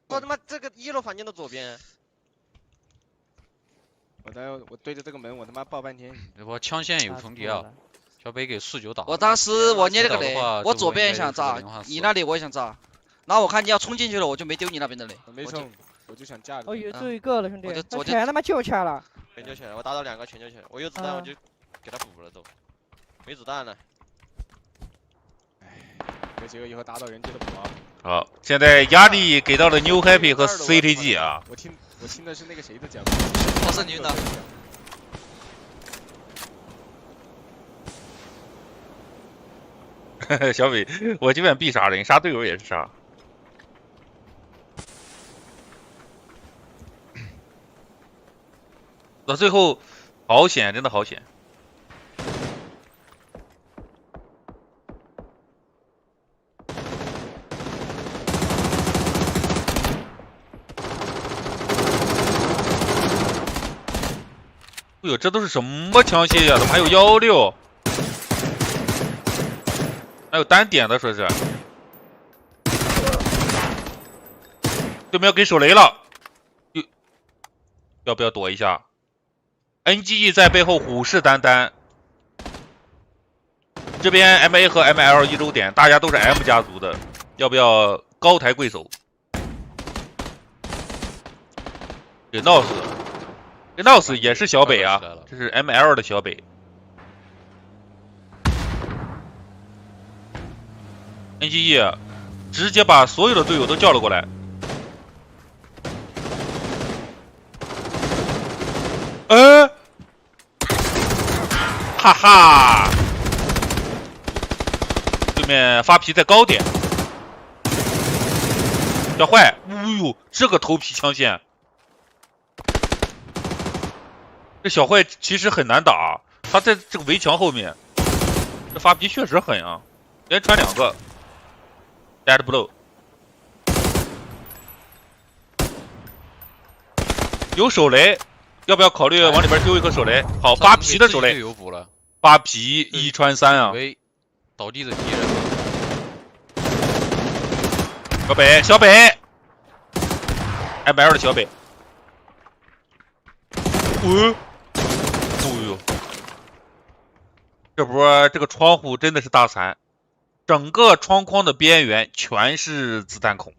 我他妈这个1楼房间的左边，我对着这个门，我他妈抱半天。我枪线有重叠啊，小北给49打。我当时我捏了个雷，我左边也想炸，你那里我也想炸，然后我看你要冲进去了，我就没丢你那边的雷。没冲，我就想架你。哦，有最后一个了，兄弟，我全他妈救起来了。全救起来，我打到2个全救起来，我有子弹我就给他补了都，没子弹了。哎，有几个以后打到人记得补啊。好，现在压力给到了 Newhappy 和 CTG 啊。我听的是那个谁的讲，我是你的。小北，我基本必杀人，杀队友也是杀。到最后，好险，真的好险。哎呦，这都是什么枪械呀？怎么还有16？还有单点的，说是。对面要给手雷了，要不要躲一下？NGE 在背后虎视眈眈，这边 MA 和 ML 一周点，大家都是 M 家族的，要不要高抬贵手？给闹死，这闹死也是小北啊，这是 ML 的小北。NGE 直接把所有的队友都叫了过来。哈哈，对面发皮在高点，小坏，哎呦，这个头皮枪线，这小坏其实很难打，他在这个围墙后面，这发皮确实狠啊，连传2个 ，dead blow， 有手雷，要不要考虑往里边丢一颗手雷？好，发皮的手雷。发皮1穿3啊！倒地的敌人，小北 ，ML 的小北，哦呦，这波这个窗户真的是大残，整个窗框的边缘全是子弹孔，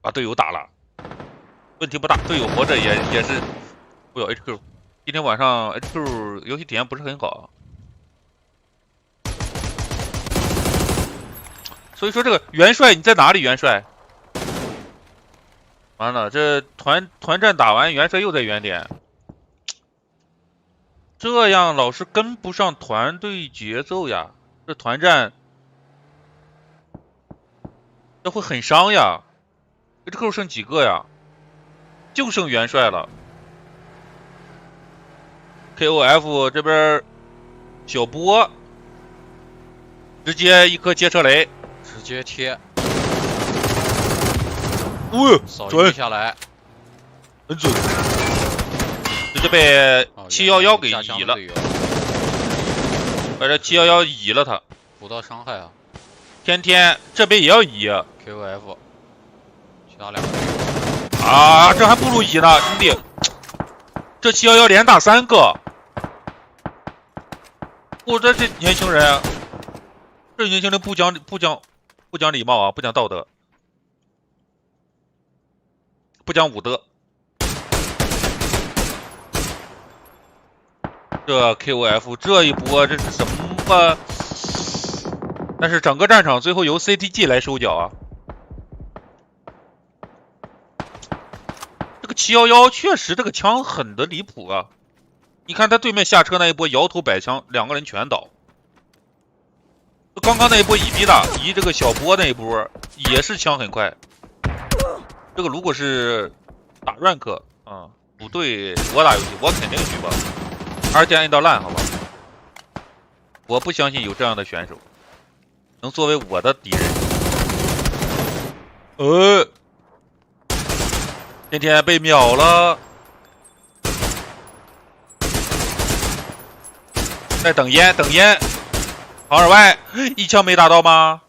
把队友打了。问题不大，队友活着也是不有 HQ。今天晚上 HQ 游戏体验不是很好，所以说这个元帅你在哪里？元帅，完了，这团战打完，元帅又在原点，这样老是跟不上团队节奏呀，这团战这会很伤呀。HQ 剩几个呀？就剩元帅了。KOF 这边小波直接一颗接车雷，直接贴，哦，准下来，很准，直接被711给移了，把这711移了他，不到伤害啊。天天这边也要移 KOF， 其他2个。啊，这还不如移呢，兄弟！这711连打3个，我这年轻人，这年轻人不讲礼貌啊，不讲道德，不讲武德。这 KOF 这一波这是什么？但是整个战场最后由 CTG 来收缴啊。这个711确实这个枪狠得离谱啊！你看他对面下车那一波摇头摆枪，2个人全倒。刚刚那一波移逼的，移这个小波那一波也是枪很快。这个如果是打 rank 啊，组队我打游戏，我肯定举报，2键摁到烂，好吧？我不相信有这样的选手能作为我的敌人。天天被秒了，在等烟，旁耳外一枪没打到吗？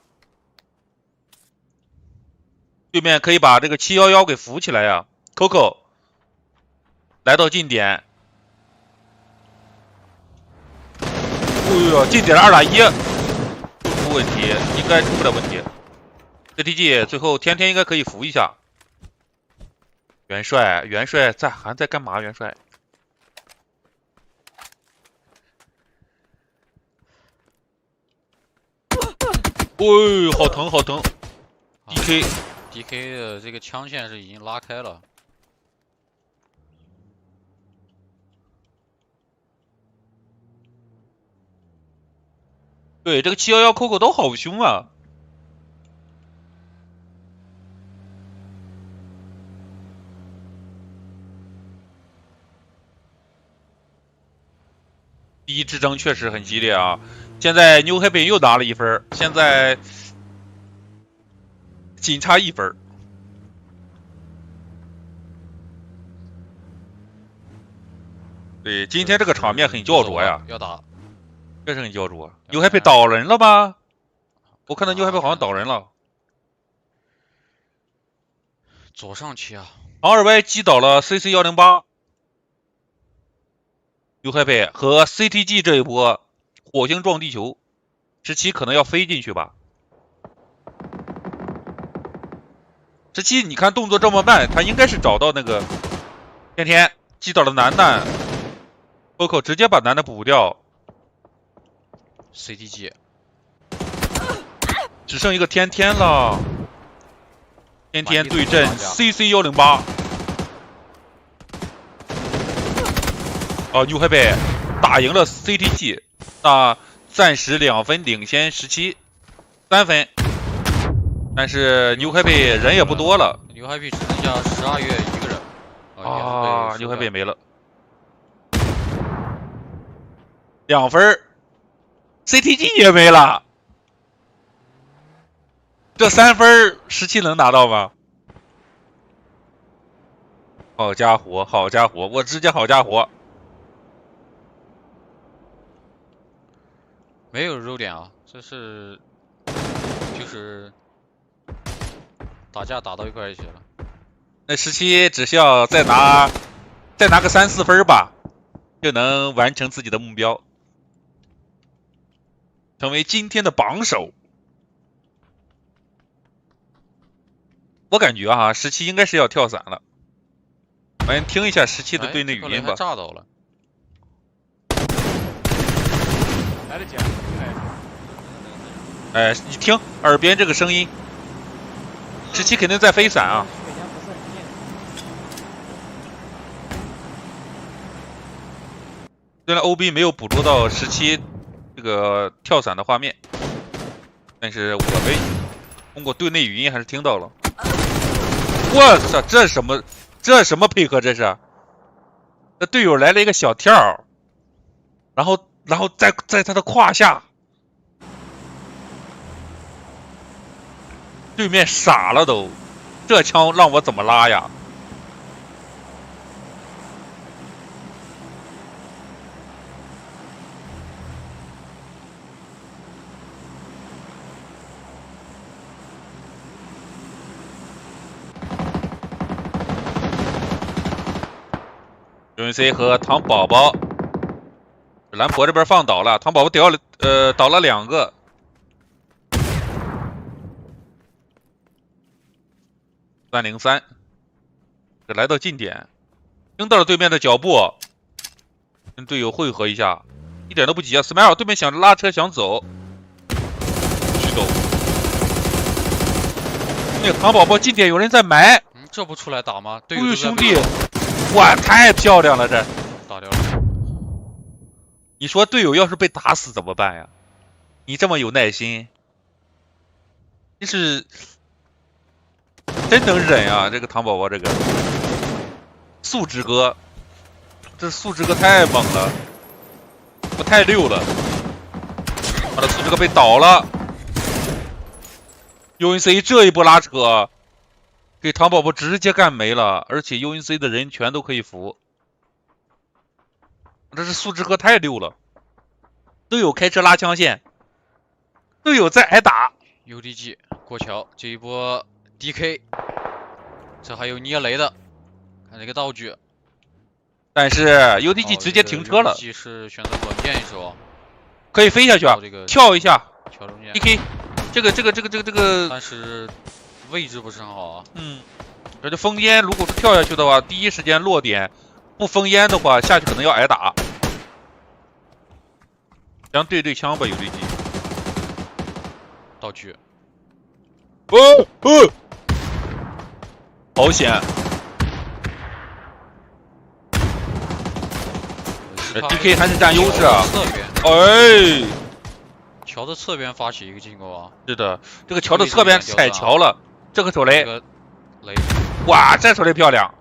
对面可以把这个711给扶起来呀，Coco 来到近点，哎呦，近点2打1，不出问题，应该出不了问题。CTG 最后天天应该可以扶一下。元帅还在干嘛？元帅，哦，好疼好疼 ！DK 的这个枪线是已经拉开了。对，这个711 Coco 都好凶啊！第一之争确实很激烈啊！现在 Newhappy 又拿了1分，现在仅差1分。对，今天这个场面很焦灼呀！要打，确实很焦灼。Newhappy 倒人了吗？我看到 Newhappy 好像倒人了。左上期啊！昂尔歪击倒了 CC108， Newhappy 和 CTG 这一波火星撞地球，17可能要飞进去吧。17，你看动作这么慢，他应该是找到那个天天击倒了楠楠，Coco 直接把楠楠补掉。CTG 只剩一个天天了，天天对阵 CC108。哦，Newhappy 打赢了 CTG， 那暂时2分领先17，3分。但是Newhappy人也不多了，Newhappy 只剩下12月一个人。啊，Newhappy没了，2分 ，CTG 也没了。这3分17能拿到吗？好家伙，好家伙，我直接好家伙！没有肉点啊，这是就是打架打到一块儿去了。那17只需要再拿个3、4分吧，就能完成自己的目标，成为今天的榜首。我感觉啊，17应该是要跳伞了。我们听一下17的队内语音吧。炸到了。来得及。哎，你听耳边这个声音，17肯定在飞伞啊。虽然 OB 没有捕捉到17这个跳伞的画面，但是我们通过队内语音还是听到了。我操，这什么配合？这是，这队友来了一个小跳，然后在他的胯下，对面傻了都，这枪让我怎么拉呀？UNC 和糖宝宝，蓝婆这边放倒了，糖宝宝倒了2个。303，这来到近点，听到了对面的脚步，跟队友汇合一下，一点都不急啊。Smile 对面想拉车想走，去走。那个糖宝宝近点有人在埋，这不出来打吗？队友都兄弟。哇，太漂亮了！这打掉了。你说队友要是被打死怎么办呀？你这么有耐心，真能忍啊！这个糖宝宝，这个素质哥，这素质哥太猛了，我太溜了。我的素质哥被倒了 ，UNC 这一波拉扯。给糖宝宝直接干没了，而且 UNC 的人全都可以扶，这是素质哥太溜了。队友开车拉枪线，队友在挨打。UDG 过桥，这一波 DK， 这还有捏雷的，看这个道具。但是 UDG 直接停车了。UDG 是选择稳健一手，可以飞下去啊，跳一下。桥中间 DK， 这个，但是。位置不是很好啊。这封烟，如果是跳下去的话，第一时间落点；不封烟的话，下去可能要挨打。枪对枪吧，有这击。道具。好险！DK 还是占优势啊。侧边。哎。桥的侧边发起一个进攻啊！是的，这个桥的侧边踩桥了。这个手雷，雷，哇，这手雷漂亮！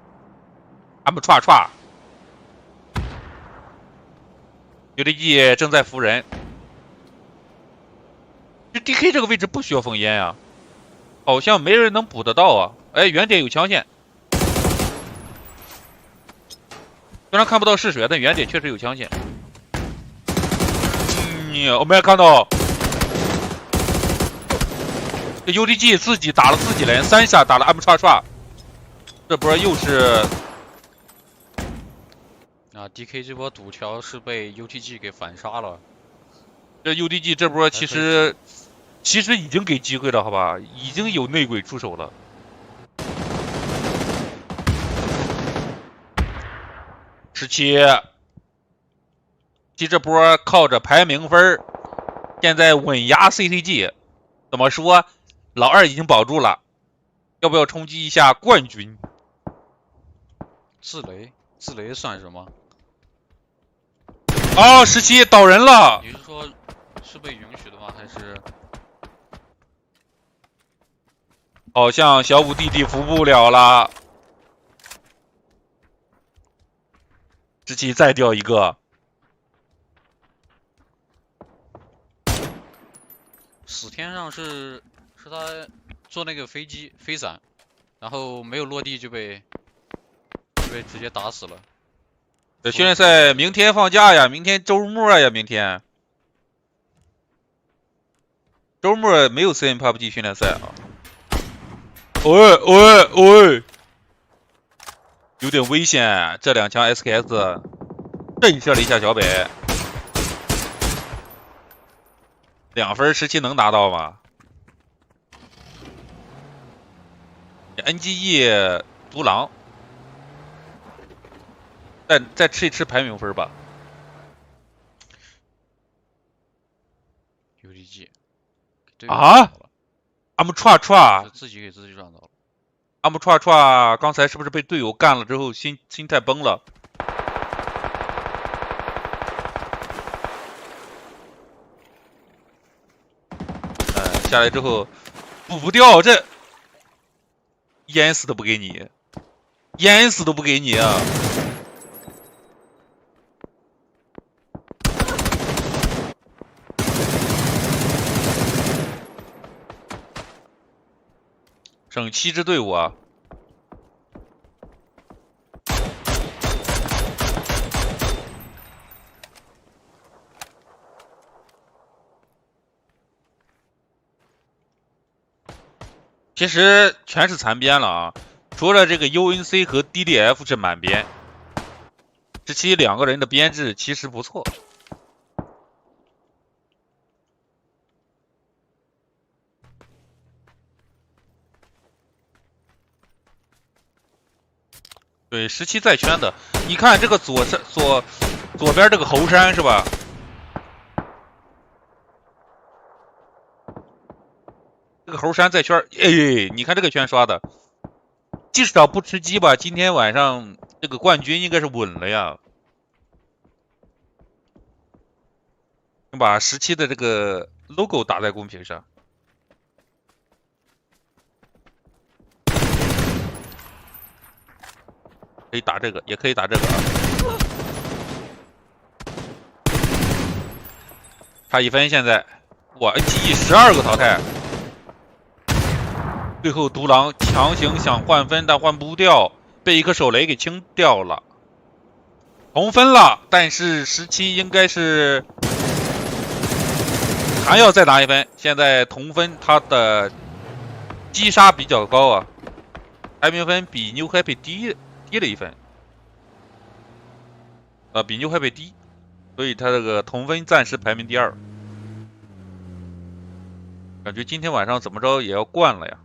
俺们歘，UDG 正在扶人。这 DK 这个位置不需要封烟呀，好像没人能补得到啊。哎，原点有枪线，虽然看不到是谁，但原点确实有枪线。我没有看到。这 UDG 自己打了自己人，3下打了暗歘，这波又是啊 ，DK 这波堵桥是被 UTG 给反杀了。这 UTG 这波其实已经给机会了，好吧？已经有内鬼出手了。17这波靠着排名分，现在稳压 CCG。怎么说？老二已经保住了，要不要冲击一下冠军？自雷算什么？哦，17倒人了。你是说是被允许的吗？还是？好像小五弟弟服不了了。17再掉一个。死天上是他坐那个飞机飞伞，然后没有落地就被直接打死了。这训练赛明天放假呀，明天周末呀，明天周末没有 SCRIM PUBG 训练赛啊。喂，有点危险，这2枪 SKS 震慑了一下小北。2分17能拿到吗 ？NGE 独狼，再吃一吃排名分吧。UTG 啊 ，I'm try，自己给自己撞到了。I'm try，刚才是不是被队友干了之后心态崩了？下来之后补不掉，这淹死都不给你，淹死都不给你啊！剩7支队伍啊！其实全是残编了啊，除了这个 UNC 和 DDF 是满编，17 2个人的编制其实不错。对，17在圈的，你看这个左边这个猴山是吧？这个猴山在圈，哎，你看这个圈刷的，至少不吃鸡吧？今天晚上这个冠军应该是稳了呀。把17的这个 logo 打在公屏上。可以打这个，也可以打这个啊。差1分，现在，哇 ，NGE 12个淘汰。最后独狼强行想换分，但换不掉，被一颗手雷给清掉了。同分了，但是17应该是还要再拿1分。现在同分，他的击杀比较高啊，排名分比 Newhappy 低了1分，比 Newhappy 低，所以他这个同分暂时排名第2。感觉今天晚上怎么着也要冠了呀。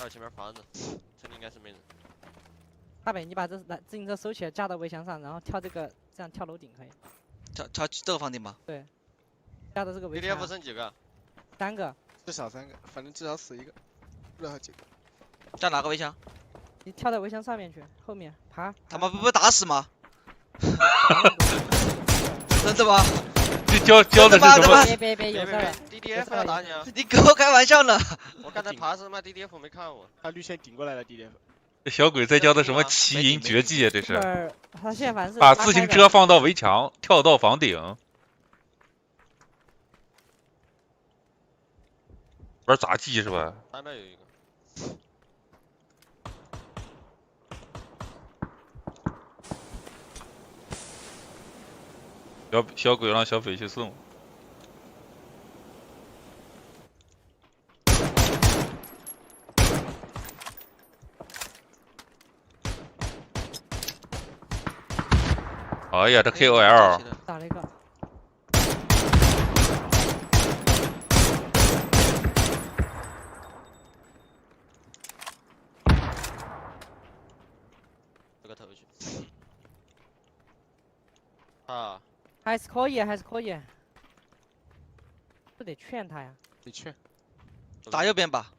前面房子，这里应该是没人。大北，你把自行车收起来，架到围墙上，然后跳这样跳楼顶可以。跳这个房顶吗？对，架到这个围墙。DDF 剩几个？3个，至少3个，反正至少死1个，任何几个。架哪个围墙？你跳到围墙上面去，后面爬。他妈不被打死吗？真的吗？这教的是什么？别有事儿。DDF 要打你啊！你跟我开玩笑呢？我刚才爬是妈 DDF 没看我，他绿线顶过来了 DDF。这小鬼在教的什么奇淫绝技啊？这是。他现在反正是把自行车放到围墙，跳到房顶。玩杂技是吧？那边有一个。小鬼让小匪去送。哎呀，这 KOL 打了一个。这个头去。啊，还是可以，还是可以。不得劝他呀。得劝。打右边吧。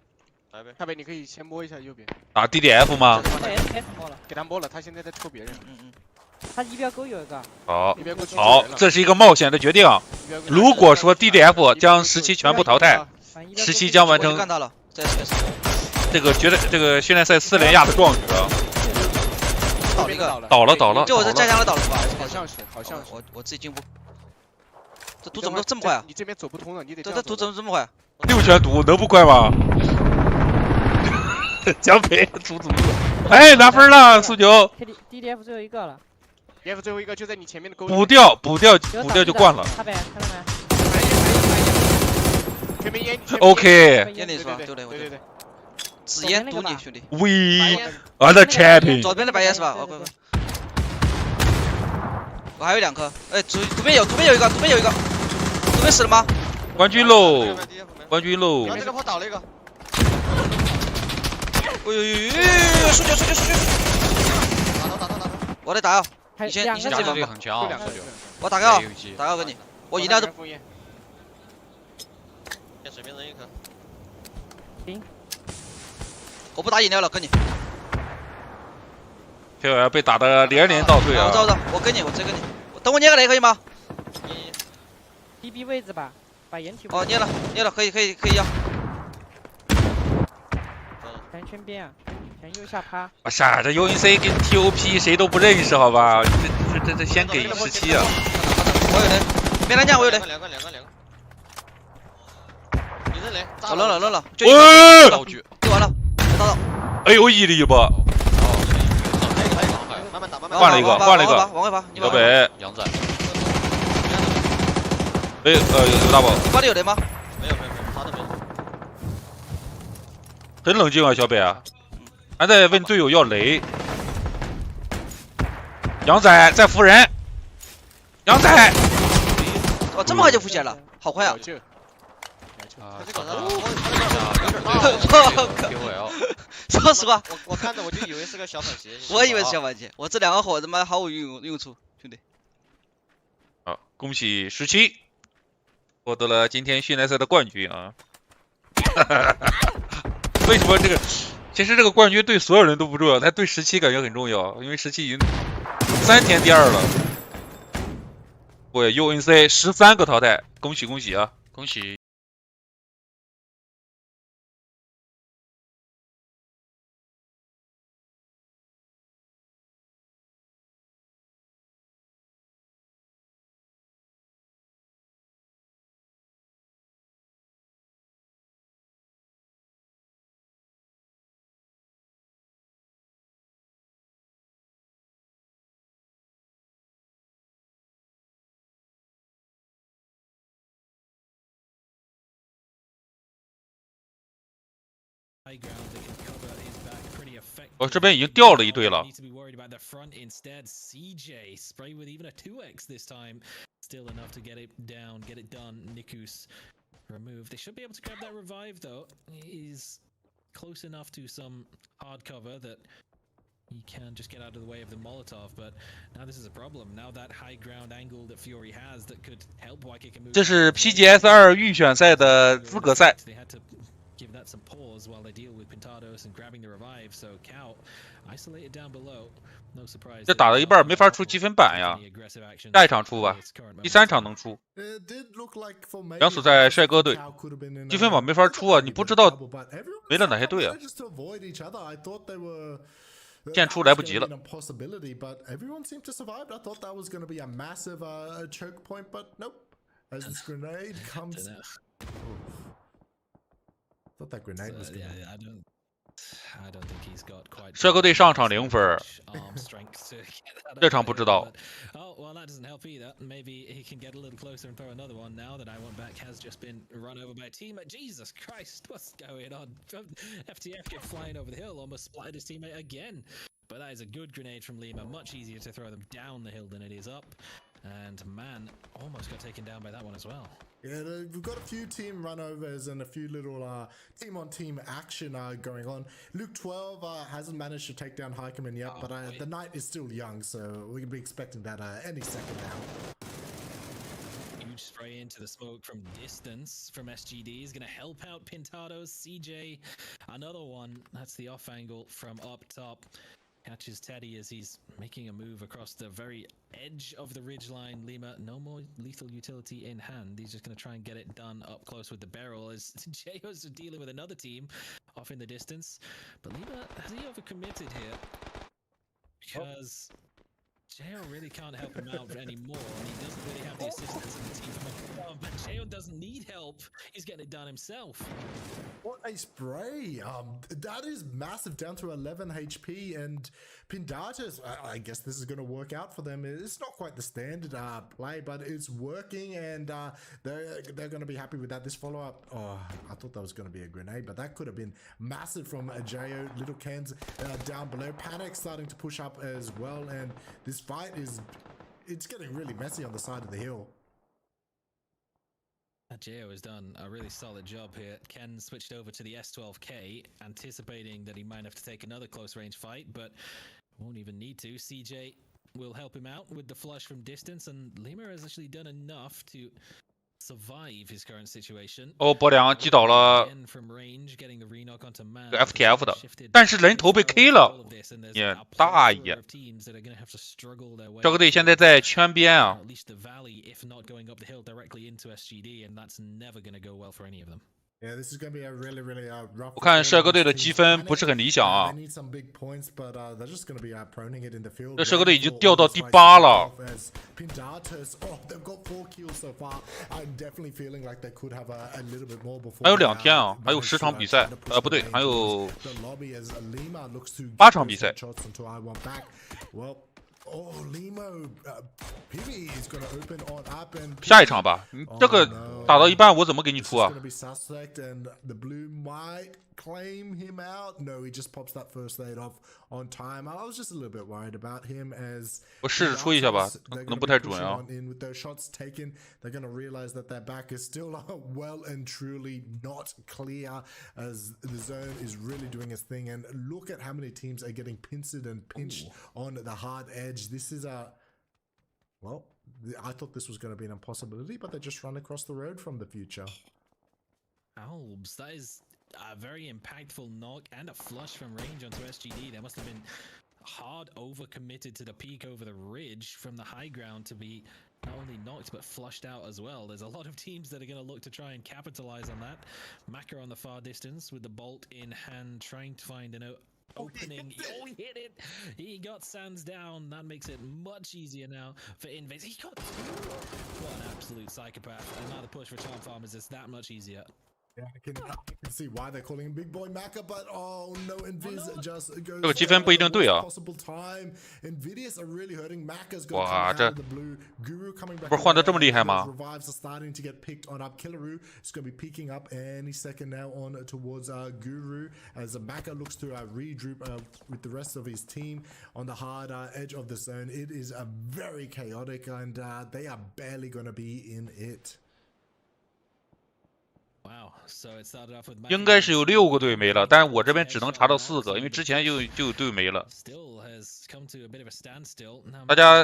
来呗。下边你可以先摸一下右边。打 DDF 吗？摸了。给他摸了，他现在在抽别人。他仪表沟有一个。好，好，这是一个冒险的决定。如果说 DDF 将17全部淘汰，17将完成。干他了，这个训练赛4连亚的壮举啊！倒了一个，倒了。就我这加强了倒了是吧？好像是。我自己进步。这毒怎么都这么快啊？你这边走不通了，你得。这毒怎么这么快？6全毒能不快吗？江北出组，哎，拿分了，速九。DDF 最后一个了。DDF 最后一个就在你前面的沟。补掉就灌了。看到没？全民烟。OK。烟你是吧？对。紫烟毒你兄弟。We are the champion。左边的白烟是吧？我还有2颗，哎，左边有一个，左边死了吗？冠军喽！这个炮倒了一个。哎呦，数据！打他！我得打药，你先这压力边很强啊，我打个药，给你，我饮料都。先随便扔一颗。行。我不打饮料了，跟你。KOL被打的连倒退啊！我走，我跟你，我直接跟你，等我捏个雷可以吗？DB 位置吧，把掩体。哦，捏了，可以要。全圈边啊，全右下趴。啊啥？这 UNC 跟 TOP 谁都不认识好吧？这先给17啊！我有雷，没蓝酱我有雷。两个。你扔雷。我扔了，就道具。就完了，到。哎呦，1了一波。慢慢打。换了一个。往回爬。小北。杨仔。哎，有大宝。你包里有雷吗？没有，啥都没有。很冷静啊，小北啊，还在问队友要雷。杨仔在扶人。杨仔。哇，这么快就浮起来了，好快啊！他这个说实话，我看着我就以为是个小反击。我以为是小反击，我这2个火他妈毫无用处，兄弟。好，恭喜17获得了今天训练赛的冠军啊！为什么这个？其实这个冠军对所有人都不重要，但对17感觉很重要，因为17已经3天第2了。对 UNC 13个淘汰，恭喜啊！恭喜！我这边已经掉了一队了。Removed. They should be able to grab that revive though. He's close enough to some hard cover that he can just get out of the way of the Molotov, but now this is a problem. Now that high ground angle that Fury has that could help YK move. 这是 PGS 2预选赛的资格赛。 Give that some pause while they deal with Pintados and grabbing the revive. So Cow isolated down below. No surprise. 这打到一半没法出积分板呀，下一场出吧，第3场能出。杨所在帅哥队，积分板没法出啊，你不知道没了哪些队啊。现出来不及了。帅哥队上场0分，这场不知道。well, that doesn't help either. Maybe he can get a little closer and throw another one now that I Want Back has just been run over by a teammate. Jesus Christ, what's going on? FTF get flying over the hill, almost splattered his teammate again. But that is a good grenade from Lima. Much easier to throw them down the hill than it is up. And man, almost got taken down by that one as well. Yeah, we've got a few team runovers and a few little team-on-team action going on. Luke 12 hasn't managed to take down Heikeman yet, but the night is still young, so we can be expecting that any second now. Huge spray into the smoke from distance from SGD is going to help out Pintados. CJ, another one. That's the off angle from up top. Catches Teddy as he's making a move across the very edge of the ridgeline. Lima, no more lethal utility in hand. He's just going to try and get it done up close with the barrel as Jayo's dealing with another team off in the distance. But Lima, has he overcommitted here? Because Jayo really can't help him out anymore, and he doesn't really have the assistance of the team from above. But Jayo doesn't need help. He's getting it done himself. What a spray! That is massive, down to 11 HP, and Pindatus, I guess this is going to work out for them. It's not quite the standard play, but it's working, and they're going to be happy with that. This follow-up, I thought that was going to be a grenade, but that could have been massive from Jayo. Little Ken's down below. Panic starting to push up as well, and this fight it's getting really messy on the side of the hill. Jayo has done a really solid job here. Ken switched over to the S12K, anticipating that he might have to take another close range fight, but won't even need to. CJ will help him out with the flush from distance, and Lima has actually done enough to survive his current situation. 哦，博良击倒了 FTF 的，但是人头被 K 了，也大爷！这个队现在在圈边啊。Yeah, this is going to be a really, really rough. 我看帅哥队的积分不是很理想啊。 They need some big points, but they're just going to be proning it in the field. 这帅哥队已经掉到第8了。 Pindatus, they've got 4 kills so far. I'm definitely feeling like they could have a little bit more before. 还有2天啊，还有10场比赛，不对，还有8场比赛。 Oh, Limo, PB is going to open on up and 下一场吧，这个打到一半我怎么给你出啊？ going to be suspect and the blue might claim him out. No, he just pops that first aid off on time. I was just a little bit worried about him as 我试着出一下吧，可能不太准啊。 With those shots taken, they're going to realize that their back is still well and truly not clear as the zone is really doing its thing. And look at how many teams are getting pincered and pinched on the hard edge. This is well, I thought this was going to be an impossibility, but they just run across the road from the future. Albs, that is a very impactful knock and a flush from range onto SGD. They must have been hard overcommitted to the peak over the ridge from the high ground to be not only knocked but flushed out as well. There's a lot of teams that are going to look to try and capitalize on that. Maka on the far distance with the bolt in hand, trying to find an opening. Oh, he hit it! He got Sands down. That makes it much easier now for Invis. He got through. What an absolute psychopath. And now the push for Charm Farmers is that much easier. Yeah, I can see why they're calling him Big Boy Maka, but oh no, Invis just goes 这个积分不一定对啊。 possible time. Invidious are really hurting. Maka's going to come out of the blue. Guru coming back. 不是换得这么厉害吗？ Revives are starting to get picked on up. Killaroo is going to be peeking up any second now on towards Guru as Maka looks to regroup with the rest of his team on the hard edge of the zone. It is very chaotic and they are barely going to be in it. 应该是有6个队没了，但是我这边只能查到4个，因为之前就有队没了。大家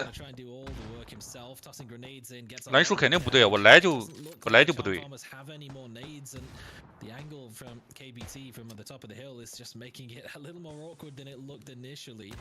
来数肯定不对啊，我来就不对。 The angle from KBT from the top of the hill is just making it a little more awkward than it looked initially.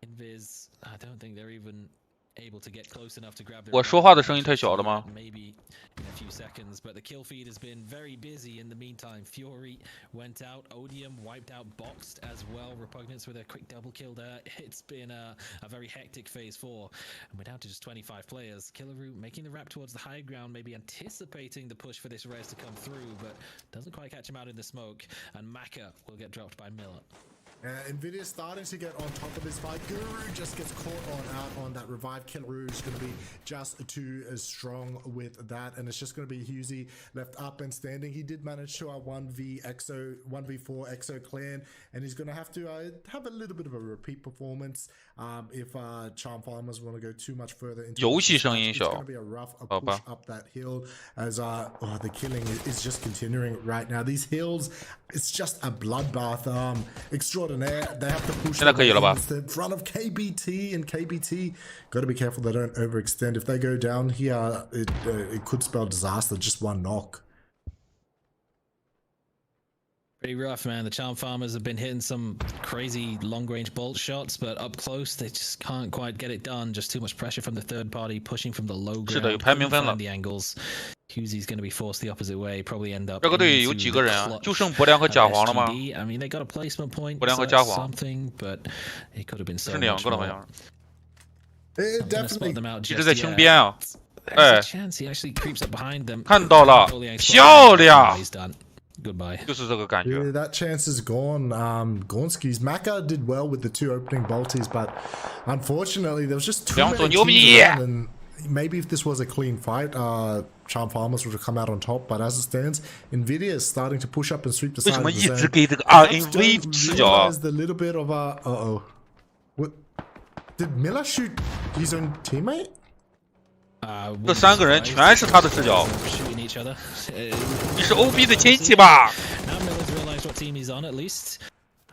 Invis, I don't think they're even able to get close enough to grab. 我说话的声音太小了吗？ Maybe in a few seconds, but the kill feed has been very busy in the meantime. Fury went out, Odium wiped out, boxed as well. Repugnance with a quick double kill there. It's been a very hectic phase 4, and we're down to just 25 players. Killaroo making the wrap towards the high ground, maybe anticipating the push for this res to come through, but doesn't quite catch him out in the smoke. And Maka will get dropped by Miller. Nvidia's starting to get on top of this fight. Guru just gets caught out on that revive. Kenru is going to be just too strong with that, and it's just going to be Husey left up and standing. He did manage to 1v4 Exo clan, and he's going to have to have a little bit of a repeat performance if Charm Farmers want to go too much further into游戏声音 it's 小 going to be a rough push up that hill as the killing is just continuing right now. These hills, it's just a bloodbath extraordinaire. They have to push in front of KBT, and KBT got to be careful they don't overextend. If they go down here, it could spell disaster. Just one knock. Pretty rough, man. The Charm Farmers have been hitting some crazy long-range bolt shots, but up close they just can't quite get it done. Just too much pressure from the third party, pushing from the low ground. Find the angles. Husey's going to be forced the opposite way, probably end up. 这个队有几个人啊？就剩博良和甲皇了吗？ I mean, they got a placement point. 博良和甲皇 something, but it could have been so 是两个了，好像。 It definitely 一直在清边啊。哎， chance he actually creeps up behind them. 看到了，漂亮。 Goodbye. 就是这个感觉。 Yeah, that chance is gone. Gornskis. Maka did well with the 2 opening bolties, but unfortunately there was just too many teams around, and maybe if this was a clean fight, Charm Farmers would have come out on top. But as it stands, Nvidia is starting to push up and sweep the side of the zone. 为什么一直给这个 RNV 视角啊 the little bit of what did Miller shoot his own teammate? 这3个人全是他的视角。你是 OB 的亲戚吧？ Now Miller's realized what team he's on at least.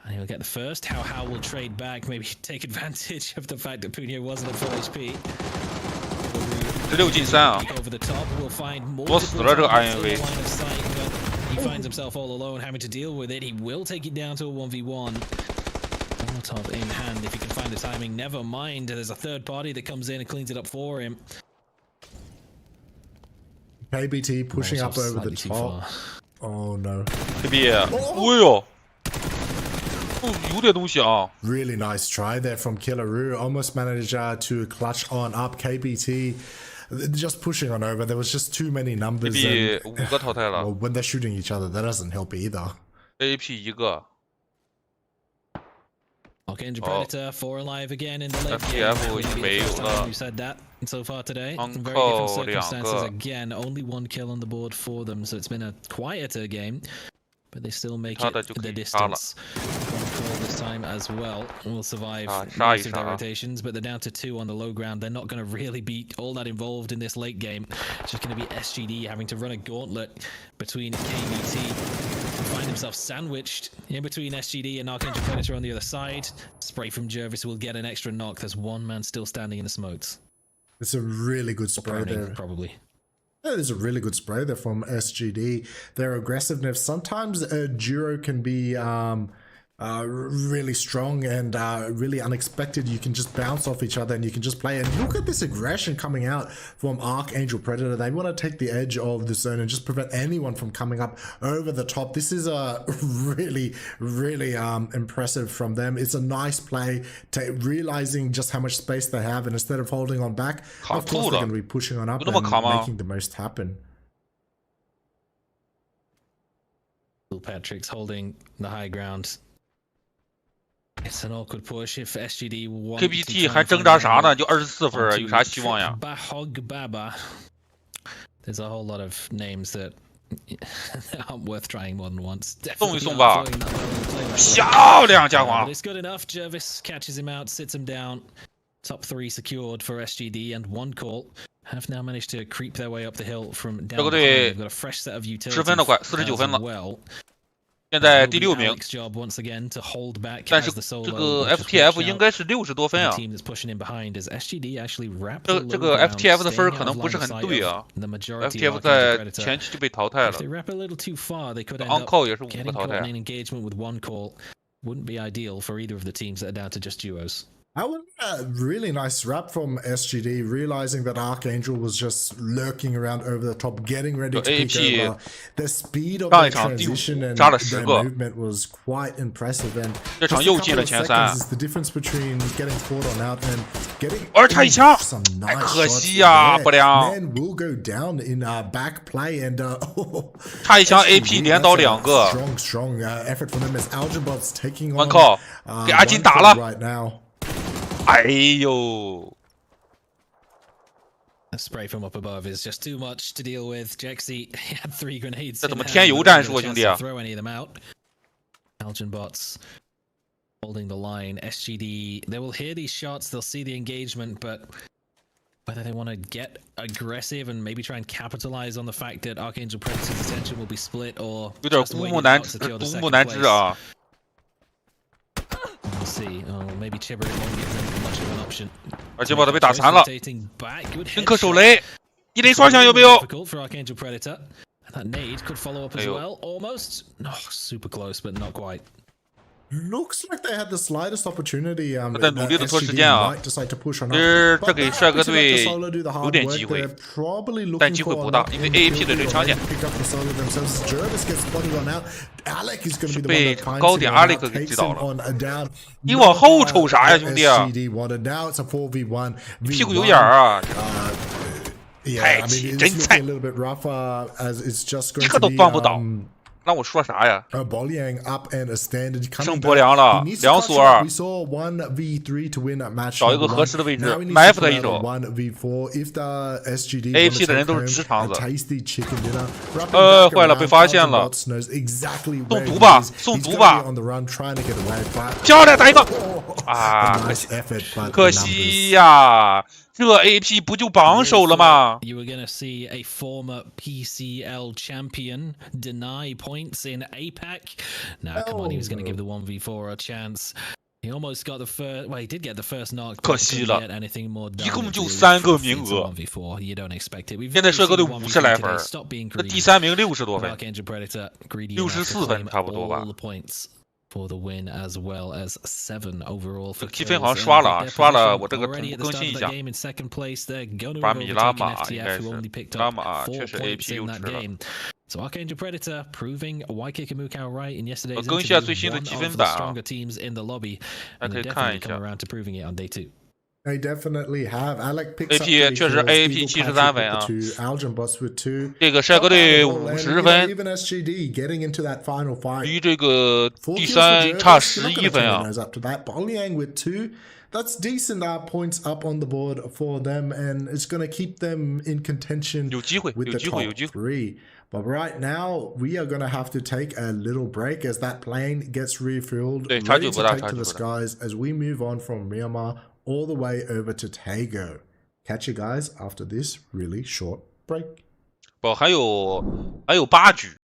And he'll get the first. How will trade back, maybe take advantage of the fact that Punio wasn't at full HP. 16进3啊！ Over the top, we'll find more 多死了这个 RNV。 He finds himself all alone, having to deal with it. He will take it down to a 1v1. Molotov in hand, if he can find the timing. Never mind, there's a third party that comes in and cleans it up for him. KBT pushing up over the top. Oh no. KB， 哎呦，有点东西啊。 Really nice try there from Killaroo. Almost managed to clutch on up. KBT just pushing on over. There was just too many numbers. KB 5个淘汰了。 When they're shooting each other, that doesn't help either. AP 1个。 Archangel Predator 4 alive again in the late FTF 已经没有了。 You said that so far today. In very Uncle different circumstances 2个。 Again, only 1 kill on the board for them, so it's been a quieter game, but they still make it the distance. 1 call this time as well. Will survive most of their rotations, but they're down to 2 on the low ground. They're not going to really be all that involved in this late game. It's just going to be SGD having to run a gauntlet between KBT. Find himself sandwiched in between SGD and Archangel Predator on the other side. Spray from Jervis will get an extra knock. There's 1 man still standing in the smokes. It's a really good spray there. Probably. Yeah, there's a really good spray there from SGD. Their aggressiveness. Sometimes a duo can be really strong and really unexpected. You can just bounce off each other and you can just play. And look at this aggression coming out from Archangel Predator. They want to take the edge of the zone and just prevent anyone from coming up over the top. This is a really impressive from them. It's a nice play, realizing just how much space they have, and instead of holding on back, of course they're going to be pushing on up and making the most happen. Patrick's holding the high ground. It's an awkward push if SGD wants KBT 还挣扎啥呢？就24分，有啥希望呀？ There's a whole lot of names that aren't worth trying more than once. 送一送吧，漂亮，家伙 It's good enough. Jervis catches him out, sits him down. Top 3 secured for SGD and 1 call. Have now managed to creep their way up the hill from down. They've got a fresh set of utilities. 10分了，快49分了。 现在第6名，但是这个 FTF 应该是60多分啊。这个 FTF 的分可能不是很对啊。FTF 在前期就被淘汰了。Uncle 也是5个淘汰。Wouldn't be ideal for either of the teams that are down to just duos. That was a really nice wrap from SGD, realizing that Archangel was just lurking around over the top, getting ready to pick over. The speed of their transition and their movement was quite impressive. And just a couple of seconds is the difference between getting caught on out and getting some nice shots there. Man will go down in back play and strong effort from them as Algebot's taking on right now. 哎呦 The spray from up above is just too much to deal with. Jexy had 3 grenades. 这怎么添油战术啊，兄弟啊 ！Throw any of them out. Elgin bots holding the line. SGD, they will hear these shots, they'll see the engagement, but whether they want to get aggressive and maybe try and capitalize on the fact that Archangel Predator's attention will be split or 有点孤木难支啊。 We'll see. Oh, maybe Chibber won't give them much of an option. 而且把他被打残了，深刻手雷，一雷刷响有没有？ For Archangel Predator. That nade could follow up as well. Almost. No, super close, but not quite. Looks like they had the slightest opportunity. 在努力的拖时间啊，其实这给帅哥队有点机会，但机会不大，因为 AAP 的这个强点是被高点阿历克给击倒了。你往后瞅啥呀，兄弟啊？屁股有眼儿啊！太气，真菜，一个都帮不倒。 让我说啥呀？剩博良了，2索2，找一个合适的位置埋伏他一手。AP 的人都是直肠子。坏了，被发现了。送毒吧，送毒吧。漂亮，打一个。啊，可惜呀。 这 AP 不就榜首了吗 ？You were gonna see a former PCL champion deny points in APAC. Now, come on, he was gonna give the 1v4 a chance. He almost got the first. Well, he did get the first knock. 可惜了， anything more 一共就3个名额。 1v4, you don't expect it. 现在帅哥队50来分，这第3名60多分，64分差不多吧。 For the win as well as 7 overall. 积分好像刷了啊，刷了，我这个同步更新一下。把米拉玛应该是拉玛，确实 AP 优势了。 So Archangel Predator proving why Kikamukau right in yesterday's 更新一下最新的积分版啊， teams in the lobby. 大家可以看一下。 around to proving it on day 2. They definitely have. Alec picks AP 确实 AAP 73分啊，这个帅哥队50分，离这个第3差11分啊。 That's decent points up on the board for them, and it's going to keep them in contention with the top 3. But right now, we are going to have to take a little break as that plane gets refilled, ready to take to the skies as we move on from Myanmar all the way over to Tego. Catch you guys after this really short break. 不，还有8局。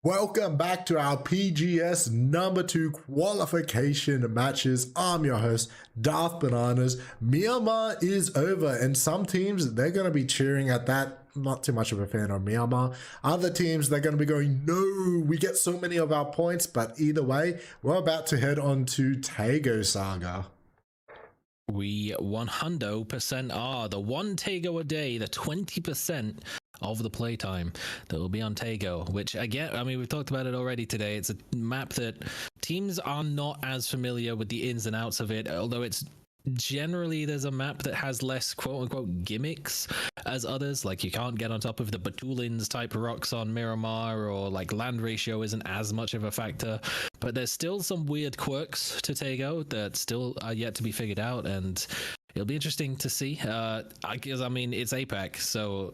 Welcome back to our PGS number 2 qualification matches. I'm your host, Darth Bananas. Myanmar is over, and some teams, they're going to be cheering at that. Not too much of a fan of Myanmar. Other teams, they're going to be going, no, we get so many of our points. But either way, we're about to head on to Tego Saga. We 100% are. The one Tego a day, the 20% of the playtime that will be on Tego, which again, I mean, we've talked about it already today. It's a map that teams are not as familiar with the ins and outs of it, although it's generally there's a map that has less quote-unquote gimmicks as others. Like you can't get on top of the Batulins type rocks on Miramar, or like land ratio isn't as much of a factor, but there's still some weird quirks to Tego that still are yet to be figured out, and it'll be interesting to see. I guess, I mean, it's APAC, so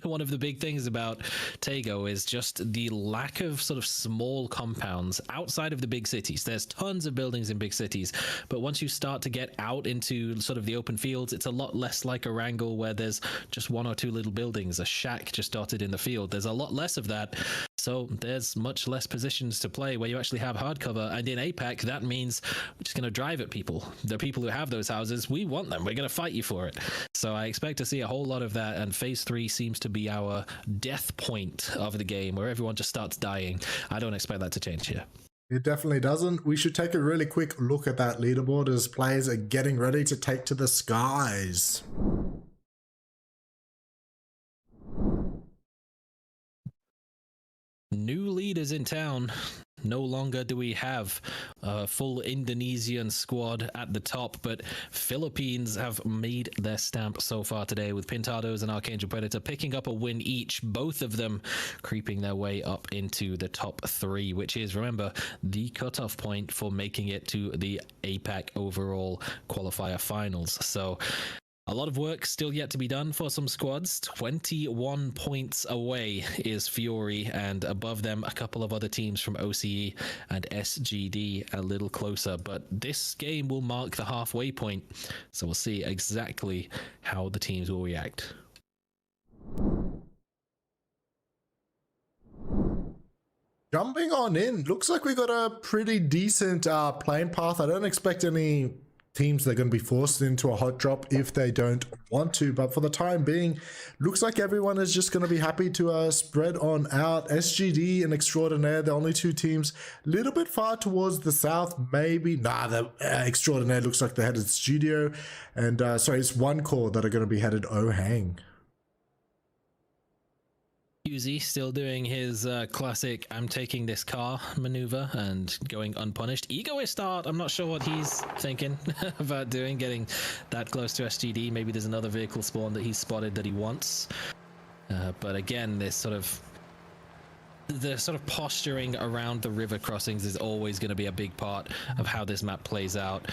one of the big things about Tego is just the lack of sort of small compounds outside of the big cities. There's tons of buildings in big cities, but once you start to get out into sort of the open fields, it's a lot less like Erangel, where there's just one or two little buildings, a shack just dotted in the field. There's a lot less of that. So there's much less positions to play where you actually have hard cover, and in APAC that means we're just going to drive at people. The people who have those houses, we want them. We're going to fight you for it. So I expect to see a whole lot of that, and Phase 3 seems to be our death point of the game, where everyone just starts dying. I don't expect that to change here. It definitely doesn't. We should take a really quick look at that leaderboard as players are getting ready to take to the skies. New leaders in town. No longer do we have a full Indonesian squad at the top, but Philippines have made their stamp so far today, with Pintados and Archangel Predator picking up a win each, both of them creeping their way up into the top 3, which is, remember, the cutoff point for making it to the APAC overall qualifier finals. So a lot of work still yet to be done for some squads. 21 points away is Fury, and above them a couple of other teams from OCE and SGD a little closer. But this game will mark the halfway point, so we'll see exactly how the teams will react. Jumping on in, looks like we got a pretty decent playing path. I don't expect any teams that are going to be forced into a hot drop if they don't want to, but for the time being, looks like everyone is just going to be happy to spread on out. SGD and Extraordinaire, the only two teams a little bit far towards the south, maybe. Nah, the Extraordinaire looks like they're headed Studio, and sorry, it's one core that are going to be headed Ohang. Uzi still doing his classic I'm taking this car maneuver and going unpunished. Egoist start, I'm not sure what he's thinking about doing, getting that close to SGD. Maybe there's another vehicle spawn that he's spotted that he wants. But again, this sort of posturing around the river crossings is always going to be a big part of how this map plays out.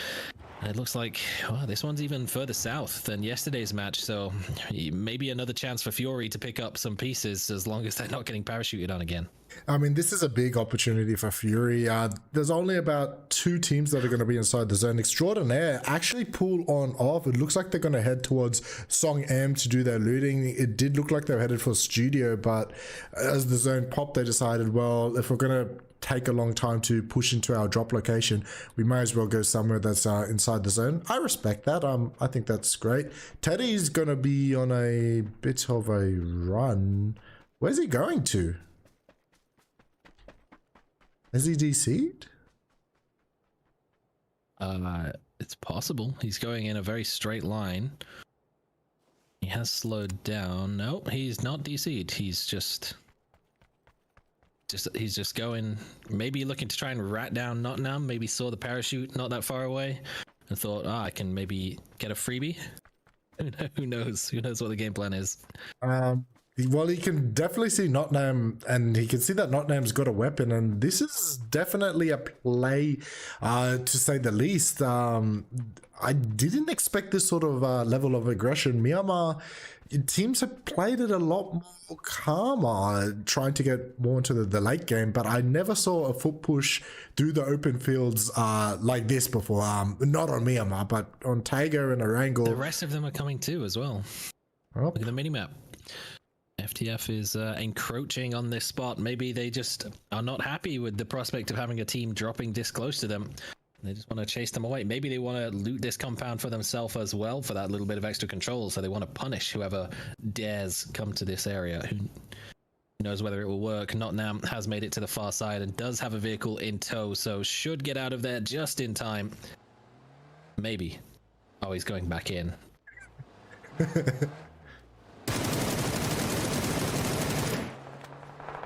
And it looks like, well, this one's even further south than yesterday's match, so maybe another chance for Fury to pick up some pieces, as long as they're not getting parachuted on again. I mean, this is a big opportunity for Fury. There's only about 2 teams that are going to be inside the zone. Extraordinaire actually pull on off. It looks like they're going to head towards Song M to do their looting. It did look like they were headed for Studio, but as the zone popped, they decided, well, if we're going to take a long time to push into our drop location, we might as well go somewhere that's inside the zone. I respect that. I think that's great. Teddy's going to be on a bit of a run. Where's he going to? Has he DC'd? It's possible. He's going in a very straight line. He has slowed down. No, he's not DC'd. He's just going, maybe looking to try and rat down Nottingham. Maybe saw the parachute not that far away and thought, I can maybe get a freebie. Who knows? Who knows what the game plan is? Well, he can definitely see Nottingham, and he can see that Nottingham's got a weapon, and this is definitely a play, to say the least. I didn't expect this sort of level of aggression. Myanmar teams have played it a lot more calmer, trying to get more into the late game, but I never saw a foot push through the open fields like this before. Not on Myanmar, but on Tego and Erangel. The rest of them are coming too as well. Oh. Look at the minimap. FTF is encroaching on this spot. Maybe they just are not happy with the prospect of having a team dropping this close to them. They just want to chase them away. Maybe they want to loot this compound for themselves as well for that little bit of extra control. So they want to punish whoever dares come to this area. Who knows whether it will work. Nottingham has made it to the far side and does have a vehicle in tow, so should get out of there just in time. Maybe. Oh, he's going back in.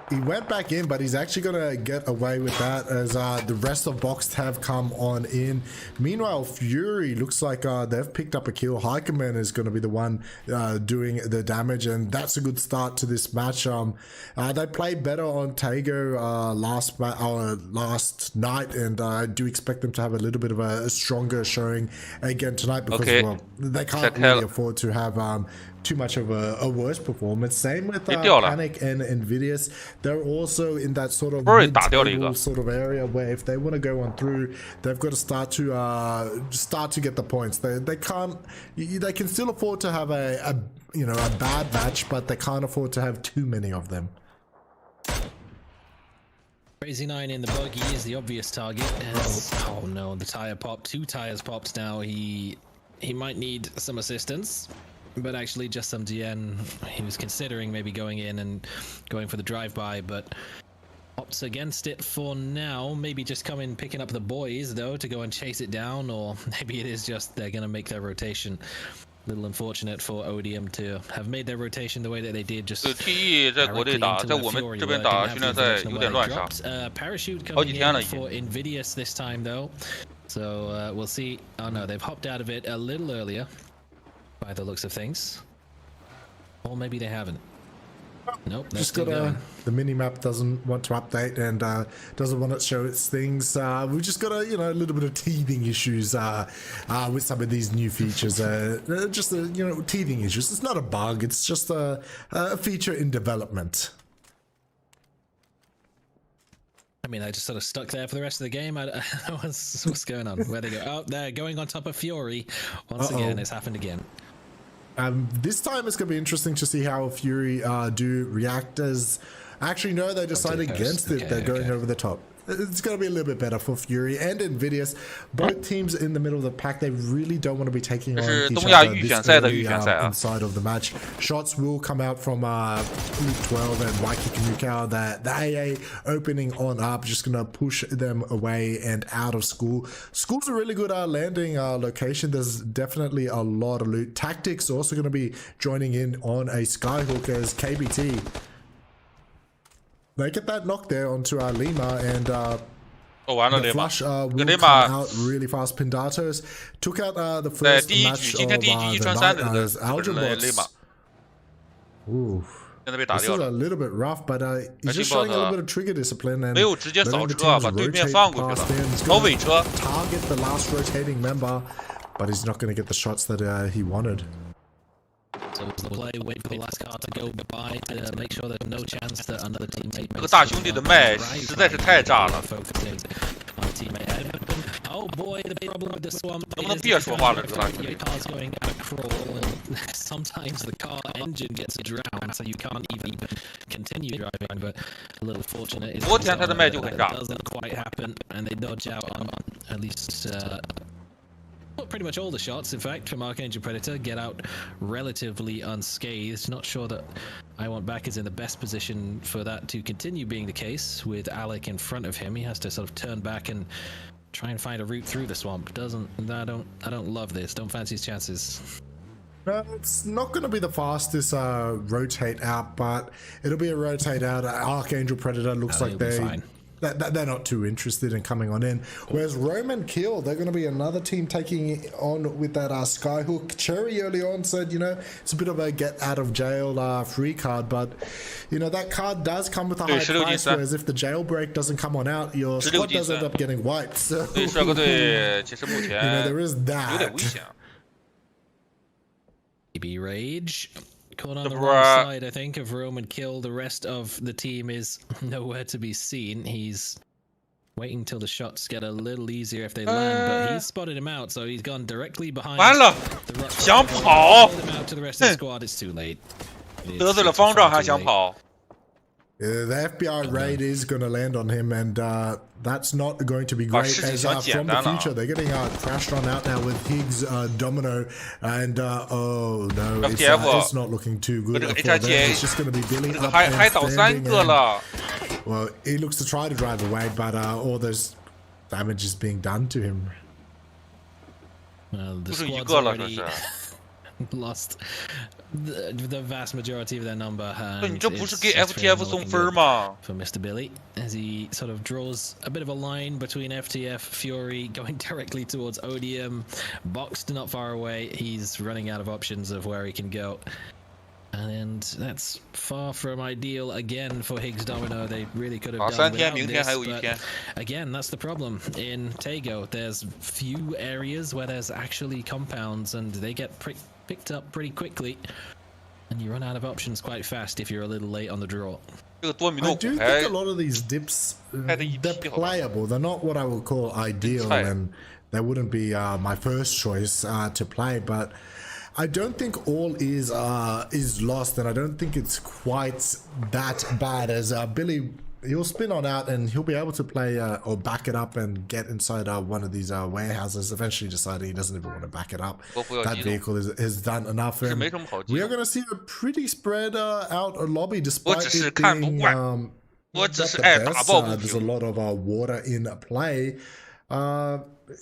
He went back in, but he's actually gonna get away with that as the rest of Boxed have come on in. Meanwhile, Fury looks like they've picked up a kill. Heikeman is gonna be the one doing the damage, and that's a good start to this match. They played better on Tego last night, and I do expect them to have a little bit of a stronger showing again tonight because well, they can't really afford to have too much of a worse performance. Same with Panic and Invidious. They're also in that sort of mid-table sort of area where if they want to go on through, they've got to start to get the points. They can't. They can still afford to have a bad match, but they can't afford to have too many of them. Crazy 9 in the buggy is the obvious target. Oh no, the tire popped. 2 tires popped now. He might need some assistance. But actually just some DN. He was considering maybe going in and going for the drive-by, but opts against it for now. Maybe just come in picking up the boys though to go and chase it down, or maybe it is just they're gonna make their rotation. A little unfortunate for Odium to have made their rotation the way that they did. Just TE 在国内打，在我们这边打训练赛有点乱杀， parachute 好几天了已 for Invidious this time though. So we'll see. Oh no, they've hopped out of it a little earlier. By the looks of things, or maybe they haven't. Nope, just got the mini map doesn't want to update and doesn't want to show its things. We've just got a little bit of teething issues with some of these new features. Just teething issues. It's not a bug. It's just a feature in development. I mean, I just sort of stuck there for the rest of the game. I don't know what's going on. Where they go? Oh, they're going on top of Fury once again. It's happened again. This time it's going to be interesting to see how Fury do react. As actually, no, they decided against it. They're going over the top. It's going to be a little bit better for Fury and Invidious. Both teams in the middle of the pack, they really don't want to be taking on each other this early inside of the match. Shots will come out from Luke 12 and Waikiki Nukau. The AA opening on up, just going to push them away and out of school. School's a really good landing location. There's definitely a lot of loot. Tactics also going to be joining in on a Skyhook as KBT. They get that knock there onto Lima, and the flush will come out really fast. Pindatos took out the first match of the night as Algebrots. Ooh. This is a little bit rough, but he's just showing a little bit of trigger discipline and letting the teams rotate past him. He's going to target the last rotating member, but he's not going to get the shots that he wanted. So the play, wait for the last car to go by to make sure there's no chance that another teammate. 这个大兄弟的麦实在是太炸了。 Oh boy, the problem with the swamp 能不能别说话了，这个大兄弟？ Your car's going at a crawl, and sometimes the car engine gets drowned, so you can't even continue driving. But a little fortunate is that doesn't quite happen, and they dodge out on at least. Pretty much all the shots, in fact, from Archangel Predator get out relatively unscathed. Not sure that I Want Back is in the best position for that to continue being the case with Alec in front of him. He has to sort of turn back and try and find a route through the swamp. I don't love this. Don't fancy his chances. No, it's not going to be the fastest rotate out, but it'll be a rotate out. Archangel Predator looks like they're not too interested in coming on in. Whereas Roman Kill, they're going to be another team taking on with that Skyhook. Cherry early on said, it's a bit of a get out of jail free card, but that card does come with a high price. Whereas if the jailbreak doesn't come on out, your squad does end up getting wiped. So there is that. Baby Rage. Caught on the wrong side, I think, of Roman Kill. The rest of the team is nowhere to be seen. He's waiting till the shots get a little easier if they land, but he's spotted him out, so he's gone directly behind. 完了，想跑。 Him out to the rest of the squad. It's too late. 得罪了方丈还想跑。 The FBI raid is going to land on him, and that's not going to be great. As from the future, they're getting crashed on out now with Higgs, Domino, and oh no, it's not looking too good for them. It's just going to be building up and standing. Well, he looks to try to drive away, but all those damage is being done to him. Well, the squad's already lost the vast majority of their number. And it's just for Mr. Billy, as he sort of draws a bit of a line between FTF, Fury, going directly towards Odium, Boxed not far away. He's running out of options of where he can go. And that's far from ideal again for Higgs Domino. They really could have done without this, but again, that's the problem in Tego. There's few areas where there's actually compounds, and they get picked up pretty quickly, and you run out of options quite fast if you're a little late on the draw. I do think a lot of these dips, they're playable. They're not what I would call ideal, and they wouldn't be my first choice to play, but I don't think all is lost, and I don't think it's quite that bad as Billy. He'll spin on out, and he'll be able to play or back it up and get inside one of these warehouses. Eventually, deciding he doesn't even want to back it up. That vehicle is done enough, and we are going to see a pretty spread out lobby, despite it being not the best. There's a lot of water in play.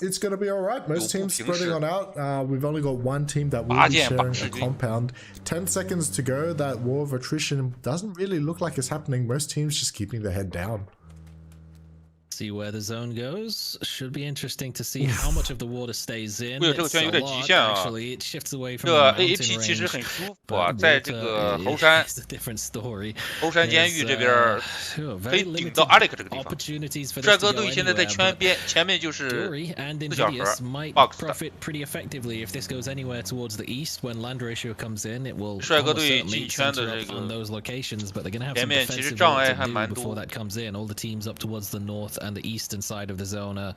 It's going to be all right. Most teams spreading on out. We've only got one team that will be sharing a compound. 10 seconds to go. That war of attrition doesn't really look like it's happening. Most teams just keeping their head down. See where the zone goes. Should be interesting to see how much of the water stays in. It's a lot, actually. It shifts away from the mountain range. But water is a different story. 猴山监狱这边可以顶到 Alex 这个地方。帅哥队现在在前面就是4小盒 box 的。帅哥队进圈的这个前面其实障碍还蛮多。 and the eastern side of the zone are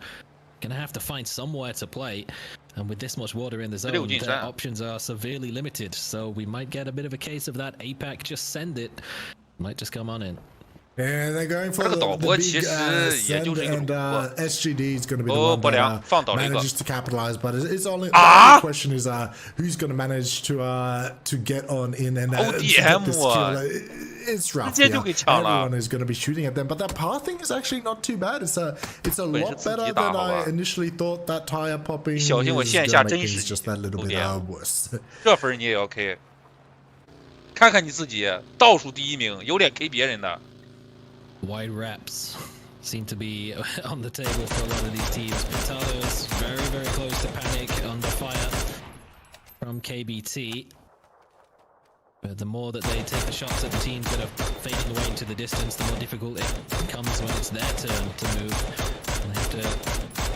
gonna have to find somewhere to play, and with this much water in the zone, their options are severely limited. So we might get a bit of a case of that. APAC just send it, might just come on in. And they're going for the big send, and SGD is going to be the one that manages to capitalize. But it's only the question is who's going to manage to get on in and get this kill. It's rough. Everyone is going to be shooting at them, but that pathing is actually not too bad. It's a lot better than I initially thought. That tire popping is going to make things just that little bit worse. 这分你也 OK， 看看你自己，倒数第1名，有脸 K 别人的。 Wide wraps seem to be on the table for a lot of these teams. Pintado's very, very close to Panic, under fire from KBT. But the more that they take the shots at the teams that are fading away into the distance, the more difficult it becomes when it's their turn to move. And they have to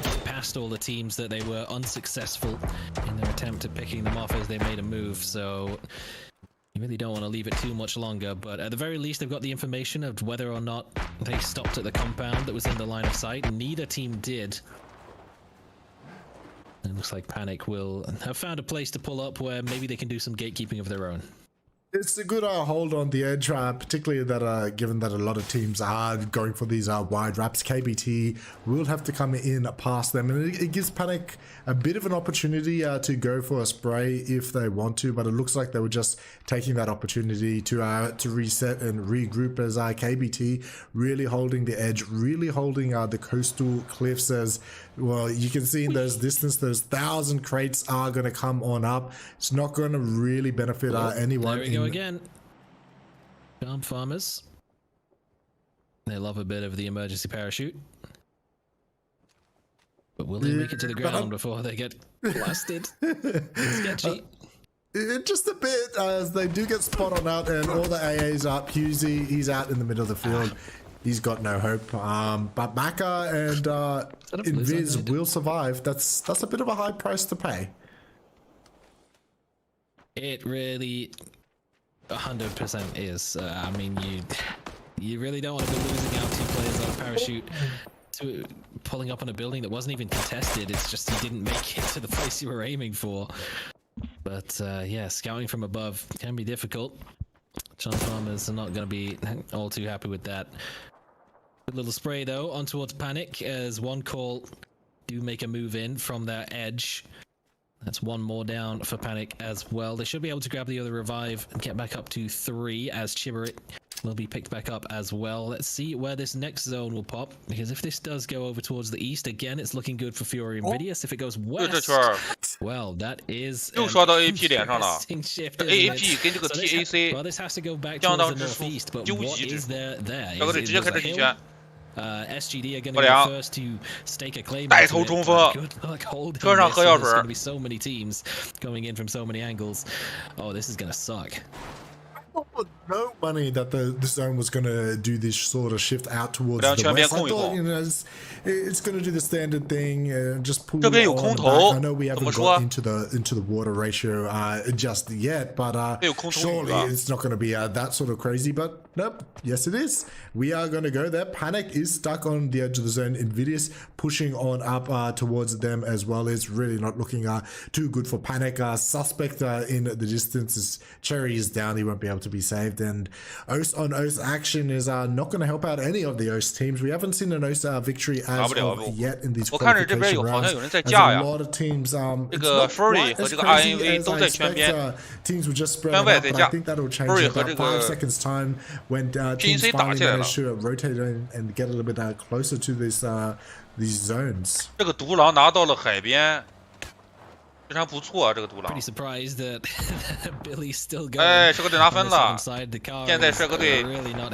get past all the teams that they were unsuccessful in their attempt at picking them off as they made a move. So you really don't want to leave it too much longer, but at the very least they've got the information of whether or not they stopped at the compound that was in the line of sight. Neither team did. It looks like Panic will have found a place to pull up where maybe they can do some gatekeeping of their own. It's a good hold on the edge, particularly that given that a lot of teams are going for these wide wraps. KBT will have to come in past them, and it gives Panic a bit of an opportunity to go for a spray if they want to, but it looks like they were just taking that opportunity to reset and regroup as KBT really holding the edge, really holding the coastal cliffs. As well, you can see in those distance, those 1,000 crates are going to come on up. It's not going to really benefit anyone. There we go again. Farm farmers. They love a bit of the emergency parachute. But will they make it to the ground before they get blasted? Sketchy. Just a bit, as they do get spot on out, and all the AA's up. Husey, he's out in the middle of the field. He's got no hope. But Maka and Invis will survive. That's a bit of a high price to pay. It really 100% is. I mean, you really don't want to be losing out 2 players on a parachute to pulling up on a building that wasn't even contested. It's just you didn't make it to the place you were aiming for. But yeah, scouting from above can be difficult. Chance Farmers are not going to be all too happy with that. Good little spray though on towards Panic as one call do make a move in from their edge. That's one more down for Panic as well. They should be able to grab the other revive and get back up to 3 as Chibarit will be picked back up as well. Let's see where this next zone will pop, because if this does go over towards the east, again, it's looking good for Fury and Vidius. If it goes west, well, that is 又刷到 AP 脸上了 ，AP 跟这个 TAC well, this has to go back 相 towards 当 the 之熟， northeast, but 究 what 极之 is 熟。 there there? 小哥队直接开始提拳。 SGD are going to 不 be 良 the first to stake a claim. 带头冲锋， 车上喝药水。 There's going to be so many teams coming in from so many angles. Oh, this is going to suck. No money that the zone was going to do this sort of shift out towards the west. I thought, you know, it's going to do the standard thing, just pull it on back. I know we haven't got into the water ratio just yet, but surely it's not going to be that sort of crazy. But nope, yes it is. We are going to go there. Panic is stuck on the edge of the zone. Invidious pushing on up towards them as well. It's really not looking too good for Panic. Suspect in the distance is Cherry is down. He won't be able to be saved, and OS on OS action is not going to help out any of the OS teams. We haven't seen an OS victory as of yet in these qualification rounds. As a lot of teams, it's not quite as crazy as I expect. Teams will just spread out, but I think that'll change in about 5 seconds time when teams finally manage to rotate and get a little bit closer to this these zones. 这个独狼拿到了海边。 非常不错啊，这个独狼。 Pretty surprised that Billy's still going. 哎，帅哥队拿分了。现在帅哥队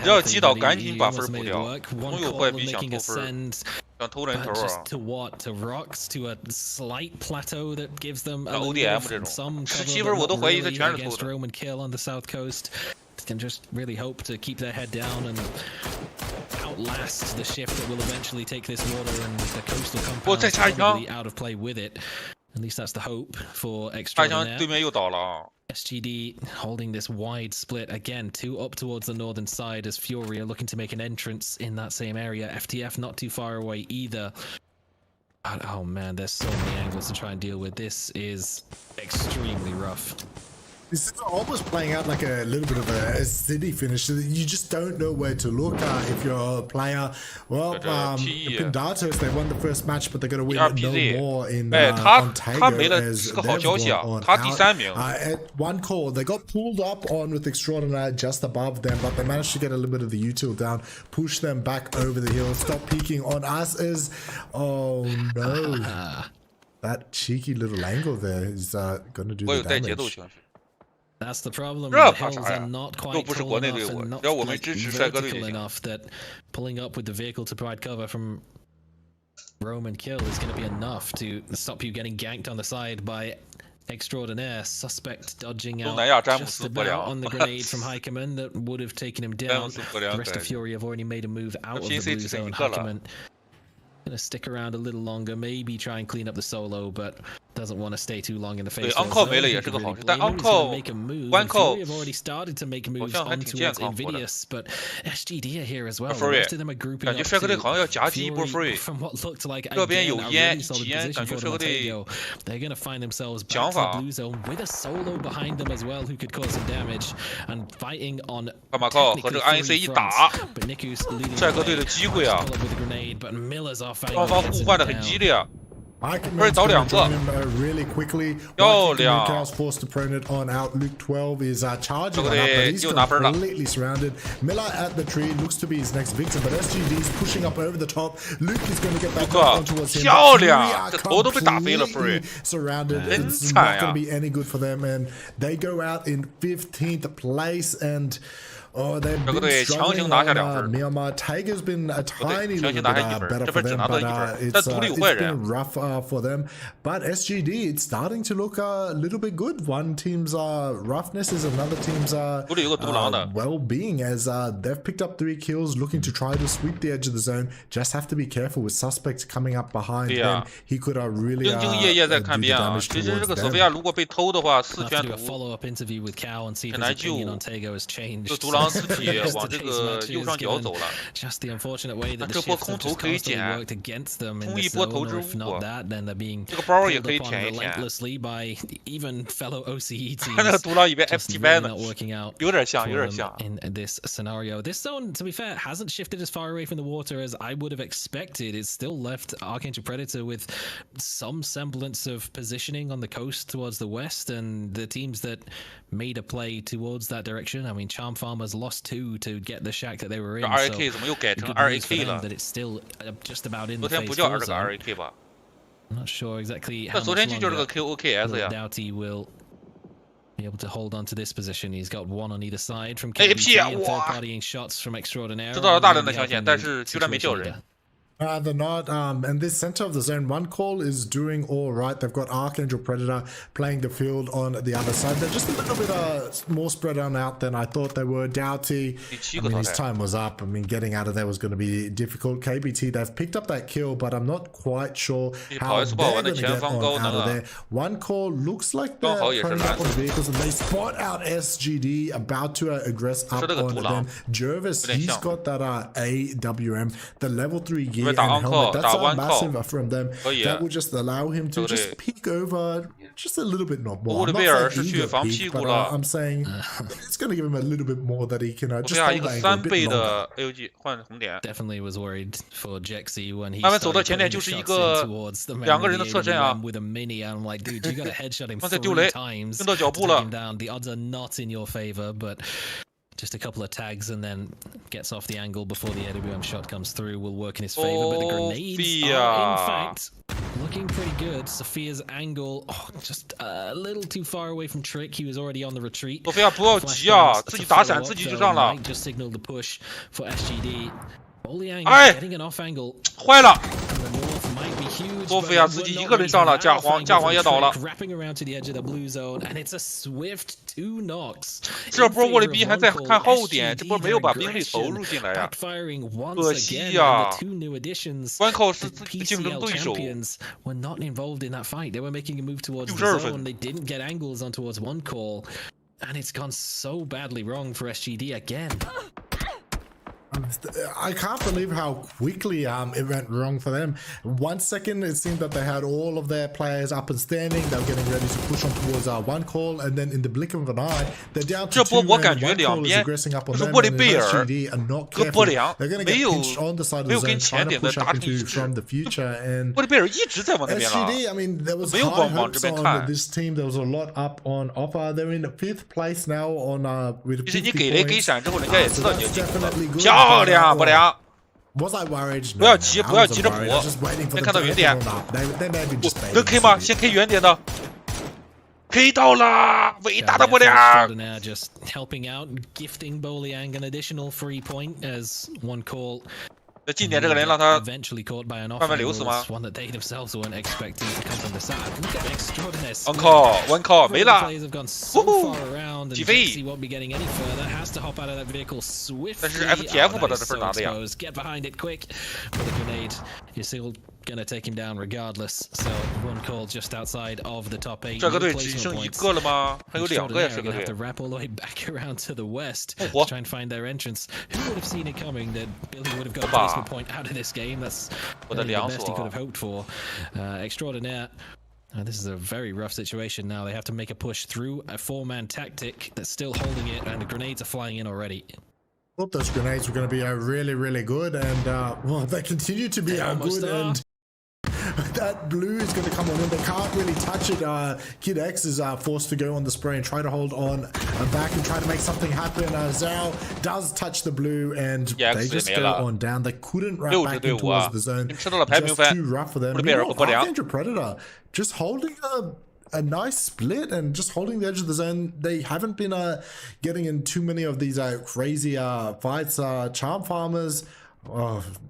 只要击倒，赶紧把分补掉。总有坏逼想偷分，想偷人头啊。 To what? To rocks? To a slight plateau that gives them a ODM 这种，17分我都怀疑他全是偷的。 Roman kill on the south coast. Can just really hope to keep their head down and outlast the shift that will eventually take this water and the coastal compound probably out of play with it. At least that's the hope for Extraordinaire. SGD holding this wide split again, 2 up towards the northern side as Fury are looking to make an entrance in that same area. FTF not too far away either. But, oh man, there's so many angles to try and deal with. This is extremely rough. This is almost playing out like a little bit of a city finish. You just don't know where to look if you're a player. Well, Pindatos, they won the first match, but they're going to win no more in on Tego as they've gone out. At one call, they got pulled up on with Extraordinaire just above them, but they managed to get a little bit of the util down, push them back over the hill, stop peeking on us as... Oh no. That cheeky little angle there is going to do the damage. That's the problem. The hills are not quite tall enough and not vertical enough that pulling up with the vehicle to provide cover from Roman kill is going to be enough to stop you getting ganked on the side by Extraordinaire. Suspect dodging out just about on the grenade from Heikeman that would have taken him down. The rest of Fury have already made a move out of the blue zone. Heikeman gonna stick around a little longer, maybe try and clean up the solo, but doesn't want to stay too long in the face. Uncle 没了也是个好事，但 Uncle 关扣 have already started to make moves on towards Invidious, but SGD are here as well. Most of them are grouping up. 感觉帅哥队好像要夹击一波 Free。 From what looked like 这边有烟， they're gonna find themselves back to the blue zone with a solo behind them as well, who could cause some damage and fighting on. 干嘛靠和这个 INC 一打， but Niku's leading 帅哥队的机会啊！ with a grenade, but Miller's off. 双方互换的很激烈。 不是找2个， really quickly. 漂亮。 forced to prone it on out. Luke 12 is charging on up, but he's completely surrounded. Miller at the tree looks to be his next victim, but SGD is pushing up over the top. Luke is going to get back on towards him. 漂亮，这头都被打飞了 ，Free surrounded. It's not going to be any good for them, and they go out in 15th place and. Oh, they've been struggling on Myanmar. Tego's been a tiny little bit better for them, but it's been rough for them. But SGD, it's starting to look a little bit good. One team's roughness is another team's well-being, as they've picked up 3 kills, looking to try to sweep the edge of the zone. Just have to be careful with suspects coming up behind them. He could really do the damage towards them. Follow-up interview with Cow and see if his opinion on Tego has changed. 当自己往这个右上角走了。 Just the unfortunate way that 这 the 波 shifts 空 have 投 just 可以 constantly 捡， worked against them in 冲 the 一波 zone, 投掷 or if not 物， that, then they're being 这个包也 pulled 可以 upon 舔一舔。 relentlessly by even fellow OCE 那个 teams. 独狼以为 Just FT really ban 呢 not working out 有点像， for 有点 them 像。 in this scenario. This zone, to be fair, hasn't shifted as far away from the water as I would have expected. It's still left Archangel Predator with some semblance of positioning on the coast towards the west, and the teams that made a play towards that direction. I mean, Charm Farmers lost 2 to get the shack that they were in. 2AK 怎么又改成 2AK 了？ that it's still just about in 昨 the 天 phase 不叫 4 这个 zone. RAK 吧？ I'm not sure exactly 那 how 昨 much 天就叫这个 longer KOKS Lil 呀。 Doughty will be able to hold on to this position. He's got 1 on either side from AP KBT 啊 and 哇 third-partying shots from Extraordinaire. 知道了大量的 Really 抢险， helping 但 the 是居然没叫 situation 人。 leader. They're not. And this center of the zone 1 call is doing all right. They've got Archangel Predator playing the field on the other side. They're just a little bit more spread on out than I thought they were. Doughty, I mean, his time was up. I mean, getting out of there was going to be difficult. KBT, they've picked up that kill, but I'm not quite sure how they're going to get on out of there. 1 call looks like they're putting up on vehicles, and they spot out SGD about to aggress up on them. Jervis, he's got that AWM, the level 3 gear. And helmet. That's massive from them. That will just allow him to just peek over just a little bit, not more. I'm not saying eager peek, but I'm saying it's going to give him a little bit more that he can just hold the angle a bit longer. AOG 换红点。 Definitely was worried for Jexy when he 慢慢走到 started 前点 putting 就是 the 一 shots 个 in towards the 2个人的侧身啊。 with a mini. I'm like, dude, you got to headshot him 刚才 3丢雷， times 跟到脚 to 步 take 了 him。 down. The odds are not in your favor, but just a couple of tags and then gets off the angle before the AWM shot comes through. Will work in his favor, but the grenades are in fact looking pretty good. Sophia's angle, just a little too far away from Trick. He was already on the retreat. 索菲亚不要急啊，自己打闪，自己就上了。 Just signaled the push for SGD. Oliang 哎， getting an off angle. 坏了。 Huge, 索菲亚自己一个人上了，架皇也倒了。 Wrapping around to the edge of the blue zone, and it's a swift 2 knocks. 这波沃利比还在看后点，这波没有把兵力投入进来呀，可惜呀。关靠是自己的竞争对手。 were not involved in that fight. They were making a move towards the zone. They didn't get angles on towards 1 call, and it's gone so badly wrong for SGD again. I can't believe how quickly it went wrong for them. 1 second it seemed that they had all of their players up and standing. They were getting ready to push on towards 1 call, and then in the blink of an eye, they're down to 2 men. 1 call is aggressing up on them, and SGD are not careful. They're going to get pinched on the side of the zone, trying to push up into from the future. And SGD, I mean, there was high hopes on this team. There was a lot up on offer. They're in 5th place now on with 50 points. So that's definitely good. 漂亮，不良。 Was I worried? 不要急，不要急着补，先看到原点。能 K 吗？先 K 原点的。K 到了，伟大的不良。 Just helping out, gifting Boliang an additional free point as 1 call. 这近点这个人让他 eventually caught by an 慢慢流死吗 one that they themselves weren't expecting to come from the side. Look at Extraordinaire. One call 没了。 Players have gone so far around, and 起飞。 Jexy won't be getting any further. Has to hop out of that vehicle swiftly. 但是 FTF 把他这份拿的呀。 Get behind it quick. But the grenade is still gonna take him down regardless. So 1 call just outside of the top 8. 这个队只剩1个了吗？还有2个呀，这个队。 Have to wrap all the way back around to the west to try and find their entrance. Who would have seen it coming that Billy would have got a placement point out of this game? That's the best he could have hoped for. Extraordinaire. This is a very rough situation now. They have to make a push through a 4-man tactic that's still holding it, and the grenades are flying in already. Thought those grenades were going to be really, really good, and well, they continue to be good. And that blue is going to come on in. They can't really touch it. Kid X is forced to go on the spray and try to hold on back and try to make something happen. Zhao does touch the blue, and they just go on down. They couldn't wrap back in towards the zone. Just too rough for them. Archangel Predator just holding a nice split and just holding the edge of the zone. They haven't been getting in too many of these crazy fights. Charm Farmers,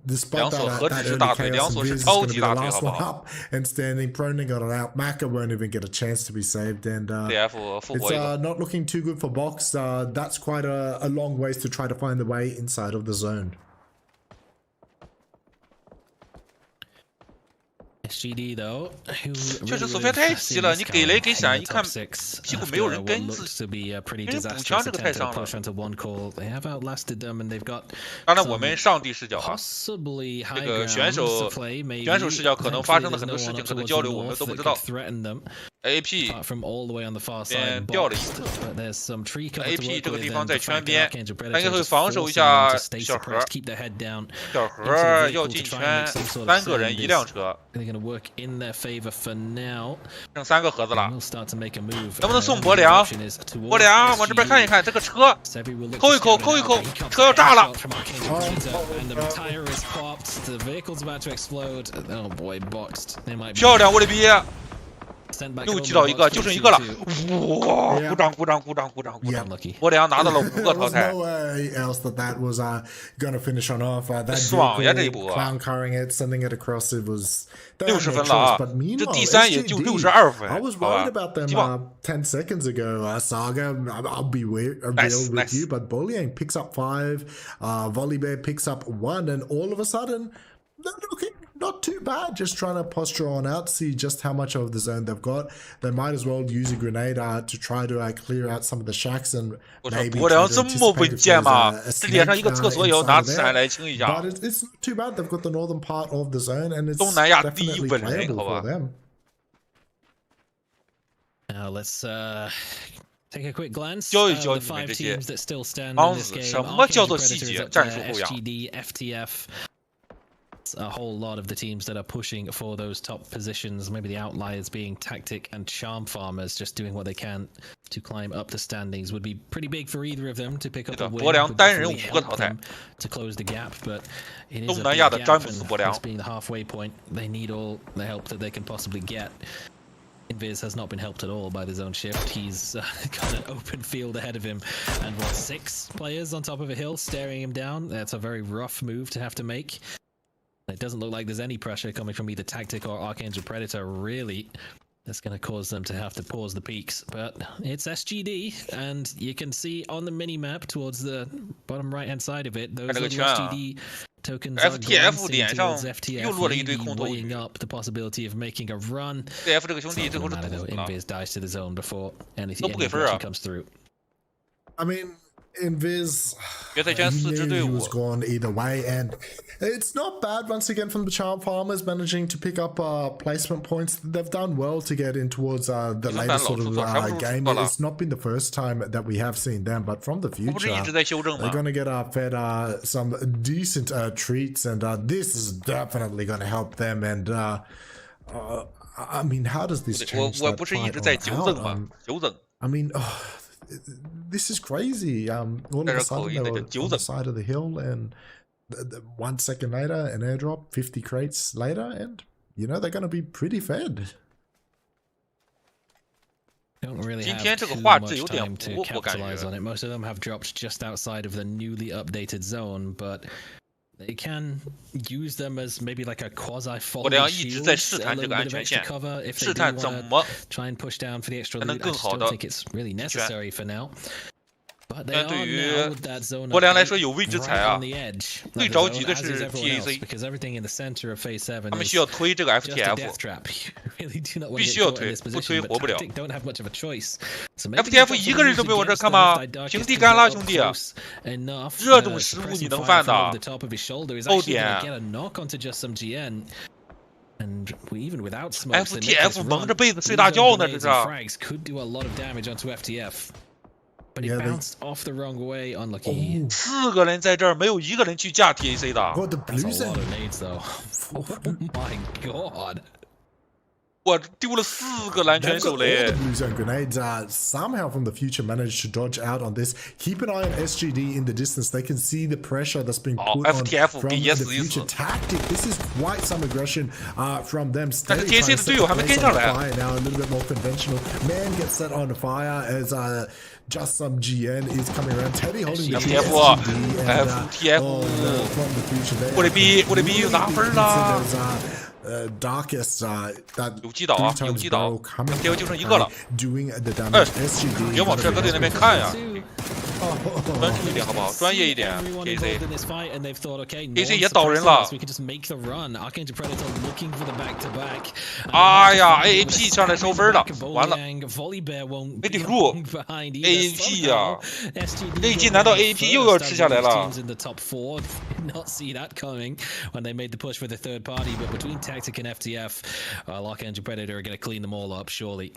despite that early chaos, Viz is going to be the last one up and standing. Proning got it out. Maka won't even get a chance to be saved, and it's not looking too good for Box. That's quite a long ways to try to find the way inside of the zone. SGD though, who 确实 really 索菲亚 would 太 have 急 seen 了， this 你给 coming 雷给 in 闪， the 一看 top six 屁股没有 after 人 what 跟， looks to be a pretty 因为补 disastrous 枪这个太 attempt 伤 to 了。 push onto one call. They have outlasted them and they've got 当然，我 some 们上帝视角啊， possibly 这 high 个 grounds 选 to 手 play. Maybe 选手视角可能发 thankfully 生的 there's 很 no 多事 one 情， up 可能 towards 交 the 流我们 north 都不 that 知 could 道。 threaten them. AP Apart from all the way on the far 边 side 掉了一 boxed, 个 but there's some tree cover to ，AP work 这个 with 地方 and 在 the 圈 fact that 边， Archangel 他应该 Predator 会 just 防守一 forcing them 下 to stay 小盒 suppressed, keep their head down 小 into 盒 the 要 vehicle to 进 try and 圈 make some sort，of 3个人 send 1辆 is 车， they're going to work in their favor for now. 剩3个盒子 And 了， we'll start to make a move. 能不能 And 送 the 博 only 良？ option is towards 博良往这边看一 SGD. 看，这个车 Sebi will look 扣 to 一口， scout it 扣一 out, 口 but he，comes 车要炸了 shot。from Archangel Predator, and the tire is popped. The vehicle's about to explode. Oh boy, boxed. They might be 漂亮，我的逼！ sent back 又 over 击倒一 the 个， box 就剩 for 一个了。 2-2. 哇！鼓掌，鼓掌，鼓掌，鼓掌，鼓掌！博良拿到了5个 There 淘 was 汰 no。way else that was going to finish on off. That 爽呀，这一 vehicle, 波！ clown carring it, sending it across. It was 60分了啊， But 这 meanwhile, 第3也就 62分， I was 好吧 worried about them 希望 10 seconds ago. Saga, I'll be real with nice. you, but Boliang picks up 5, Volley Bear picks up 1, and all of a sudden, they're looking not too bad. Just trying to posture on out, see just how much of the zone they've got. They might as well use a grenade to try to clear out some of the shacks and 我说 maybe 博 try 良 to 这么 anticipate 稳 if 健 there's 吗？ a 这连上一 snake 个厕所也要 inside 拿 of 伞 there. 来清一下 But。it's not too bad. They've got the northern part of the zone, and it's 东南亚第一 definitely 稳人， playable 好 for 吧？ them. Now let's take a quick glance 教育 at 教 the 育你们 5 这些 teams that still stand in 帮 this 子， game. 什么叫 Archangel 做细 Predator is 节？ up 战 there, 术护养。 SGD, FTF. A whole lot of the teams that are pushing for those top positions, maybe the outliers being tactic and charm farmers, just doing what they can to climb up the standings, would be pretty big for either of them to pick up a win. 博良 Would 单人 definitely 5个 help 淘汰。 them to close the gap, but it is 东 a 南 big 亚的 gap, 詹姆斯 and 博良 this being the halfway point, they need all the help that they can possibly get. Invis has not been helped at all by the zone shift. He's got an open field ahead of him, and what, 6 players on top of a hill staring him down? That's a very rough move to have to make. It doesn't look like there's any pressure coming from either Tactic or Archangel Predator, really. That's going to cause them to have to pause the peaks. But it's SGD, and you can see on the mini-map towards the bottom right-hand side of it, those little SGD tokens are glancing towards FTF, weighing up the possibility of making a run. CF 这个兄弟最后是 No matter 堵 though, 了， Invis dies to the zone before 都 anything 不给分啊。 comes through. I mean, Invis, 决赛圈 he 4支 knew 队 he 伍 was，gone either way, and it's not bad once again from the Charm Farmers managing to pick up placement points. They've done well to get in towards the latest sort of game. It's not been the first time that we have seen them, but from the 我不是 future, 一直在修正 they're 吗？ going to get fed some decent treats, and this is definitely going to help them. And I mean, how does this 我 change 我 that 不是一 fight 直在 on 纠 out? 正吗？纠正。 I mean, this is crazy. All of a sudden they were on the side of the hill, and 1 second later, an airdrop, 50 crates later, and you know they're going to be pretty fed. Don't really 今 have 天这个 too 画质 much 有点 time to 糊，我感 capitalize 觉 on。it. Most of them have dropped just outside of the newly updated zone, but they can use them as maybe like a quasi 博 falling 良一直 shield, 在试 a 探这 little 个 bit 安 of 全 extra 线， cover if 试 they 探 do 怎 want 么 to try and push down for the extra 才 loot. 能 I 更 just 好 don't 的 think it's really necessary for now. But they 但 are 对于 now with that zone 博良来 update 说有未知财 right 啊 on the edge. 最 of the 着 zone, 急的 as 是 is everyone else, TAC， because everything in the center of phase 7他们 is 需要推这个 just a FTF， death trap. You really do not want 必 to 须 get 要 caught in 推， this 不 position, 推 but 活不了。 Tactic don't have much of a choice. So maybe FTF they've got 一个人 to 都没往这 use 看 against 吗 them if？ 平 Darkest 地 can 干 get 啦， up 兄弟， close enough. 这种失误你 Suppressing 能 fire 犯 from over 的？ the top of his shoulder is 漏 actually going to 点 get a knock onto just some GN. And even without smokes, they make FTF this 蒙 run. 着被子睡 These 大觉呢， grenades 这 and 是。 frags could do a lot of damage onto FTF. But Yeah, it they- bounced off the wrong way. Unlucky. 4个人在这儿，没有1个人去架 TAC 的。 God, the That's blues a lot and of nades, though. Oh my god. 我丢了4个蓝 they've 拳 got 手 all 雷 the。blue zone grenades. Somehow from the future managed to dodge out on this. Keep an eye on SGD in the distance. They can see the pressure that's being put on FTF from 给 the 噎死一死。 future tactic. This is quite some aggression from them. 但是 Steady TAC trying 的 to 队 set 友 the 还没 place 跟 on 上来。 fire now. A little bit more conventional. Man gets set on fire as just some GN is coming around. Teddy holding the FTF SGD and FTF from the future there. 我的逼，我的逼拿分了。 Darkest that 有击倒啊，有击倒 coming ，FTF 就剩1个了。 doing the damage. SGD 别往帅哥队那边看呀。专注一点好不好？专业一点 ，KZ。 in this fight, and they've thought, okay, no KZ one's 也倒人了 suppressing us, we can just make the run. Archangel Predator looking for the back-to-back. 哎呀 ，AAP 上来收分了，完了。 Volley Bear won't 没 be 顶住 long behind either. ，AAP 呀 SGD 这一季难道 AAP 又要吃下来了 teams in the top 4 did not see that coming when they made the push for the third party, but between Tactic and FTF, Archangel Predator are going to clean them all up, surely.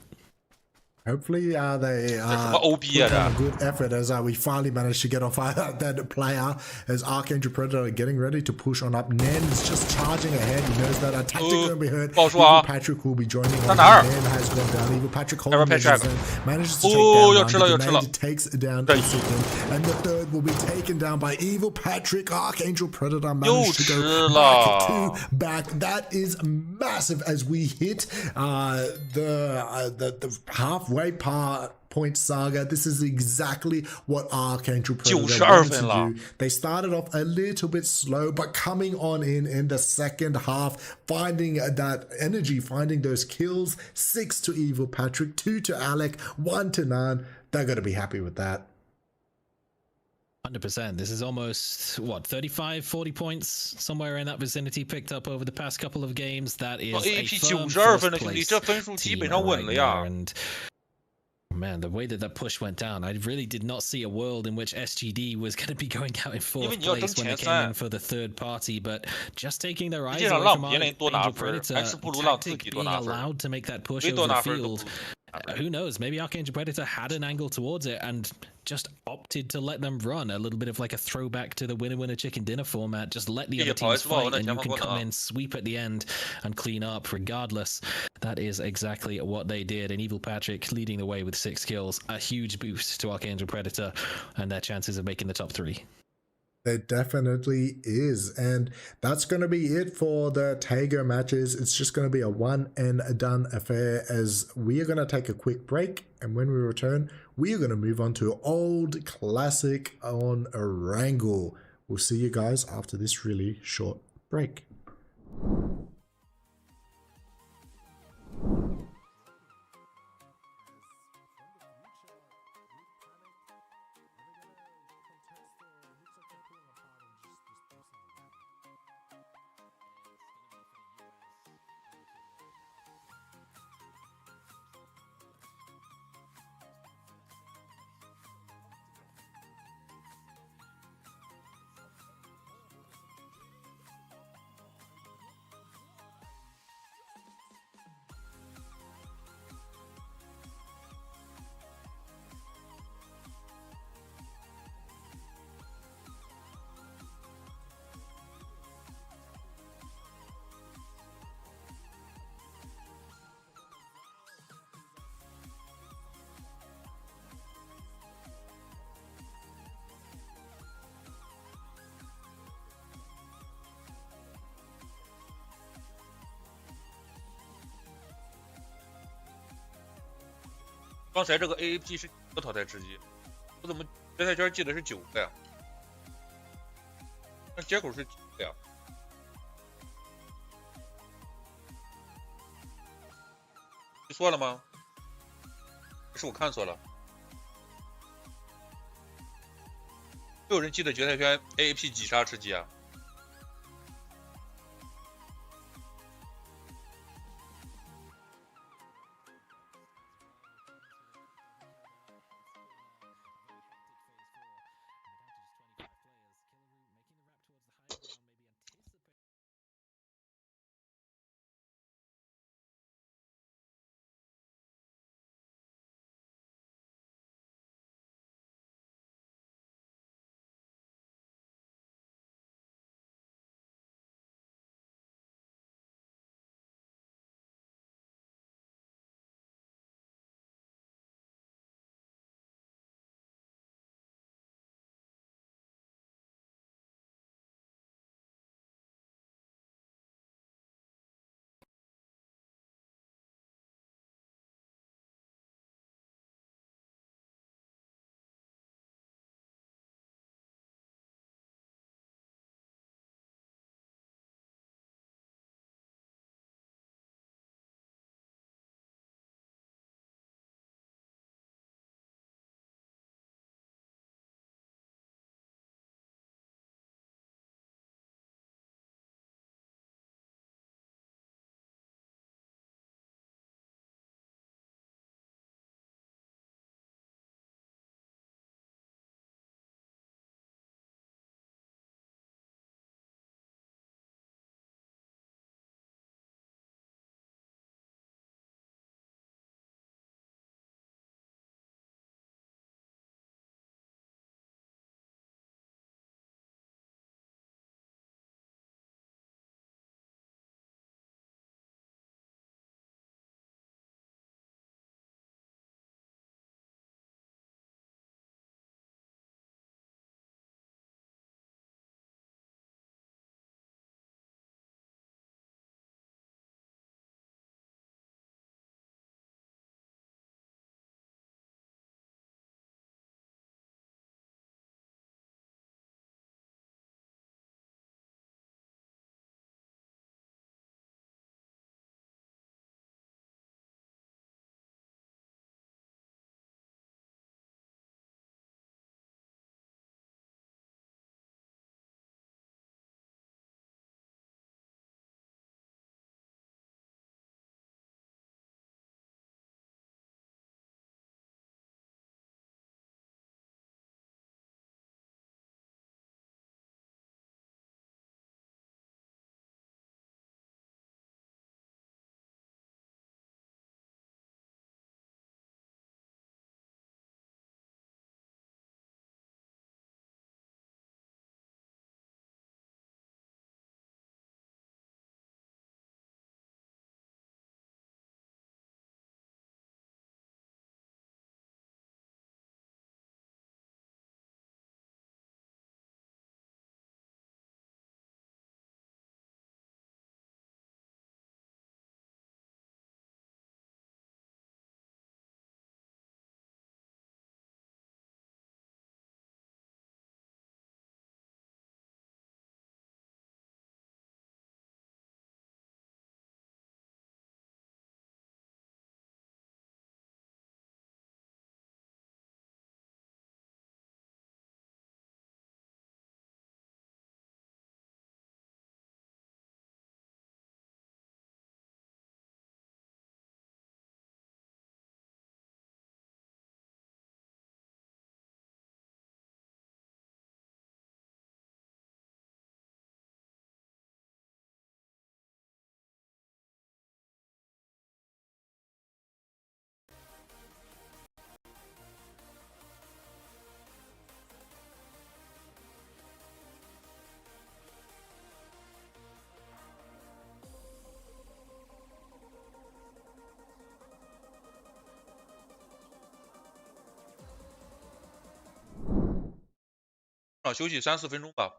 Hopefully, they OB put in a good effort as we finally managed to get off that player as Archangel Predator getting ready to push on up. Nen is just charging ahead. He knows that Tactic going to be hurt. Evil Patrick will be joining on. Nen has gone down. Evil Patrick holding manages to take down one. Grenade takes down the second. And the third will be taken down by Evil Patrick. Archangel Predator managed to go back. That is massive as we hit the halfway point saga. This is exactly what Archangel Predator wanted to do. They started off a little bit slow, but coming on in the second half, finding that energy, finding those kills. 6 to Evil Patrick, 2 to Alec, 1 to Nan. They're going to be happy with that. 100%. This is almost, what, 35, 40 points, somewhere in that vicinity, picked up over the past couple of games. That is a firm first place team right there. And man, the way that push went down, I really did not see a world in which SGD was going to be going out in 4th place when they came in for the third party, but just taking their eyes away from Archangel Predator, Tactic being allowed to make that push over the field. Who knows? Maybe Archangel Predator had an angle towards it and just opted to let them run. A little bit of like a throwback to the winner chicken dinner format. Just let the other teams fight and you can come in, sweep at the end and clean up regardless. That is exactly what they did. And Evil Patrick leading the way with 6 kills. A huge boost to Archangel Predator and their chances of making the top 3. There definitely is. And that's going to be it for the Tego matches. It's just going to be a one and done affair as we are going to take a quick break. And when we return, we are going to move on to old classic on Erangel. We'll see you guys after this really short break.刚才这个 AAP 是9个淘汰吃鸡，我怎么决赛圈记得是9个呀？那接口是几个呀？记错了吗？是我看错了？有人记得决赛圈 AAP 几杀吃鸡啊？休息3-4分钟吧，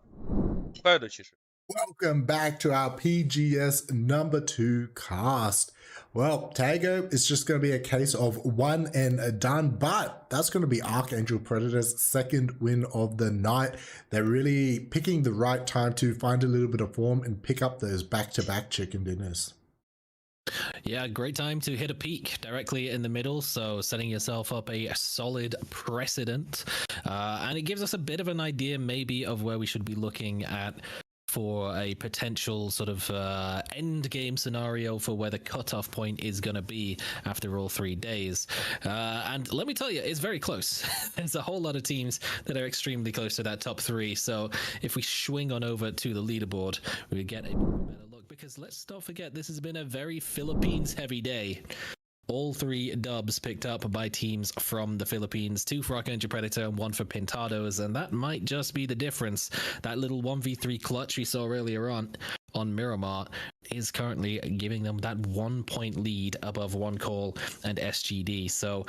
快的其实。 Welcome back to our PGS number 2 cast. Well, Tego is just going to be a case of one and done, but that's going to be Archangel Predator's second win of the night. They're really picking the right time to find a little bit of form and pick up those back-to-back chicken dinners. Yeah, great time to hit a peak directly in the middle, so setting yourself up a solid precedent. And it gives us a bit of an idea maybe of where we should be looking at for a potential sort of end game scenario for where the cutoff point is going to be after all 3 days. And let me tell you, it's very close. There's a whole lot of teams that are extremely close to that top 3. So if we swing on over to the leaderboard, we get a better look, because let's not forget, this has been a very Philippines heavy day. All 3 dubs picked up by teams from the Philippines, 2 for Archangel Predator and 1 for Pintados, and that might just be the difference. That little 1v3 clutch we saw earlier on Miramar is currently giving them that 1 point lead above One Call and SGD. So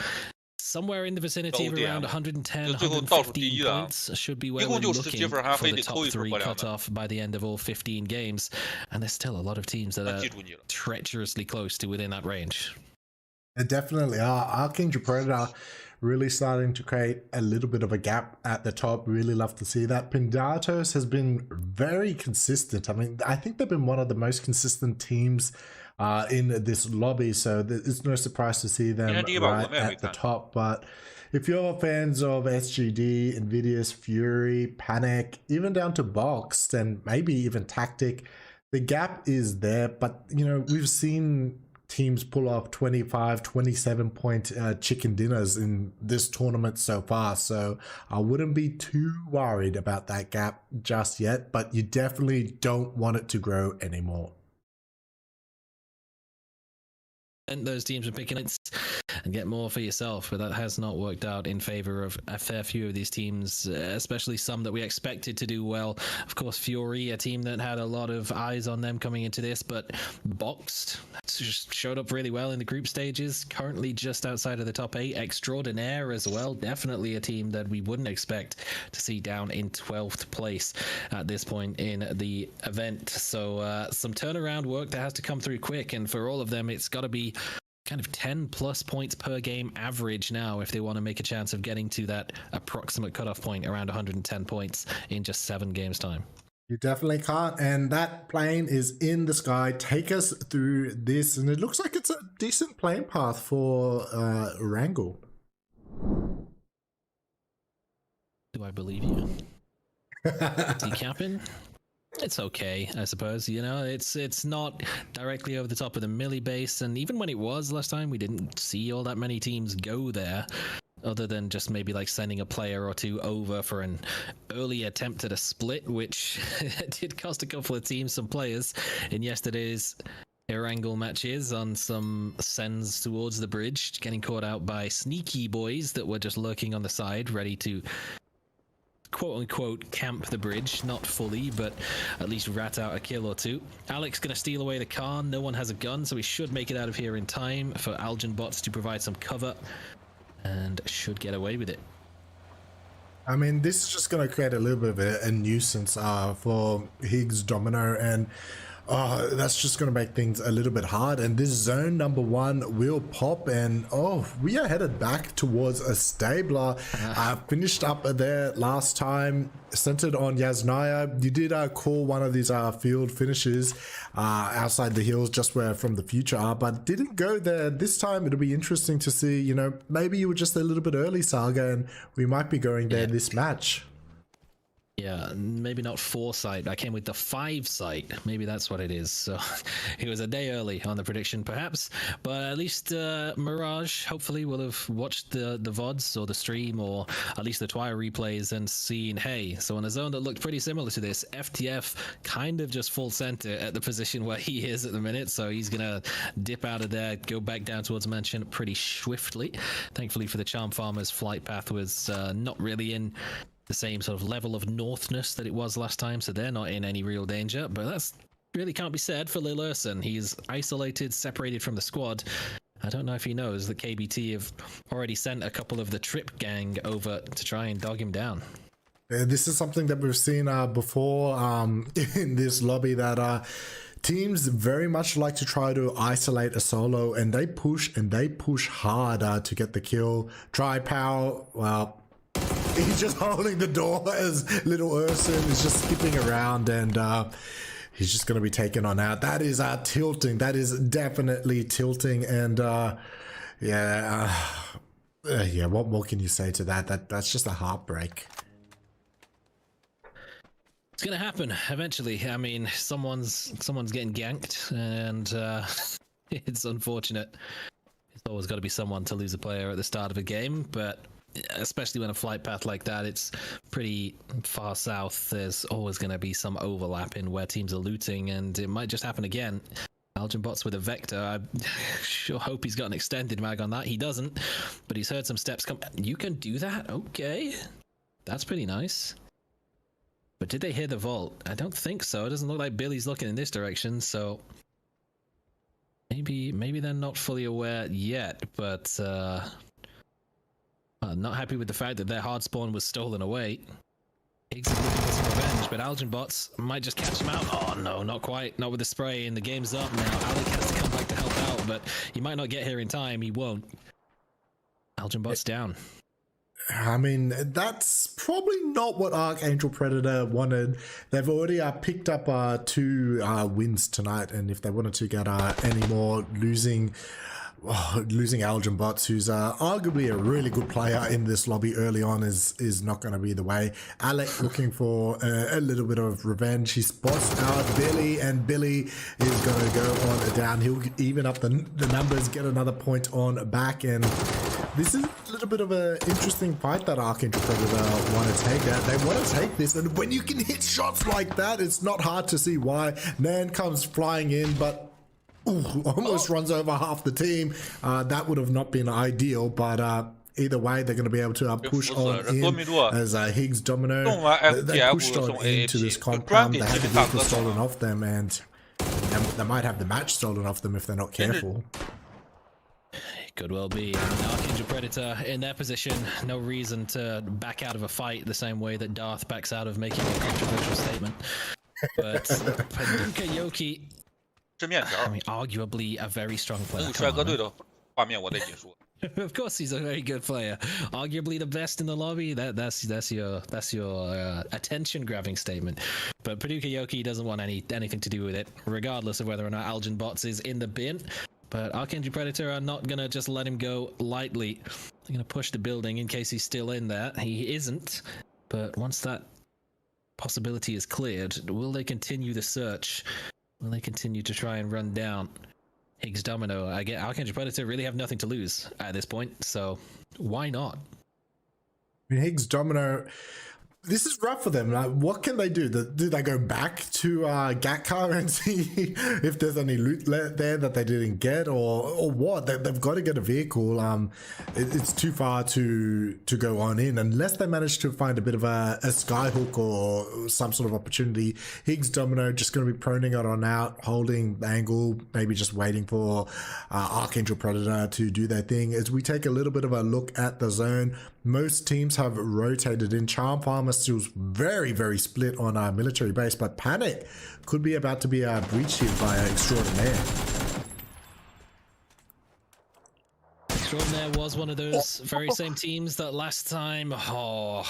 somewhere in the vicinity of around 110, 115 points should be where we're looking for the top 3 cutoff by the end of all 15 games. And there's still a lot of teams that are treacherously close to within that range. They definitely are. Archangel Predator really starting to create a little bit of a gap at the top. Really love to see that. Pindatos has been very consistent. I mean, I think they've been one of the most consistent teams in this lobby, so it's no surprise to see them right at the top. But if you're fans of SGD, Invidious, Fury, Panic, even down to Boxed and maybe even Tactic, the gap is there. But, you know, we've seen teams pull off 25, 27 point chicken dinners in this tournament so far, so I wouldn't be too worried about that gap just yet, but you definitely don't want it to grow anymore. And those teams are picking it and get more for yourself, but that has not worked out in favor of a fair few of these teams, especially some that we expected to do well. Of course, Fury, a team that had a lot of eyes on them coming into this, but Boxed just showed up really well in the group stages, currently just outside of the top 8. Extraordinaire as well, definitely a team that we wouldn't expect to see down in 12th place at this point in the event. So some turnaround work that has to come through quick, and for all of them, it's got to be kind of 10 plus points per game average now if they want to make a chance of getting to that approximate cutoff point around 110 points in just 7 games time. You definitely can't, and that plane is in the sky. Take us through this, and it looks like it's a decent plane path for Erangel. Do I believe you? Decapping? It's okay, I suppose. You know, it's not directly over the top of the Millie base, and even when it was last time, we didn't see all that many teams go there, other than just maybe like sending a player or 2 over for an early attempt at a split, which did cost a couple of teams some players in yesterday's Erangel matches on some sends towards the bridge, getting caught out by sneaky boys that were just lurking on the side, ready to quote-unquote camp the bridge. Not fully, but at least rat out a kill or 2. Alex gonna steal away the car. No one has a gun, so we should make it out of here in time for Algen bots to provide some cover, and should get away with it. I mean, this is just going to create a little bit of a nuisance for Higgs Domino, and that's just going to make things a little bit hard. And this zone number 1 will pop, and we are headed back towards a Stabler. Finished up there last time, centered on Yasnaya. You did call one of these field finishes outside the hills, just where From the Future are, but didn't go there this time. It'll be interesting to see, you know, maybe you were just a little bit early, Saga, and we might be going there this match. Yeah, maybe not 4 site. I came with the 5 site. Maybe that's what it is. So he was a day early on the prediction, perhaps. But at least Mirage, hopefully, will have watched the VODs or the stream, or at least the Twire replays, and seen, hey, so in a zone that looked pretty similar to this, FTF kind of just full center at the position where he is at the minute. So he's going to dip out of there, go back down towards Mansion pretty swiftly. Thankfully for the Charm Farmers, flight path was not really in the same sort of level of northness that it was last time, so they're not in any real danger. But that's really can't be said for Lil Urson. He's isolated, separated from the squad. I don't know if he knows that KBT have already sent a couple of the Trip gang over to try and dog him down. This is something that we've seen before in this lobby, that teams very much like to try to isolate a solo, and they push hard to get the kill. Try power, well, he's just holding the door as little Urson is just skipping around, and he's just going to be taken on out. That is tilting. That is definitely tilting, and yeah, what more can you say to that? That's just a heartbreak. It's gonna happen eventually. I mean, someone's getting ganked, and it's unfortunate. It's always got to be someone to lose a player at the start of a game, but especially when a flight path like that, it's pretty far south. There's always going to be some overlap in where teams are looting, and it might just happen again. Algenbots with a Vector, I sure hope he's got an extended mag on that. He doesn't, but he's heard some steps come. You can do that? Okay. That's pretty nice. But did they hear the vault? I don't think so. It doesn't look like Billy's looking in this direction, so maybe they're not fully aware yet, but not happy with the fact that their hard spawn was stolen away. Higgs is looking for some revenge, but Algenbots might just catch him out. Oh no, not quite. Not with the spray, and the game's up now. Alec has to come back to help out, but he might not get here in time. He won't. Algenbots down. I mean, that's probably not what Archangel Predator wanted. They've already picked up 2 wins tonight, and if they wanted to get any more, losing Algenbots, who's arguably a really good player in this lobby early on, is not going to be the way. Alec looking for a little bit of revenge. He spots out Billy, and Billy is going to go on down. He'll even up the numbers, get another point on back, and this is a little bit of an interesting fight that Archangel Predator want to take. They want to take this, and when you can hit shots like that, it's not hard to see why. Nan comes flying in, but almost runs over half the team. That would have not been ideal, but either way, they're going to be able to push on in as Higgs Domino. They pushed on into this compound. They had the vehicle stolen off them, and they might have the match stolen off them if they're not careful. Could well be. I mean, Archangel Predator in their position, no reason to back out of a fight the same way that Darth backs out of making a controversial statement. But Paduka Yoki, I mean, arguably a very strong player. Of course, he's a very good player. Arguably the best in the lobby. That's your attention-grabbing statement. But Paduka Yoki doesn't want anything to do with it, regardless of whether or not Algenbots is in the bin. But Archangel Predator are not gonna just let him go lightly. They're gonna push the building in case he's still in there. He isn't. But once that possibility is cleared, will they continue the search? Will they continue to try and run down Higgs Domino? I get Archangel Predator really have nothing to lose at this point, so why not? I mean, Higgs Domino, this is rough for them. Like, what can they do? Do they go back to Gatkar and see if there's any loot there that they didn't get, or what? They've got to get a vehicle. It's too far to go on in unless they manage to find a bit of a skyhook or some sort of opportunity. Higgs Domino just going to be proning it on out, holding the angle, maybe just waiting for Archangel Predator to do their thing. As we take a little bit of a look at the zone, most teams have rotated in. Charm Farmer still very, very split on our military base, but Panic could be about to be breached here by Extraordinaire. Extraordinaire was one of those very same teams that last time, oh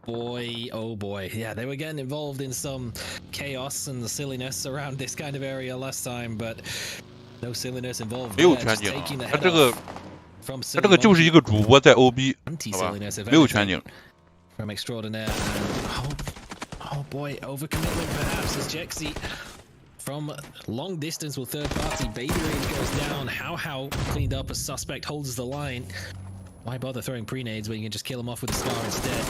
boy, yeah, they were getting involved in some chaos and the silliness around this kind of area last time, but no silliness involved. 没有全景，他这个就是一个主播在 OB， 好吧，没有全景。 From Extraordinaire, oh boy, overcommitment perhaps as Jexy from long distance will third party. Baby Rage goes down. How cleaned up as suspect holds the line. Why bother throwing pre-nades when you can just kill him off with the Scar instead?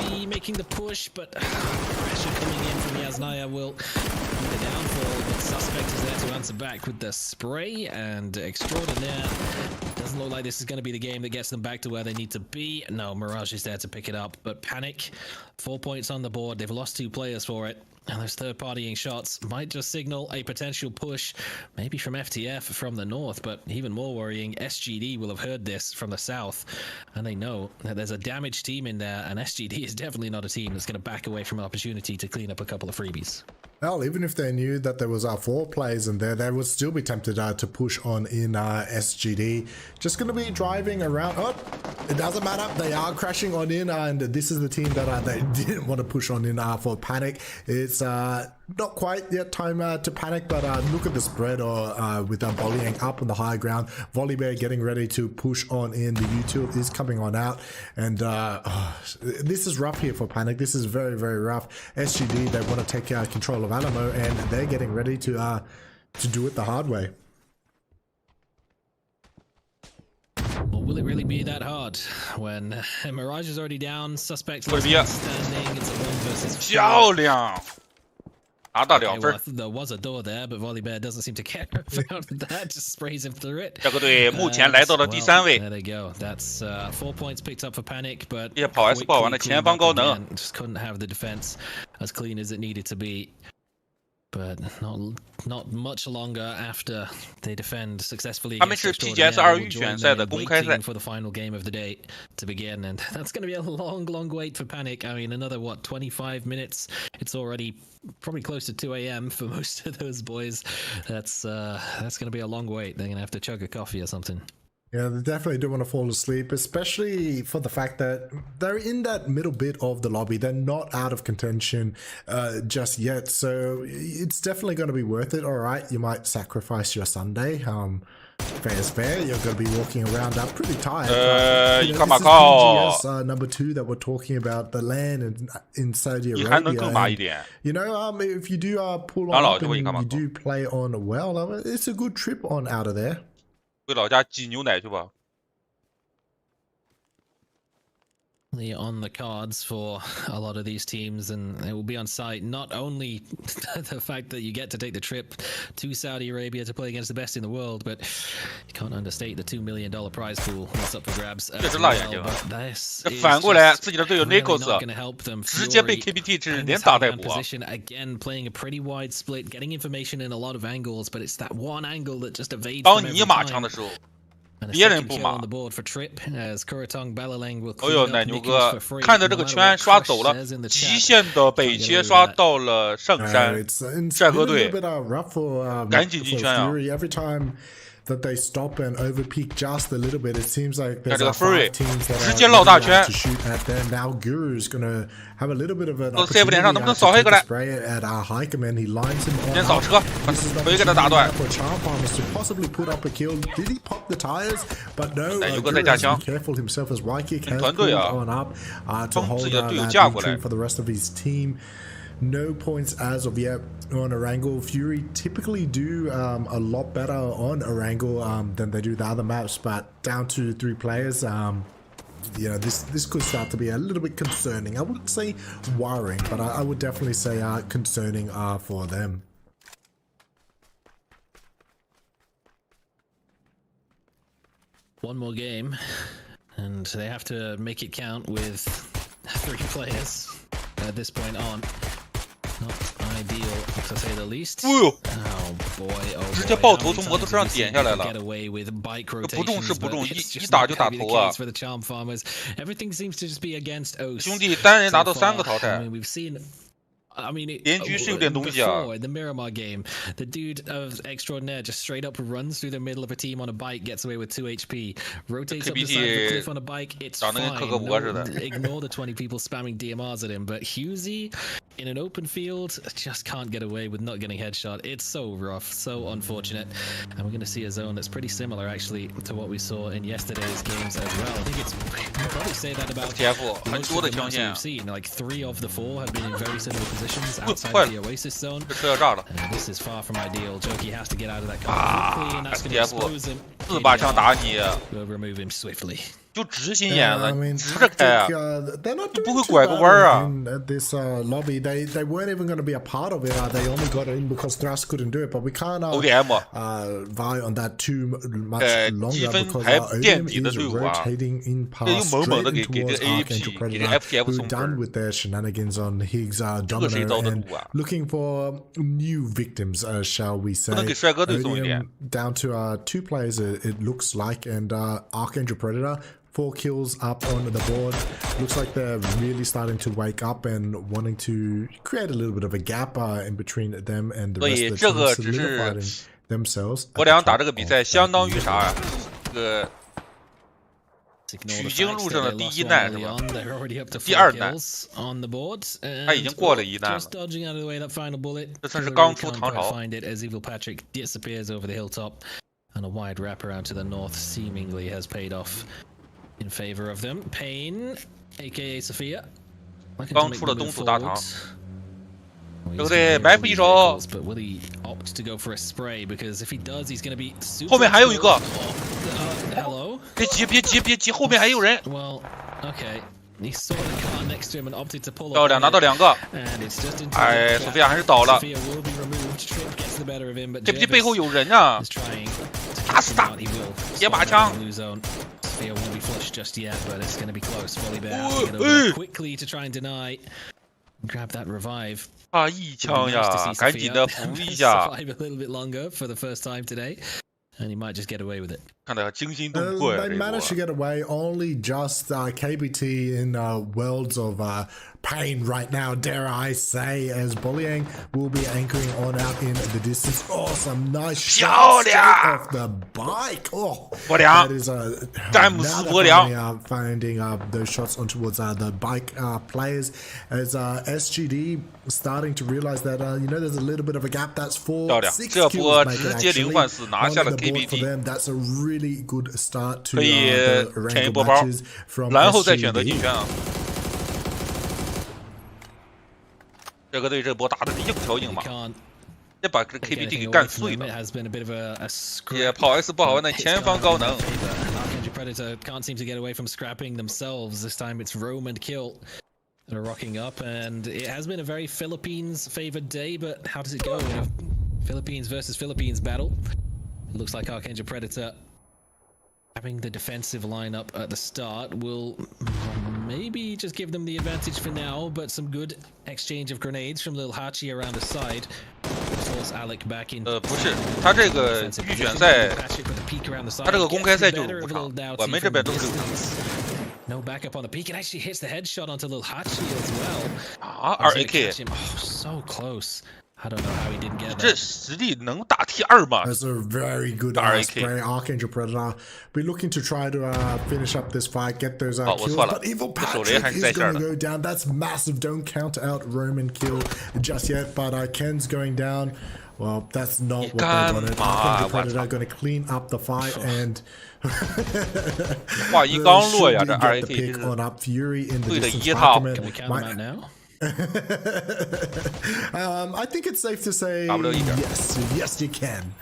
Envy making the push, but pressure coming in from Yasnaya will be the downfall, but suspect is there to answer back with the spray, and Extraordinaire doesn't look like this is going to be the game that gets them back to where they need to be. No, Mirage is there to pick it up, but Panic, 4 points on the board. They've lost 2 players for it. And those third-partying shots might just signal a potential push, maybe from FTF from the north, but even more worrying, SGD will have heard this from the south, and they know that there's a damaged team in there, and SGD is definitely not a team that's going to back away from an opportunity to clean up a couple of freebies. Well, even if they knew that there was 4 players in there, they would still be tempted to push on in SGD. Just going to be driving around. Oh, it doesn't matter. They are crashing on in, and this is the team that they didn't want to push on in for Panic. It's not quite yet time to panic, but look at the spread with volleying up on the high ground. Volleybear getting ready to push on in. The util is coming on out, and this is rough here for Panic. This is very, very rough. SGD, they want to take control of Alamo, and they're getting ready to do it the hard way. Well, will it really be that hard when Mirage is already down, suspects left standing, it's a 1 versus 4. 漂亮，拿到2分。 There was a door there, but Volleybear doesn't seem to care about that. Just sprays him through it. 这个队目前来到了第3位。 There they go. That's 4 points picked up for Panic, but 也跑 S 跑完了前方高能。 Just couldn't have the defense as clean as it needed to be. But not much longer after they defend successfully. 他们是 PGS 2预选赛的公开赛。 For the final game of the day to begin, and that's going to be a long wait for Panic. I mean, another 25 minutes. It's already probably close to 2 a.m. for most of those boys. That's going to be a long wait. They're going to have to chug a coffee or something. Yeah, they definitely don't want to fall asleep, especially for the fact that they're in that middle bit of the lobby. They're not out of contention just yet, so it's definitely going to be worth it. All right, you might sacrifice your Sunday. Fair is fair. You're going to be walking around pretty tired. You know, this is PGS number 2 that we're talking about, the land in Saudi Arabia. And, you know, if you do pull on up and you do play on well, it's a good trip on out of there. 回老家挤牛奶去吧。 On the cards for a lot of these teams, and it will be on site. Not only the fact that you get to take the trip to Saudi Arabia to play against the best in the world, but you can't understate the $2 million prize pool that's up for grabs. 这是辣眼睛。反过来，自己的队友 Nikos 直接被 KBT 是连打带补。 Again, playing a pretty wide split, getting information in a lot of angles, but it's that one angle that just evades. 当你马枪的时候。 别人不马。哦呦，奶牛哥，看着这个圈刷走了，极限的北切刷到了圣山，帅哥队，赶紧进圈啊！ That they stop and overpeak just a little bit. It seems like there's 5 teams that are to shoot at them. Now Guru's gonna have a little bit of an opportunity to spray it at our hiker man. He lines him on up. This is for Charm Farmers to possibly put up a kill. Did he pop the tires? But no, Guru has to be careful himself as Wykick has pulled on up to hold that lead for the rest of his team. No points as of yet on Erangel. Fury typically do a lot better on Erangel than they do the other maps, but down to 3 players, you know, this could start to be a little bit concerning. I wouldn't say worrying, but I would definitely say concerning for them. One more game, and they have to make it count with 3 players at this point on. Not ideal, to say the least. Oh boy, 直接爆头从摩托车上点下来了。不中是不中，一打就打头啊！ 兄弟，单人拿到3个淘汰。 I mean, in the Miramar game, the dude of Extraordinaire just straight up runs through the middle of a team on a bike, gets away with 2 HP, rotates up the side of the cliff on a bike, it's fine. No, ignore the 20 people spamming DMRs at him, but Husey in an open field just can't get away with not getting headshot. It's so rough, so unfortunate, and we're going to see a zone that's pretty similar actually to what we saw in yesterday's games as well. I think it's you can probably say that about most of the maps we've seen. Like 3 of the 4 have been in very similar positions outside the Oasis zone. This is far from ideal. Jokey has to get out of that car quickly, and that's going to expose him. We'll remove him swiftly. 就直心眼子， I mean, 直着开啊， they're not 就 doing 不会 too 拐个弯儿 bad 啊。 in this lobby. They weren't even going to be a part of it. They only got in because Thrust couldn't do it. But we can't vie on that too much longer because Odium is rotating in past straight in towards Archangel Predator, who done with their shenanigans on Higgs Domino and looking for new victims, shall we say. Odium down to 2 players, it looks like, and Archangel Predator 4 kills up on the board. Looks like they're really starting to wake up and wanting to create a little bit of a gap in between them and the rest of the team, solidifying themselves. 我俩打这个比赛相当于啥呀？这个取经路上的第1难是吧？第2难，他已经过了1难了。这算是刚出唐朝。 And a wide wraparound to the north seemingly has paid off in favor of them. Pain, aka Sophia. 刚出了东土大唐，对不对？埋伏一手。 But will he opt to go for a spray? Because if he does, he's going to be super. 后面还有一个。 Hello. 别急，后面还有人。 Well, okay. He saw the car next to him and opted to pull 漂亮，拿到2个。哎，索菲亚还是倒了。这不背后有人啊！打死他！接把枪。 won't be flushed just yet, but it's going to be close. Quickly to try and deny, grab that revive. 啊，一枪呀！赶紧的扶一下。 Survive a little bit longer for the first time today, and he might just get away with it. 看得惊心动魄呀！ They managed to get away. Only just KBT in worlds of pain right now, dare I say, as Boliang will be anchoring on out in the distance. Oh, some nice shots straight off the bike. Oh, that is now finding those shots on towards the bike players as SGD starting to realize that there's a little bit of a gap. That's 4-6 kills actually on the board for them. That's a really good start to the Erangel matches from 然后再选择进圈啊！这个队这波打的是硬桥硬马，得把这 KBT 给干碎了。也跑 S 不好玩的前方高能。 Predator can't seem to get away from scrapping themselves. This time it's roam and kill. They're rocking up, and it has been a very Philippines-favored day. But how does it go in a Philippines versus Philippines battle? It looks like Archangel Predator having the defensive lineup at the start will maybe just give them the advantage for now, but some good exchange of grenades from Lil Hachi around the side. Force Alec back in. 不是，他这个预选赛，他这个公开赛就是5场，我们这边都是6场。 No backup on the peak. It actually hits the headshot onto Lil Hachi as well. 啊，2AK. Oh, so close. I don't know how he didn't get that. 这实力能打 T2 吗？ That's a very good spray. Archangel Predator be looking to try to finish up this fight, get those kills. But Evil Patrick is going to go down. That's massive. Don't count out Roman kill just yet. But Ken's going down. Well, that's not what they wanted. Archangel Predator going to clean up the fight and. 话音刚落呀，这 2AK pick on up Fury in the distance. Can we count them out now? I think it's safe to say yes, you can.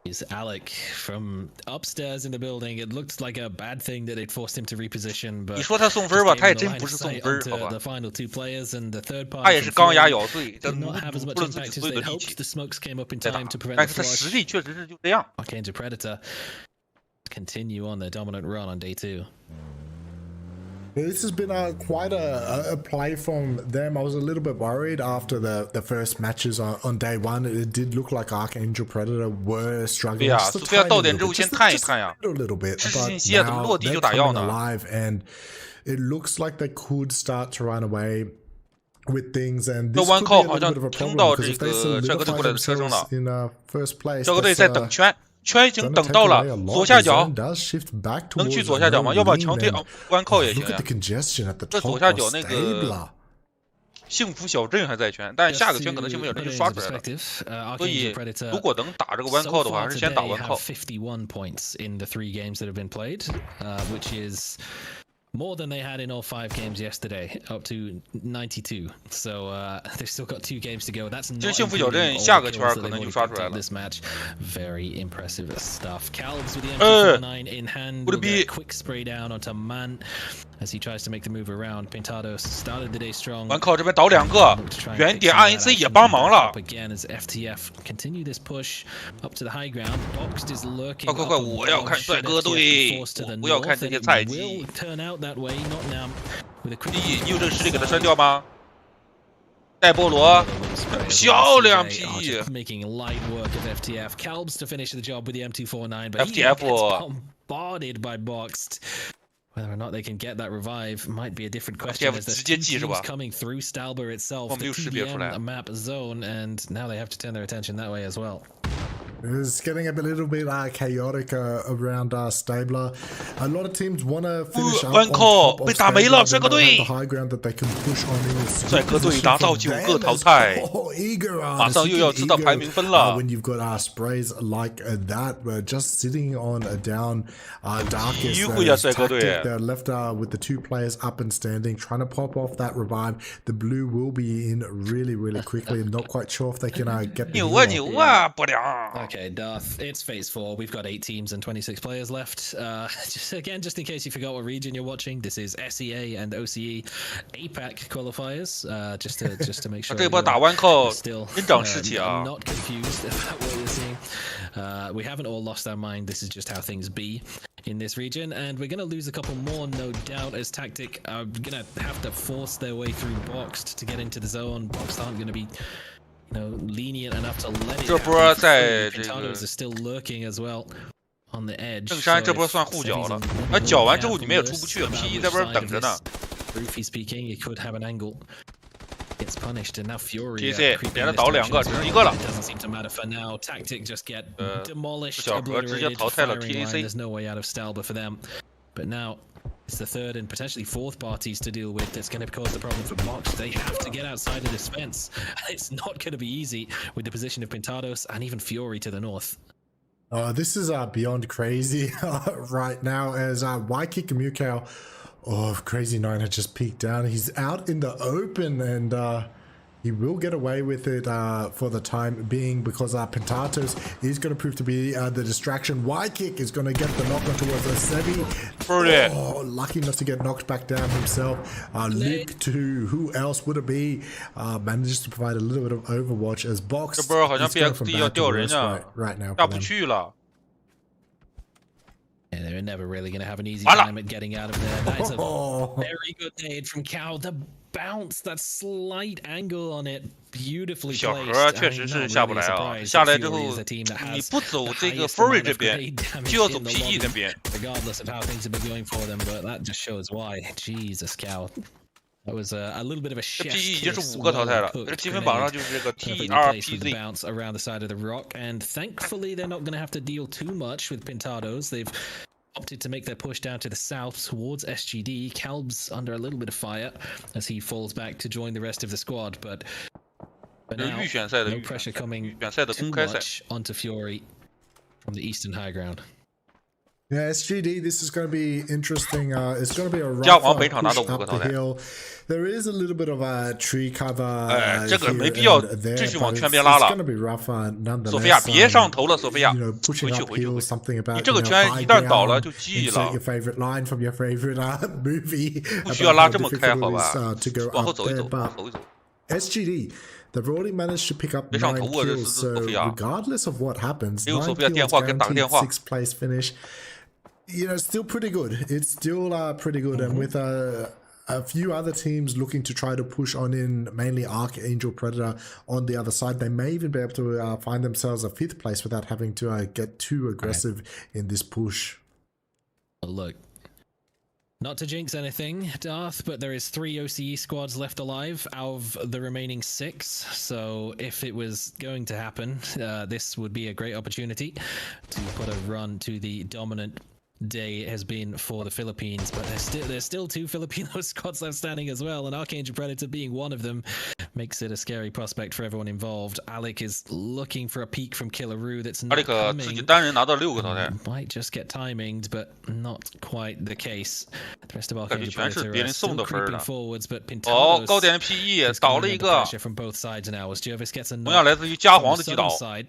Is Alec from upstairs in the building? It looked like a bad thing that they'd forced him to reposition, but 你说他送分吧，他也真不是送分，好吧？ The final 2 players and the third party. 他也是钢牙咬碎，这 did not have as much impact as they hoped. The smokes came up in time to prevent 但 the 是他 flush. 实力确实是就这样。 Archangel Predator continue on their dominant run on day 2. This has been quite a play from them. I was a little bit worried after the first matches on day 1. It did look like Archangel Predator were struggling. 对呀，苏菲亚到点之后先看一看呀， a little bit. 试试信息啊，怎么落地就打药呢 alive, and it looks like they could start to run away with things, and this could be a little bit of a problem because if they solidify themselves in first place, 这个队在等圈。 圈已经等到了左下角，能去左下角吗？要不然强推弯靠也行呀。这左下角那个幸福小镇还在圈，但下个圈可能幸福小镇就刷出来了。所以如果能打这个弯靠的话，还是先打弯靠。 51 points in the 3 games that have been played, which is more than they had in all 5 games yesterday, up to 92. So they've still got 2 games to go. That's not including all the kills that they've already picked up this match. Very impressive stuff. Calbs with the M249 in hand will get a quick spray down onto Man as he tries to make the move around. Pintados started the day strong. 完靠这边倒2个，原点 INC 也帮忙了。 Again as FTF continue this push up to the high ground. Boxed is lurking. 快快快！我要看帅哥队，我不要看这些菜鸡。 That way, not now. With a 你有这个实力给他删掉吗？戴波罗，漂亮 P！ Making light work of FTF. Calbs to finish the job with the M249, but FTF he gets bombarded by Boxed. Whether or not they can get that revive might be a different question. As there's 2 teams coming through Stalber itself, the TBM map zone, and now they have to turn their attention that way as well. It's getting a little bit chaotic around Stabler. A lot of teams want to finish up on top of Stabler. They don't have the high ground that they can push on in. 帅哥队拿到9个淘汰，马上又要知道排名分了。 When you've got sprays like that, just sitting on a down darkest tactic, they're left with the 2 players up and standing, trying to pop off that revive. The blue will be in really, really quickly. I'm not quite sure if they can get the牛啊，不良。 Okay, Darth, it's phase 4. We've got 8 teams and 26 players left. Just in case you forgot what region you're watching, this is SEA and OCE APAC qualifiers. Just to make sure. 这波打完后， still 真长士气啊 not confused about what you're seeing. We haven't all lost our mind. This is just how things be in this region, and we're going to lose a couple more, no doubt, as Tactic are going to have to force their way through Boxed to get into the zone. Boxed aren't going to be, lenient enough to let it. 这波在这个 Pintados are still lurking as well on the edge. 正山这波算互搅了，那搅完之后你们也出不去了 ，P1 在边等着呢。 Briefly speaking, it could have an angle. Gets punished, and now Fury. TC 连着倒2个，只剩1个了。 Doesn't seem to matter for now. Tactic just get demolished, 小何直接淘汰了 firing line. TAC。 There's no way out of Stalber for them. But now it's the 3rd and potentially 4th parties to deal with that's going to cause the problem for Box. They have to get outside of this fence. It's not going to be easy with the position of Pintados and even Fury to the north. This is beyond crazy right now as Waikik and Mukau. Oh, Crazy 9 had just peeked down. He's out in the open and he will get away with it for the time being because Pintados is going to prove to be the distraction. Waikik is going to get the knock on towards Sebi. Oh, lucky not to get knocked back down himself. Luke too. Who else would it be? Manages to provide a little bit of overwatch as Box. 这波好像 BXD 要掉人啊 right now. 下不去了。 And they're never really going to have an easy time at getting out of there. That is a very good nade from Cow. The bounce, that slight angle on it, beautifully placed. 小何确实是下不来啊，下来之后你不走这个 Fury 这边，就要走 PE 那边。 Regardless of how things have been going for them, but that just shows why. Jesus, Cow. That was a little bit of a shift. PE 已经是5个淘汰了，这积分榜上就是这个 TRPZ bounce around the side of the rock, and thankfully they're not going to have to deal too much with Pintados. They've opted to make their push down to the south towards SGD. Calb's under a little bit of fire as he falls back to join the rest of the squad, but now no pressure coming too much onto Fury from the eastern high ground. Yeah, SGD, this is going to be interesting. It's going to be a rough push up the hill. There is a little bit of a tree cover here and there, but it's going to be rough nonetheless. 索菲亚别上头了，索菲亚， pushing uphill, something about 你这个圈一旦倒了就记了。 Your favorite line from your favorite movie. 不需要拉这么开，好吧？ 往后走一走，往后走。 SGD, they've already managed to pick up 9 kills, so regardless of what happens, 9 kills guaranteed 6th place finish. Still pretty good. It's still pretty good, and with a few other teams looking to try to push on in, mainly Archangel Predator on the other side, they may even be able to find themselves a 5th place without having to get too aggressive in this push. Look, not to jinx anything, Darth, but there is 3 OCE squads left alive out of the remaining 6. So if it was going to happen, this would be a great opportunity to put a run to the dominant day has been for the Philippines, but there's still 2 Filipino squads left standing as well, and Archangel Predator being one of them. makes it a scary prospect for everyone involved. Alec is looking for a peek from Killaroo that's 阿 not 里克 coming. 自己单人拿到6个淘汰， Might just get timinged, but not quite the case. The rest of 感觉 Archangel 全是 Predator 别 are 人送 still 的分 creeping 的。 forwards, but 哦， Pintados 高点的 PE is 倒 coming 了一 under 个， pressure from both sides now as Jervis gets a 同样 knock 来自于嘉 from 皇 the 的击 southern 倒。 side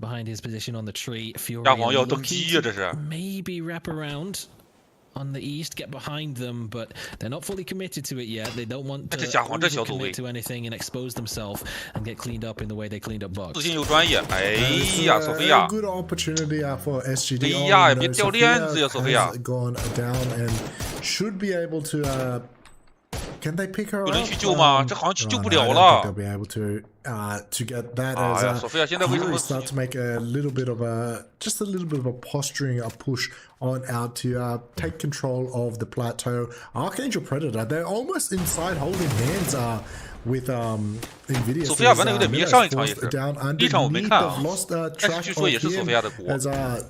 behind his position on the tree. 嘉 Fury 皇 are 要登基呀， looking 这是。 to maybe wrap around on the east, get behind them, but they're not fully committed to it yet. They don't want to 这嘉皇这小组 commit 位， to anything and expose themselves and get cleaned up in the way they cleaned up 自 Box. 信又专业。哎呀，索菲亚， good opportunity for SGD. 哎呀， Oh, 别 no, 掉链子呀， Sophia 索菲亚。 has gone down and should be able to. Can they pick her 有人 up? 去救吗？这好像去救 no, 不 no, 了 I don't 了 think。they'll be able to get that 哎呀， as 索菲亚现在为什 Fury 么？ start to make a little bit of just a little bit of a posturing, a push on out to take control of the plateau. Archangel Predator, they're almost inside holding hands with Nvidia. 索菲亚玩的有点迷，上一场也是。 down 第一场我没 underneath. 看啊 They've lost 但是 track 据说也 of 是索菲亚的 him 锅。 as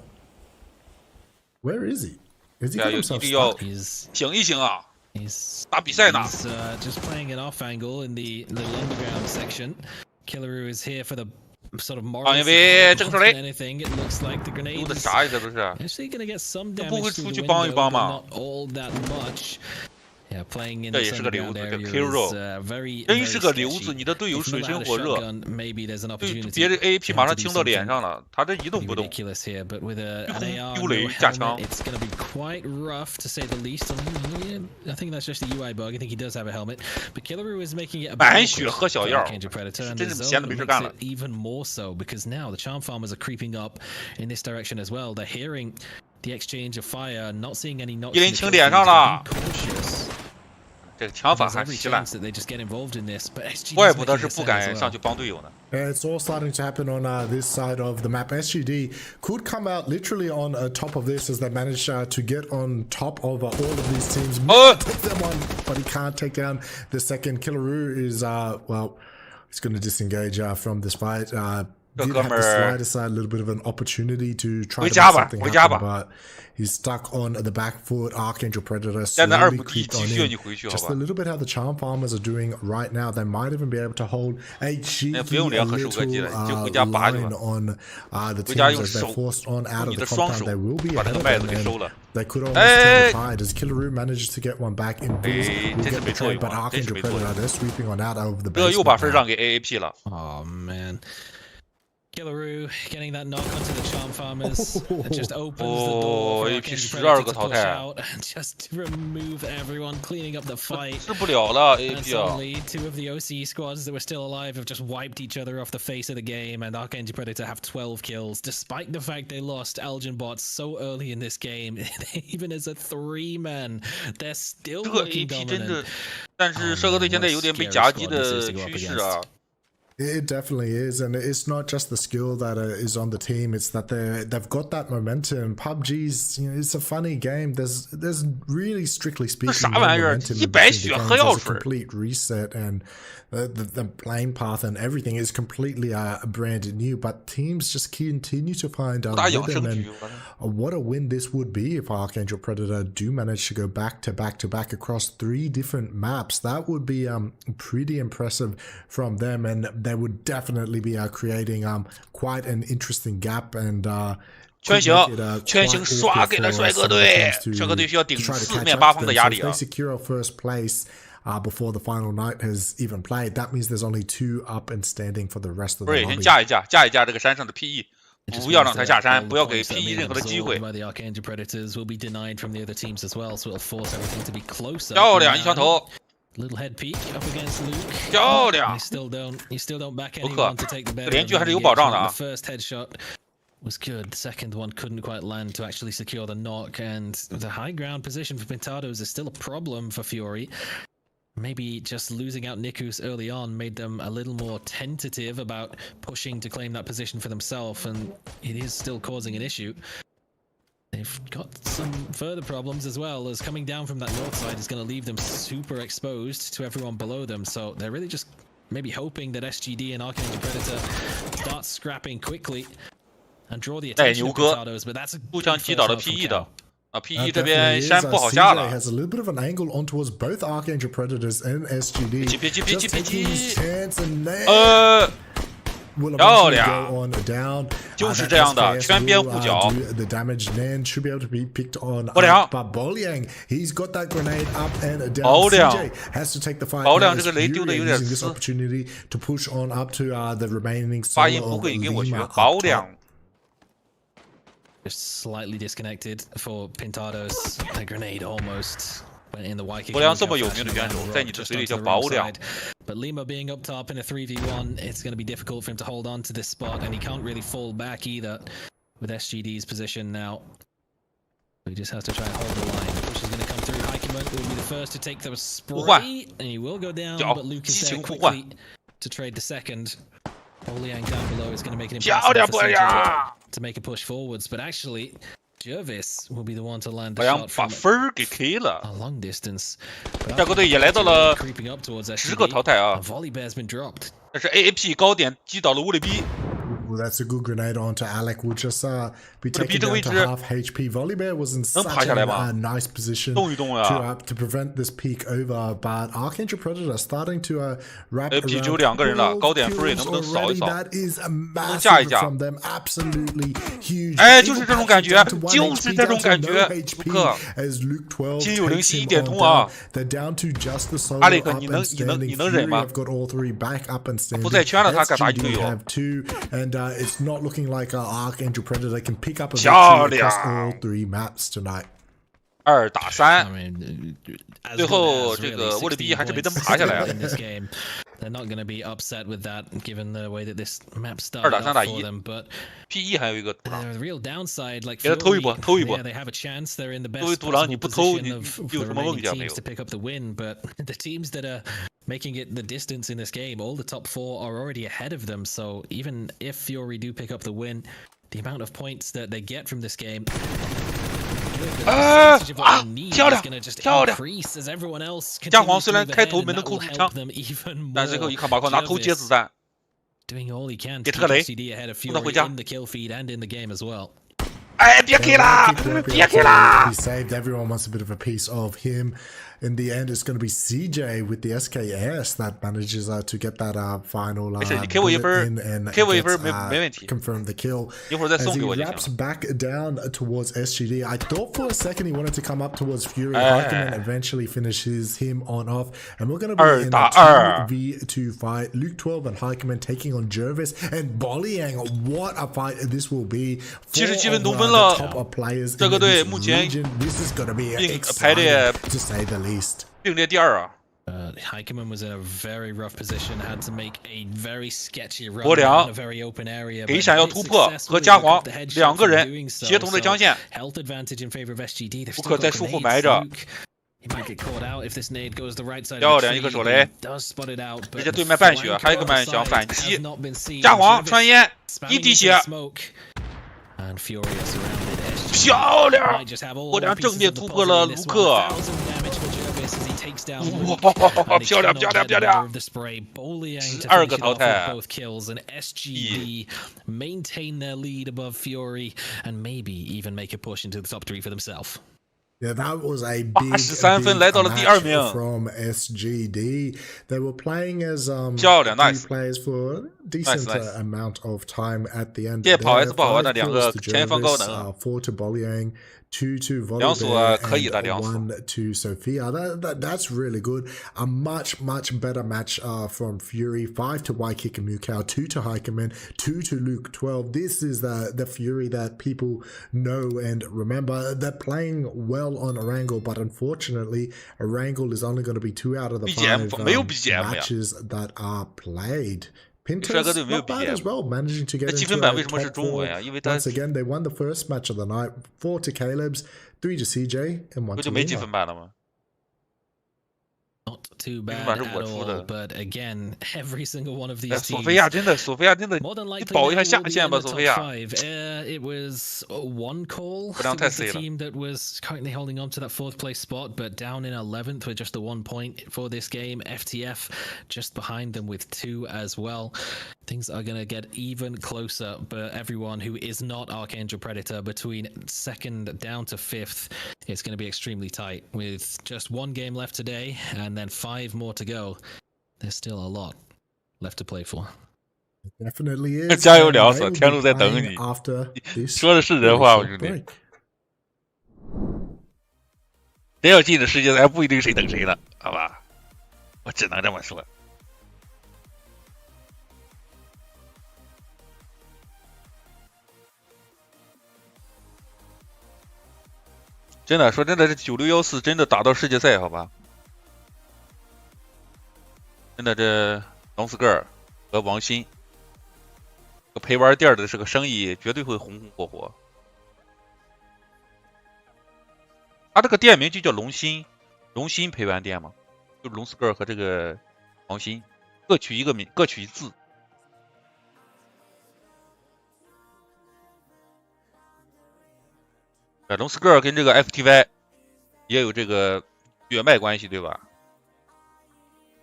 Where is he? Is he 对啊， got 一 himself 定要 stuck? 醒一醒啊！ He's 打比赛呢。 He's just playing an off angle in the little underground section. Killaroo is here for the sort of moral 行业杯 support 正出 more 来 than anything. It looks like the 丢 grenade 的 is 啥呀？这都是。 actually going to get some 这不会 damage 出 through 去 the 帮一 window, 帮 but 吗？ not all that much. Yeah, playing in 这 this 也是个溜 underground 子，这 area Hero is very, 真 very 是个溜子， sketchy. 你的队友 If 水 not 深 out a 火热， shotgun, maybe there's an 对 opportunity 别的 AAP for 马 him 上 to 清 do 到脸 something 上了，他这一动 pretty 不动。 ridiculous here, but with an AR, 丢 no 雷架 helmet, 枪。 it's going to be quite rough to say the least. I think that's just a UI bug. I think he does have a helmet, but Killaroo is making it a bit 满 awkward 血喝小 for 药， Archangel Predator, and 真 the 是闲的 zone 没事 makes 干了 it。 even more so because now the charm farmers are creeping up in this direction as well. They're hearing the exchange of fire, not seeing any knocks. 一 in 人 the 清 kill 脸上 feeds, 了 being cautious. 这个枪法 There's 还 every 稀烂， chance that they just get involved in this, but SGD 怪 is 不得 making 是 a 不 stand as 敢 well. 上去帮队友呢。 It's all starting to happen on this side of the map. SGD could come out literally on top of this as they manage to get on top of all of these teams. Take them on, but he can't take down the second. Killaroo is, well, he's going to disengage from this fight. Did have to slide aside a little bit of an opportunity to try to make something happen, but he's stuck on the back foot. Archangel Predator slowly creeped on in. Just a little bit how the Charm Farmers are doing right now. They might even be able to hold a cheeky little line on the teams as they're forced on out of the compound. They will be ahead of them, and they could almost turn the tide as Killaroo manages to get one back in Boost. Will get the trade, but Archangel Predator, they're sweeping on out over the 这又把 basement 分 now. 让给 AAP 了。 Oh man. Killaroo getting that knock onto the Charm Farmers. It just opens the door for AP Archangel 12 个 Predator to 淘 push 汰。 out and just remove everyone, cleaning up the fight. 治不了了 And AAP 啊！ suddenly, two of the OCE squads that were still alive have just wiped each other off the face of the game, and Archangel Predator have 12 kills, despite the fact they lost Elgin bots so early in this game. Even as a 3-man, they're still 这个 looking AP 真的 dominant.，但是社科队现在有点被夹击的趋势啊。 It definitely is, and it's not just the skill that is on the team; it's that they've got that momentum. PUBG's, it's a funny game. There's really, strictly speaking, no momentum in between the games. There's a complete reset, and the playing path and everything is completely brand new. But teams just continue to find a rhythm, and what a win this would be if Archangel Predator do manage to go back to back across 3 different maps. That would be pretty impressive from them, and they would definitely be creating quite an interesting gap and 全行刷给了帅哥队，帅哥队需要顶4面8方的压力啊。 secure first place before the final night has even played. That means there's only 2 up and standing for the rest of the 不是， lobby. 先架一架这个山上的 PE， 不要让他下山，不要给 PE 任何的机会。 The Archangel Predators will be denied from the other teams as well, so it'll force everything to be closer. 漂亮，一枪头。 Little head peek up against Luke. 漂亮。 You still don't back anyone to take the better. 连局还是有保障的啊。 The first headshot was good. The second one couldn't quite land to actually secure the knock, and the high ground position for Pintados is still a problem for Fury. Maybe just losing out Nikus early on made them a little more tentative about pushing to claim that position for themselves, and it is still causing an issue. They've got some further problems as well, as coming down from that north side is going to leave them super exposed to everyone below them, so they're really just maybe hoping that SGD and Archangel Predator start scrapping quickly and draw the attention of Pintados, but that's a 步枪击倒了 PE 的。，PE 这边山不好下了。 has a little bit of an angle on towards both Archangel Predators and SGD. 别急， 漂亮，就是这样的，全边护脚。The damage then should be able to be picked on. 爆亮 But Boliang, he's got that grenade up and down. 爆亮 CJ has to take the fight. 爆亮这个雷丢的有点 using this 死。 opportunity to push on up to the remaining 发 solo 音不 of 会给我学 Lima， 爆亮。 Just slightly disconnected for Pintados. The grenade almost went in the Waikiki. 爆亮这么有名的选手，在你的嘴里叫爆亮。 But Lima being up top in a 3v1, it's going to be difficult for him to hold on to this spot, and he can't really fall back either with SGD's position now. He just has to try and hold the line. The push is going to come through. Hikeman will be the first to take the spray, and he will go down, but Luke is there quickly to trade the second. Oliang down below is going to make it impossible for CJ to make a push forwards, but actually, Jervis will be the one to land the shot from 把分儿给 K 了。 a long distance. 下个队也来到了 creeping up towards 10个淘汰啊。 Volley bear's been dropped. 但是 AAP 高点击倒了乌里比。 Well, that's a good grenade onto Alec. We'll just be taken down to half HP. Volley Bear was in such a nice position to prevent this peak over, but Archangel Predator starting to wrap around 只有2个人了，高点 free 能不能扫一扫？ That is a massive from them, absolutely huge. 哎，就是这种感觉，就是这种感觉。卢克， as Luke 12心有灵犀一点通啊！ They're down to just the solo 阿里克， up 你 and 能 standing. 忍吗？ Have got all 3 back up and standing. 不在圈了，他敢打一队友。 have 2, and it's not looking like Archangel Predator can pick up a victory across all 3 maps tonight. 2打3，最后这个乌里比还是被他们爬下来了。 They're not going to be upset with that, given the way that this map 2 started 打3打 for them. But PE 还有一个土狼， the real downside, like 给他偷一波，偷一波。 yeah, they have a chance. They're in the 作为 best 土狼，你 possible 不偷， position 你 of 有 the 什么梦 remaining 想没 teams 有？ to pick up the win. But the teams that are making it the distance in this game, all the top 4 are already ahead of them. So even if Fury do pick up the win, the amount of points that they get from this game. 漂亮，漂亮！加皇虽然开头没能扣住枪，但最后一看马克拿头接子弹，给特雷，送他回家。哎，别 K 啦，别 K 啦！ He saved everyone wants a bit of a piece of him. In the end, it's going to be CJ with the SKS that manages to get that final bullet in and confirm the kill. As he wraps back down towards SGD, I thought for a second he wanted to come up towards Fury. Hikeman eventually finishes him on off, and we're going to be in a 2v2 fight. Luke 12 and Hikeman taking on Jervis and Boliang. What a fight this will be! 77分得分了， top players 这个队目前 this is going to be 排列 to say the least. 并列第2啊。 Hikeman was in a very rough position, had to make a very sketchy run 博良 in a very open area. 给闪耀突破和加皇2个人协同的江线，不可在树后埋着。 He might get caught out if this nade goes the right side. 漂亮一个手雷，人家对面半血，还有一个曼想反击，加皇穿烟一滴血，漂亮！我俩正面突破了卢克，哇，漂亮漂亮漂亮！12个淘汰。 SGD maintain their lead above Fury and maybe even make a push into the top 3 for themselves. Yeah, that was a big, 83分来到了第2名 from SGD. They were playing as 漂亮 nice players for a decent amount of time at the end. 这跑还是不好玩的2个前方高能。 4 to Boliang, 2 to 两组 Volley 可以的，两组 1 to Sophia. That's really good. A much better match from Fury. 5 to Waikiki Mukau, 2 to Hikerman, 2 to Luke 12. This is the Fury that people know and remember. They're playing well on Erangel, but unfortunately, Erangel is only going to be 2 out of the 5 matches that are played. Pinterest not bad as well, managing to get into top 4. Once again, they won the first match of the night. 4 to Caleb's, 3 to CJ, and 1 to Lima. Not too bad at all, but again, every single one of these teams. 索菲亚真的，你保一下下线吧，索菲亚。 It was one call for the team that was currently holding on to that 4th place spot, but down in 11th with just the 1 point for this game. FTF just behind them with 2 as well. things are going to get even closer, but everyone who is not Archangel Predator between 2nd down to 5th, it's going to be extremely tight with just 1 game left today and then 5 more to go. There's still a lot left to play for. Definitely is. 加油聊 and 死， they 天 will 路 be 在等 playing 你。 after this 说的是人 really 话，我 short 兄弟。 break. 谁要进了世界赛，不一定谁等谁呢，好吧？我只能这么说。真的说真的，这9614真的打到世界赛，好吧？真的，这龙斯格尔和王鑫，陪玩店的是个生意，绝对会红红火火。他这个店名就叫龙鑫，龙鑫陪玩店嘛，就是龙斯格尔和这个王鑫各取一个名，各取一字。龙斯格尔跟这个 FTY 也有这个血脉关系，对吧？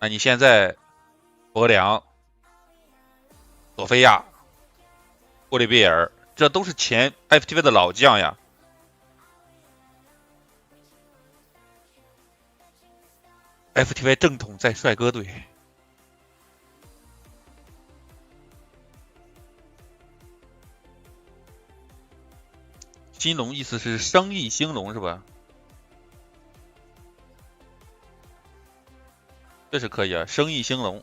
那你现在博良、索菲亚、霍利贝尔，这都是前 FTY 的老将呀。FTY 正统在帅哥队。兴隆意思是生意兴隆是吧？这是可以啊，生意兴隆。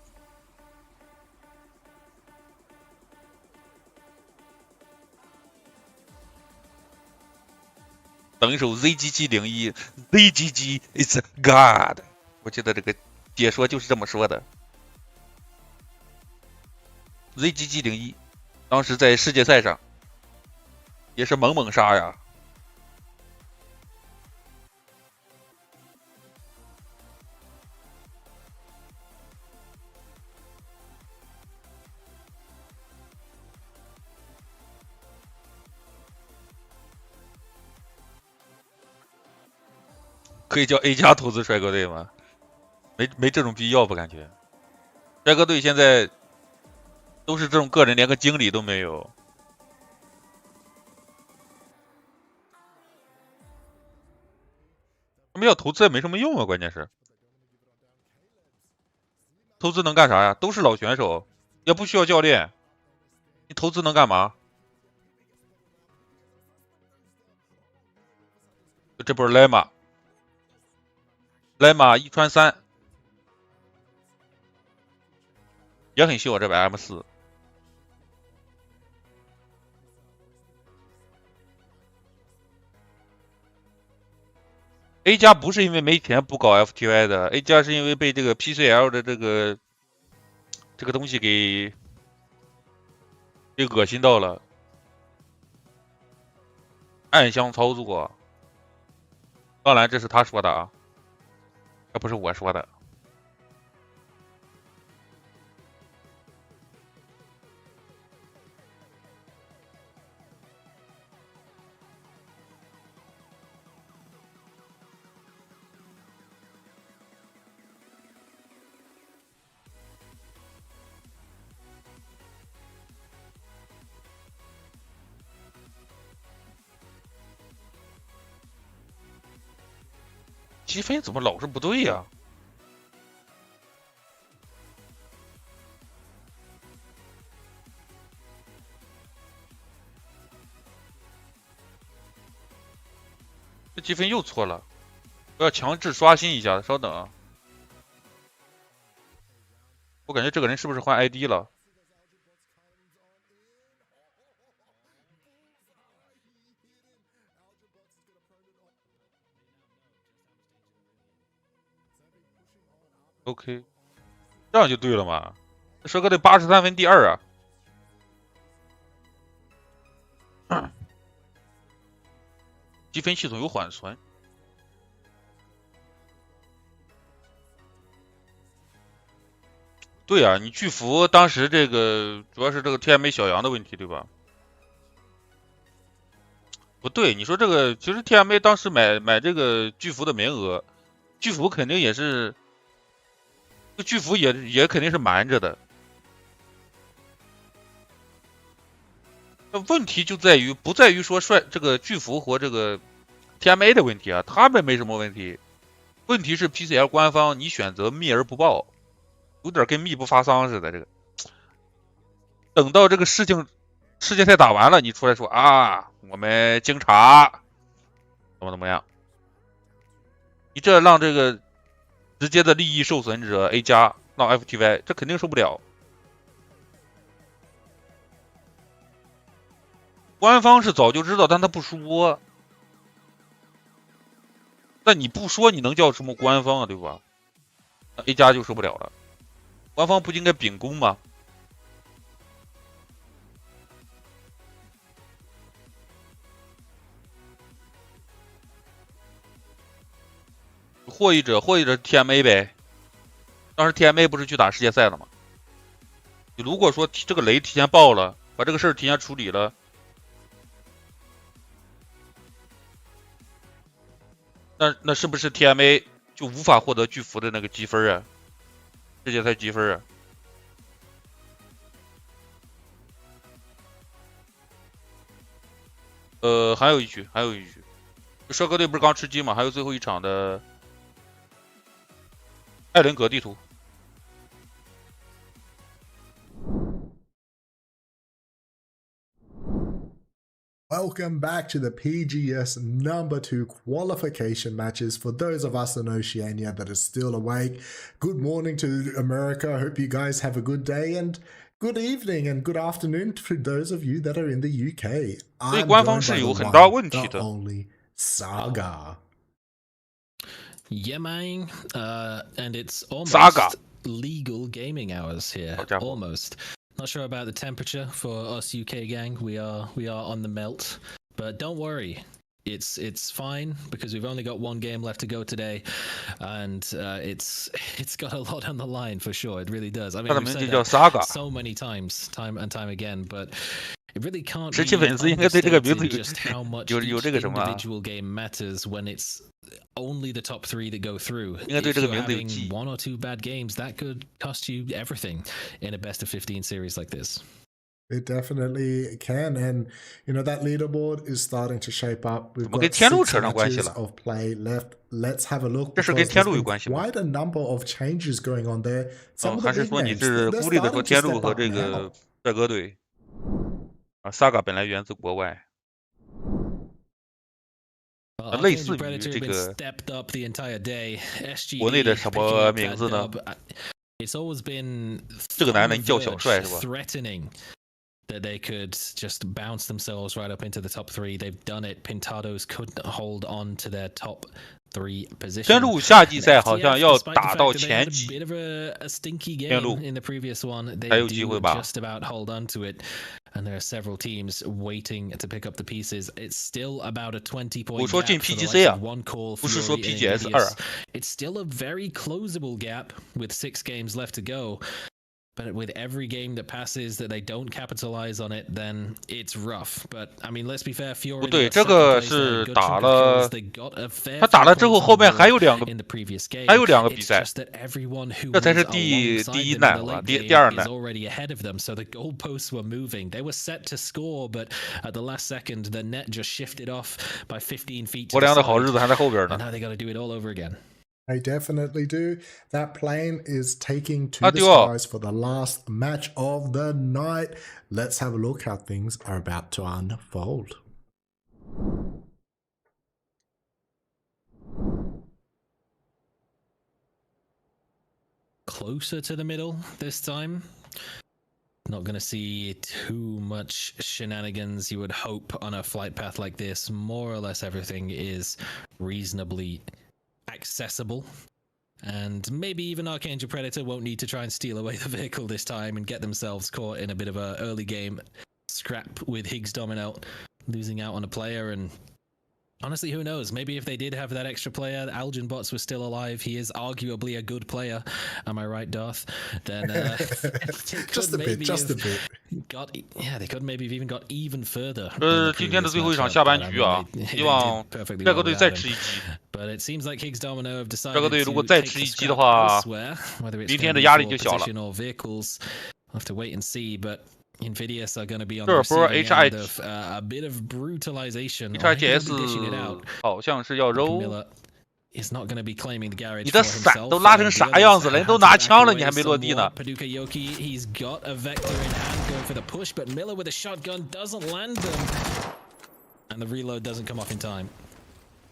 等一首 ZGG01 is God， 我记得这个解说就是这么说的。ZGG01 当时在世界赛上也是猛猛杀呀。可以叫 A 加投资帅哥队吗？没这种必要吧？感觉帅哥队现在都是这种个人，连个经理都没有。他们要投资也没什么用啊，关键是投资能干啥呀？都是老选手，也不需要教练，你投资能干嘛？这不是莱马1穿3也很秀啊，这把 M4。A 加不是因为没钱不搞 FTY 的 ，A 加是因为被这个 PCL 的这个东西给恶心到了，暗箱操作。当然这是他说的啊，这不是我说的。积分怎么老是不对呀？这积分又错了，我要强制刷新一下，稍等啊。我感觉这个人是不是换 ID 了？OK， 这样就对了嘛。帅哥队83分第2啊。积分系统有缓存。对啊，你巨幅当时这个主要是这个 TMA 小杨的问题，对吧？不对，你说这个其实 TMA 当时买这个巨幅的名额，巨幅肯定也是，这巨幅也肯定是瞒着的。问题就在于不在于说这个巨幅和这个 TMA 的问题啊，他们没什么问题。问题是 PCL 官方你选择秘而不报，有点跟秘不发丧似的。这个等到这个世界赛打完了，你出来说啊，我们经查怎么样？你这让这个直接的利益受损者 A 加闹 FTY， 这肯定受不了。官方是早就知道，但他不说。那你不说，你能叫什么官方啊？对吧？那 A 加就受不了了。官方不应该秉公吗？获益者 TMA 呗。当时 TMA 不是去打世界赛了吗？你如果说这个雷提前爆了，把这个事儿提前处理了。那是不是 TMA 就无法获得巨幅的那个积分啊？世界赛积分啊？还有一局，帅哥队不是刚吃鸡吗？还有最后一场的艾伦格地图。Welcome back to the PGS number 2 qualification matches. For those of us in Oceania that are still awake, good morning to America. I hope you guys have a good day, and good evening and good afternoon to those of you that are in the UK. I'm joined by the only Saga. Yeah, man. And it's almost Saga. Legal gaming hours here. Almost. Not sure about the temperature for us UK gang. We are on the melt, but don't worry. It's fine because we've only got one game left to go today, and it's got a lot on the line for sure. It really does. I mean, we've said that so many times, time and time again, but it really can't be understated just how much each individual game matters when it's only the top 3 that go through. If you're having 1 or 2 bad games, that could cost you everything in a best of 15 series like this. It definitely can, and you know that leaderboard is starting to shape up. We've got 6 matches of play left. Let's have a look. Because there's quite a number of changes going on there. Some of the big names, they're starting to step up now. 帅哥队啊 ，Saga 本来源自国外。类似于这个国内的什么名字呢？这个男人叫小帅是吧？ That they could just bounce themselves right up into the top 3. They've done it. Pintados couldn't hold on to their top 3 position. 天路夏季赛好像要打到前几。 Bit of a stinky game in the previous one. They 还有机会吧？ just about hold on to it. And there are several teams waiting to pick up the pieces. It's still about a 20-point 我说进 PGC 啊，不是说 PGS 2。It's still a very closable gap with 6 games left to go. But with every game that passes that they don't capitalize on it, then it's rough. But I mean, let's be fair, Fiore 不对，这个是打了，他打了之后，后面还有两个比赛，这才是第一难了，第二难。 already ahead of them, so the goalposts were moving. They were set to score, but at the last second, the net just shifted off by 15 feet. 国良的好日子还在后边呢。 And now they got to do it all over again. They definitely do. That plane is taking to the skies for the last match of the night. Let's have a look how things are about to unfold. Closer to the middle this time. Not going to see too much shenanigans you would hope on a flight path like this. More or less everything is reasonably accessible, and maybe even Archangel Predator won't need to try and steal away the vehicle this time and get themselves caught in a bit of a early game scrap with Higgs Domino losing out on a player. And honestly, who knows? Maybe if they did have that extra player, Algen Bots was still alive. He is arguably a good player. Am I right, Darth? Then just a bit. They could maybe have even got even further. 今天的最后一场下半局啊，希望帅哥队再吃一击。 But it seems like Higgs Domino have decided 帅哥队如果再吃一击的话，明天的压力就小了。 We'll have to wait and see, but Invidious are going to be on 这 the 波 receiving end of a bit of brutalization. HRGS 好像是要揉。 Is not going to be claiming the garage 你的 for 伞 himself. 都拉成啥样子了？你都拿枪了，你还没落地呢。 Paducah Yoki, he's got a vector in hand going for the push, but Miller with a shotgun doesn't land them. And the reload doesn't come off in time.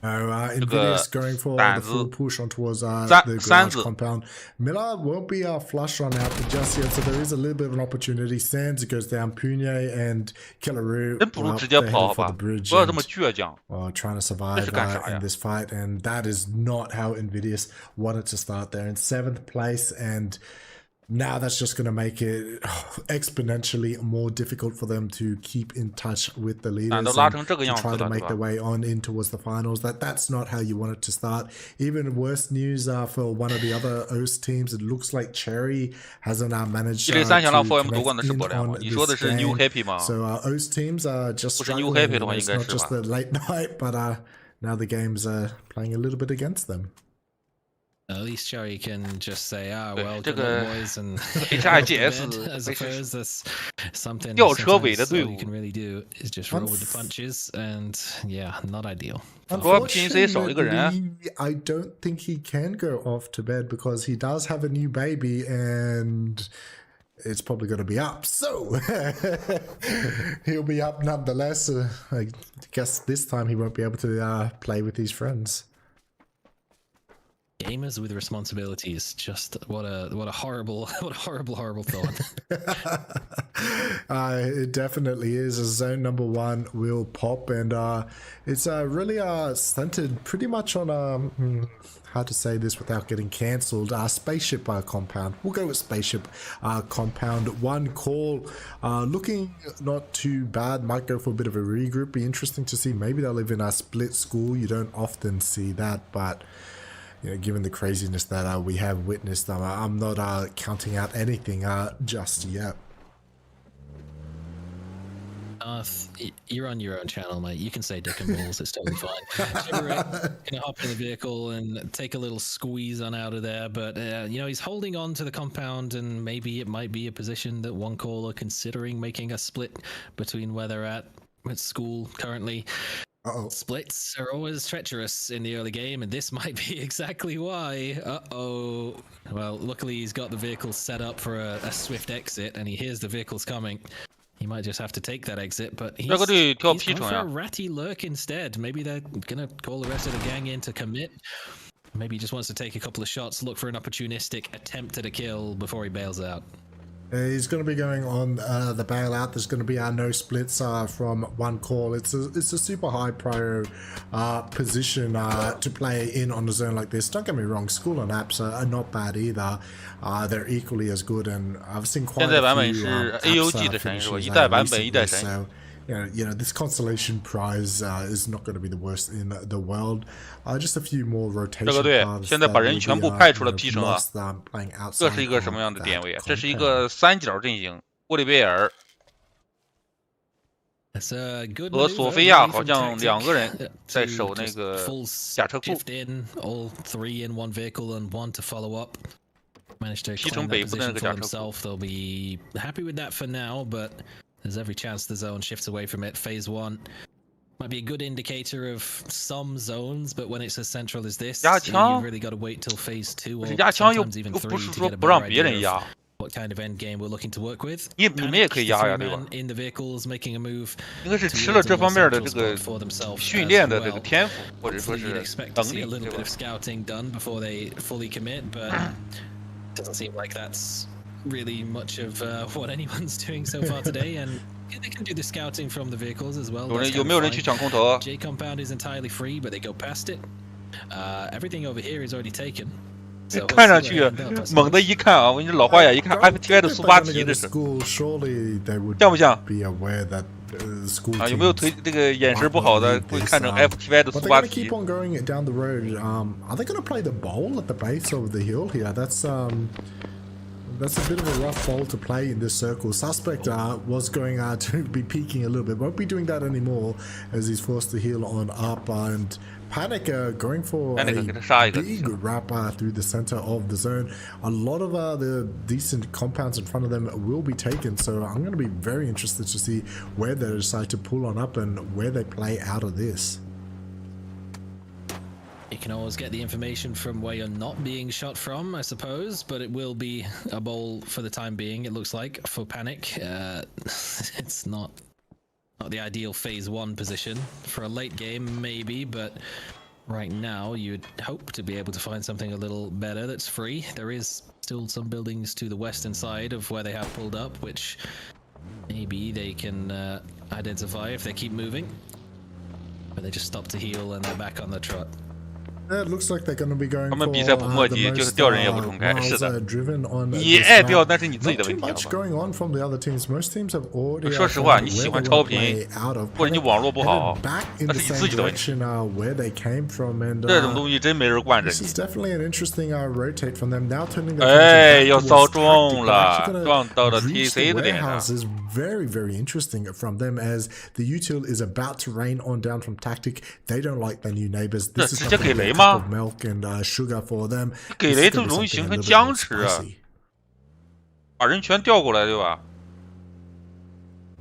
Invidious going for the full push on towards the garage compound. Miller won't be flush run out just yet, so there is a little bit of an opportunity. Sands goes down, Punier and Killaroo for the bridge. Trying to survive in this fight, and that is not how Invidious wanted to start there in 7th place. And now that's just going to make it exponentially more difficult for them to keep in touch with the leaders and to try to make their way on in towards the finals. That's not how you want it to start. Even worse news for one of the other OS teams. It looks like Cherry hasn't managed to connect in on this game. So OS teams are just struggling. It's not just the late night, but now the game's playing a little bit against them. At least Cherry can just say, well, good boys, and HRGS I suppose that's something all you can really do is just roll with the punches, and yeah, not ideal. Unfortunately, I don't think he can go off to bed because he does have a new baby and it's probably going to be up. So he'll be up nonetheless. I guess this time he won't be able to play with his friends. Gamers with responsibilities, just what a horrible thought. It definitely is. Zone number 1 will pop, and it's really centered pretty much on how to say this without getting cancelled. Spaceship compound. We'll go with spaceship compound. 1 call, looking not too bad. Might go for a bit of a regroup. Be interesting to see. Maybe they'll live in a split school. You don't often see that, but you know, given the craziness that we have witnessed, I'm not counting out anything just yet. You're on your own channel, mate. You can say dick and balls. It's totally fine. Gonna hop in the vehicle and take a little squeeze on out of there, but you know, he's holding on to the compound, and maybe it might be a position that 1 call are considering making a split between where they're at school currently. Splits are always treacherous in the early game, and this might be exactly why. Well, luckily he's got the vehicle set up for a swift exit, and he hears the vehicles coming. He might just have to take that exit, but he's going for a ratty lurk instead. Maybe they're gonna call the rest of the gang in to commit. Maybe he just wants to take a couple of shots, look for an opportunistic attempt at a kill before he bails out. He's going to be going on the bailout. There's going to be no splits from 1 call. It's a super high prior position to play in on a zone like this. Don't get me wrong, school and apps are not bad either. They're equally as good, and I've seen quite a few apps finishes so you know, this consolation prize is not going to be the worst in the world. Just a few more rotation paths. 现在把人全部派出了 P 城啊，这是一个什么样的点位啊？这是一个3角阵型，沃利贝尔和索菲亚好像2个人在守那个甲车库。P 城北部的那个甲车库。 They'll be happy with that for now, but there's every chance the zone shifts away from it. Phase 1 might be a good indicator of some zones, but when it's as central as this, you've really got to wait till phase 2 or sometimes even 3 to get a better idea of what kind of end game we're looking to work with. 你们也可以压呀，对吧？ In the vehicles making a move. 应该是吃了这方面的这个训练的这个天赋，或者说是能力， a little bit of scouting done before they fully commit, but doesn't seem like that's really much of what anyone's doing so far today, and they can do the scouting from the vehicles as well. 有没有人去抢空投 J compound is entirely free, but they go past it. Everything over here is already taken. 看上去猛的一看啊，我跟你老花眼一看 FTI 的苏巴提这是，像不像？啊，有没有这个眼神不好的会看成 FTI 的苏巴提？ keep on going down the road. Are they going to play the bowl at the base of the hill here? That's that's a bit of a rough ball to play in this circle. Suspect was going to be peeking a little bit. Won't be doing that anymore as he's forced to heal on up. And Panic going for a big wrap through the center of the zone. A lot of the decent compounds in front of them will be taken. So I'm going to be very interested to see where they decide to pull on up and where they play out of this. You can always get the information from where you're not being shot from, I suppose, but it will be a bowl for the time being, it looks like, for Panic. It's not the ideal phase 1 position. For a late game, maybe, but right now you'd hope to be able to find something a little better that's free. There is still some buildings to the western side of where they have pulled up, which maybe they can identify if they keep moving. But they just stop to heal and they're back on the trot. It looks like they're going to be going 他们比赛不墨迹，就是掉人也不重开，是的。你爱掉那是你自己的问题，好吧？说实话，你喜欢超频，或者你网络不好，那是你自己的问题。这种东西真没人惯着你。哎，要遭撞了，撞到了 TC 的脸上。Very, very interesting from them as the util is about to rain on down from Tactic. They don't like their new neighbors. This is a cup of milk and sugar for them. 给雷就容易形成僵持啊，把人全调过来，对吧？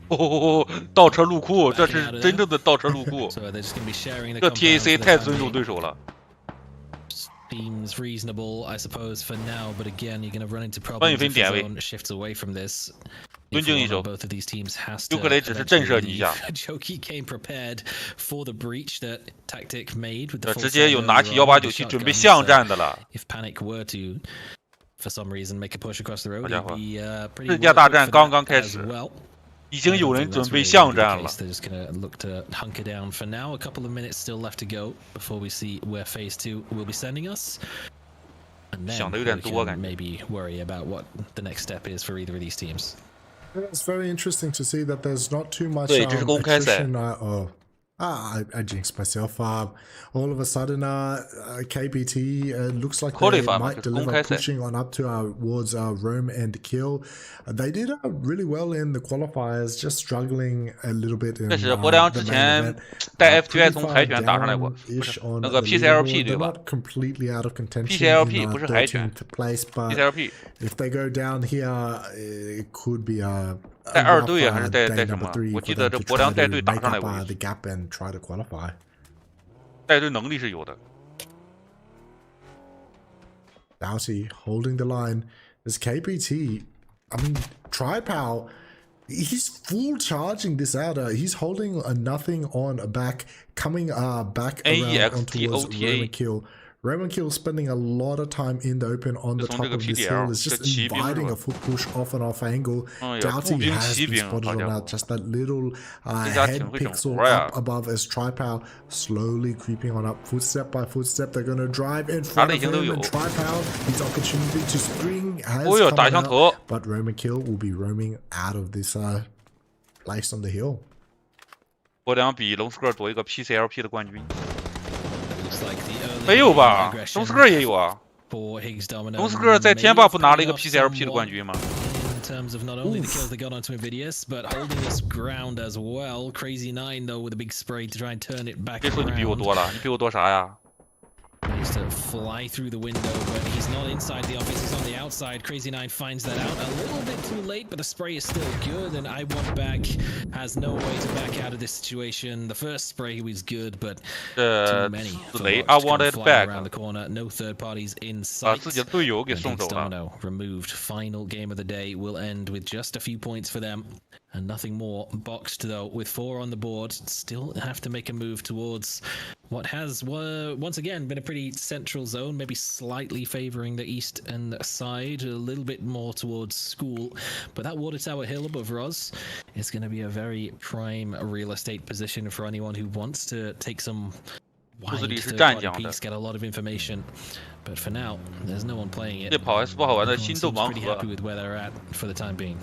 哦，倒车入库，这是真正的倒车入库。这 TAC 太尊重对手了。Seems reasonable, I suppose, for now, but again, you're going to run into problems if your zone shifts away from this. 尊敬一手， both of these teams has to 尤克雷只是震慑你一下。Joki came prepared for the breach that Tactic made with the 直接有拿起189准备巷战的了。 If Panic were to, for some reason, make a push across the road, 好家伙， pretty 世界大战刚刚开始。已经有人准备巷战了。 They're just gonna look to hunker down for now. A couple of minutes still left to go before we see where phase 2 will be sending us. And then we can maybe worry about what the next step is for either of these teams. It's very interesting to see that there's not too much attrition. I jinxed myself. All of a sudden, KPT looks like they might deliver, pushing on up towards Rome and Kill. They did really well in the qualifiers, just struggling a little bit in the main event. PCLP 对吧？ Not completely out of contention PCLP 不是海选 place, but if they go down here, it could be a 带2队还是带什么？我记得这博良带队打上来过。带队能力是有的。Doughty holding the line. This KPT, I mean, Tripow, he's full charging this out. He's holding a nothing on a back, coming back around on towards Roman Kill. Roman Kill spending a lot of time in the open on the top of this hill, is just inviting a foot push off and off angle. Doughty has been spotted on that, just that little head pixel up above as Tripow slowly creeping on up, footstep by footstep. They're going to drive in front of him, and Tripow, his opportunity to spring has come out, but Roman Kill will be roaming out of this place on the hill. 博良比龙斯克夺一个 PCLP 的冠军。 没有吧？龙斯克也有啊。龙斯克在天霸不拿了一个 PCLP 的冠军吗？ In terms of not only the kills they got onto Invidious, but holding this ground as well. Crazy 9 though with a big spray to try and turn it back. 别说你比我多了，你比我多啥呀？ Needs to fly through the window, but he's not inside the office, he's on the outside. Crazy 9 finds that out a little bit too late, but the spray is still good, and I Want Back has no way to back out of this situation. The first spray was good, but too many. I Want It Back. Around the corner, no third parties in sight. 把自己的队友给送走了。 Removed. Final game of the day will end with just a few points for them. And nothing more. Boxed though, with 4 on the board. Still have to make a move towards what has once again been a pretty central zone, maybe slightly favoring the east and side, a little bit more towards school. But that water tower hill above Roz is going to be a very prime real estate position for anyone who wants to take some wide third-party peeks, get a lot of information. But for now, there's no one playing it. 这跑 S 不好玩的心斗盲盒。 Pretty happy with where they're at for the time being.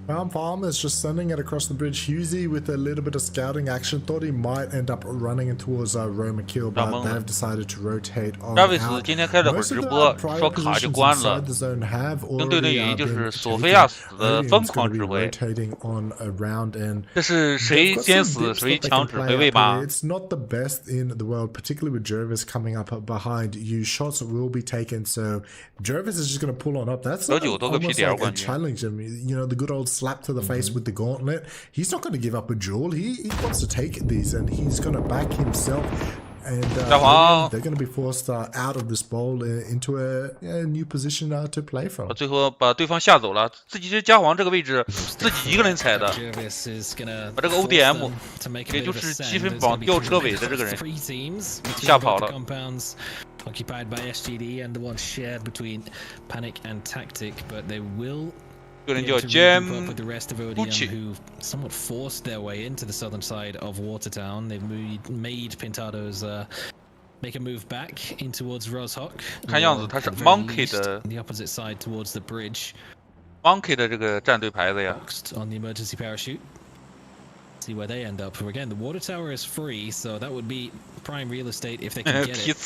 Farmer's just sending it across the bridge. Husey with a little bit of scouting action thought he might end up running in towards Roma kill, but they've decided to rotate on out. Travis 今天开了会儿直播，说卡就关了。跟队内原因就是索菲亚死的疯狂指挥。这是谁先死谁抢指挥位吗 ？It's not the best in the world, particularly with Jervis coming up behind you. Shots will be taken, so Jervis is just going to pull on up. That's almost like a challenge. I mean, you know, the good old slap to the face with the gauntlet. He's not going to give up a duel. He wants to take these, and he's going to back himself. And they're going to be forced out of this bowl into a new position to play from. 最后把对方吓走了，自己是嘉皇这个位置，自己一个人踩的，把这个 ODM， 也就是积分榜吊车尾的这个人吓跑了。 Occupied by SGD and the one shared between Panic and Tactic, but they will be able to regroup up with the rest of ODM who somewhat forced their way into the southern side of Watertown. They've made Pintados make a move back in towards Roshawk. 看样子他是 Monkey 的 the opposite side towards the bridge. Monkey 的这个战队牌子呀。 On the emergency parachute. See where they end up. Again, the water tower is free, so that would be prime real estate if they can get it.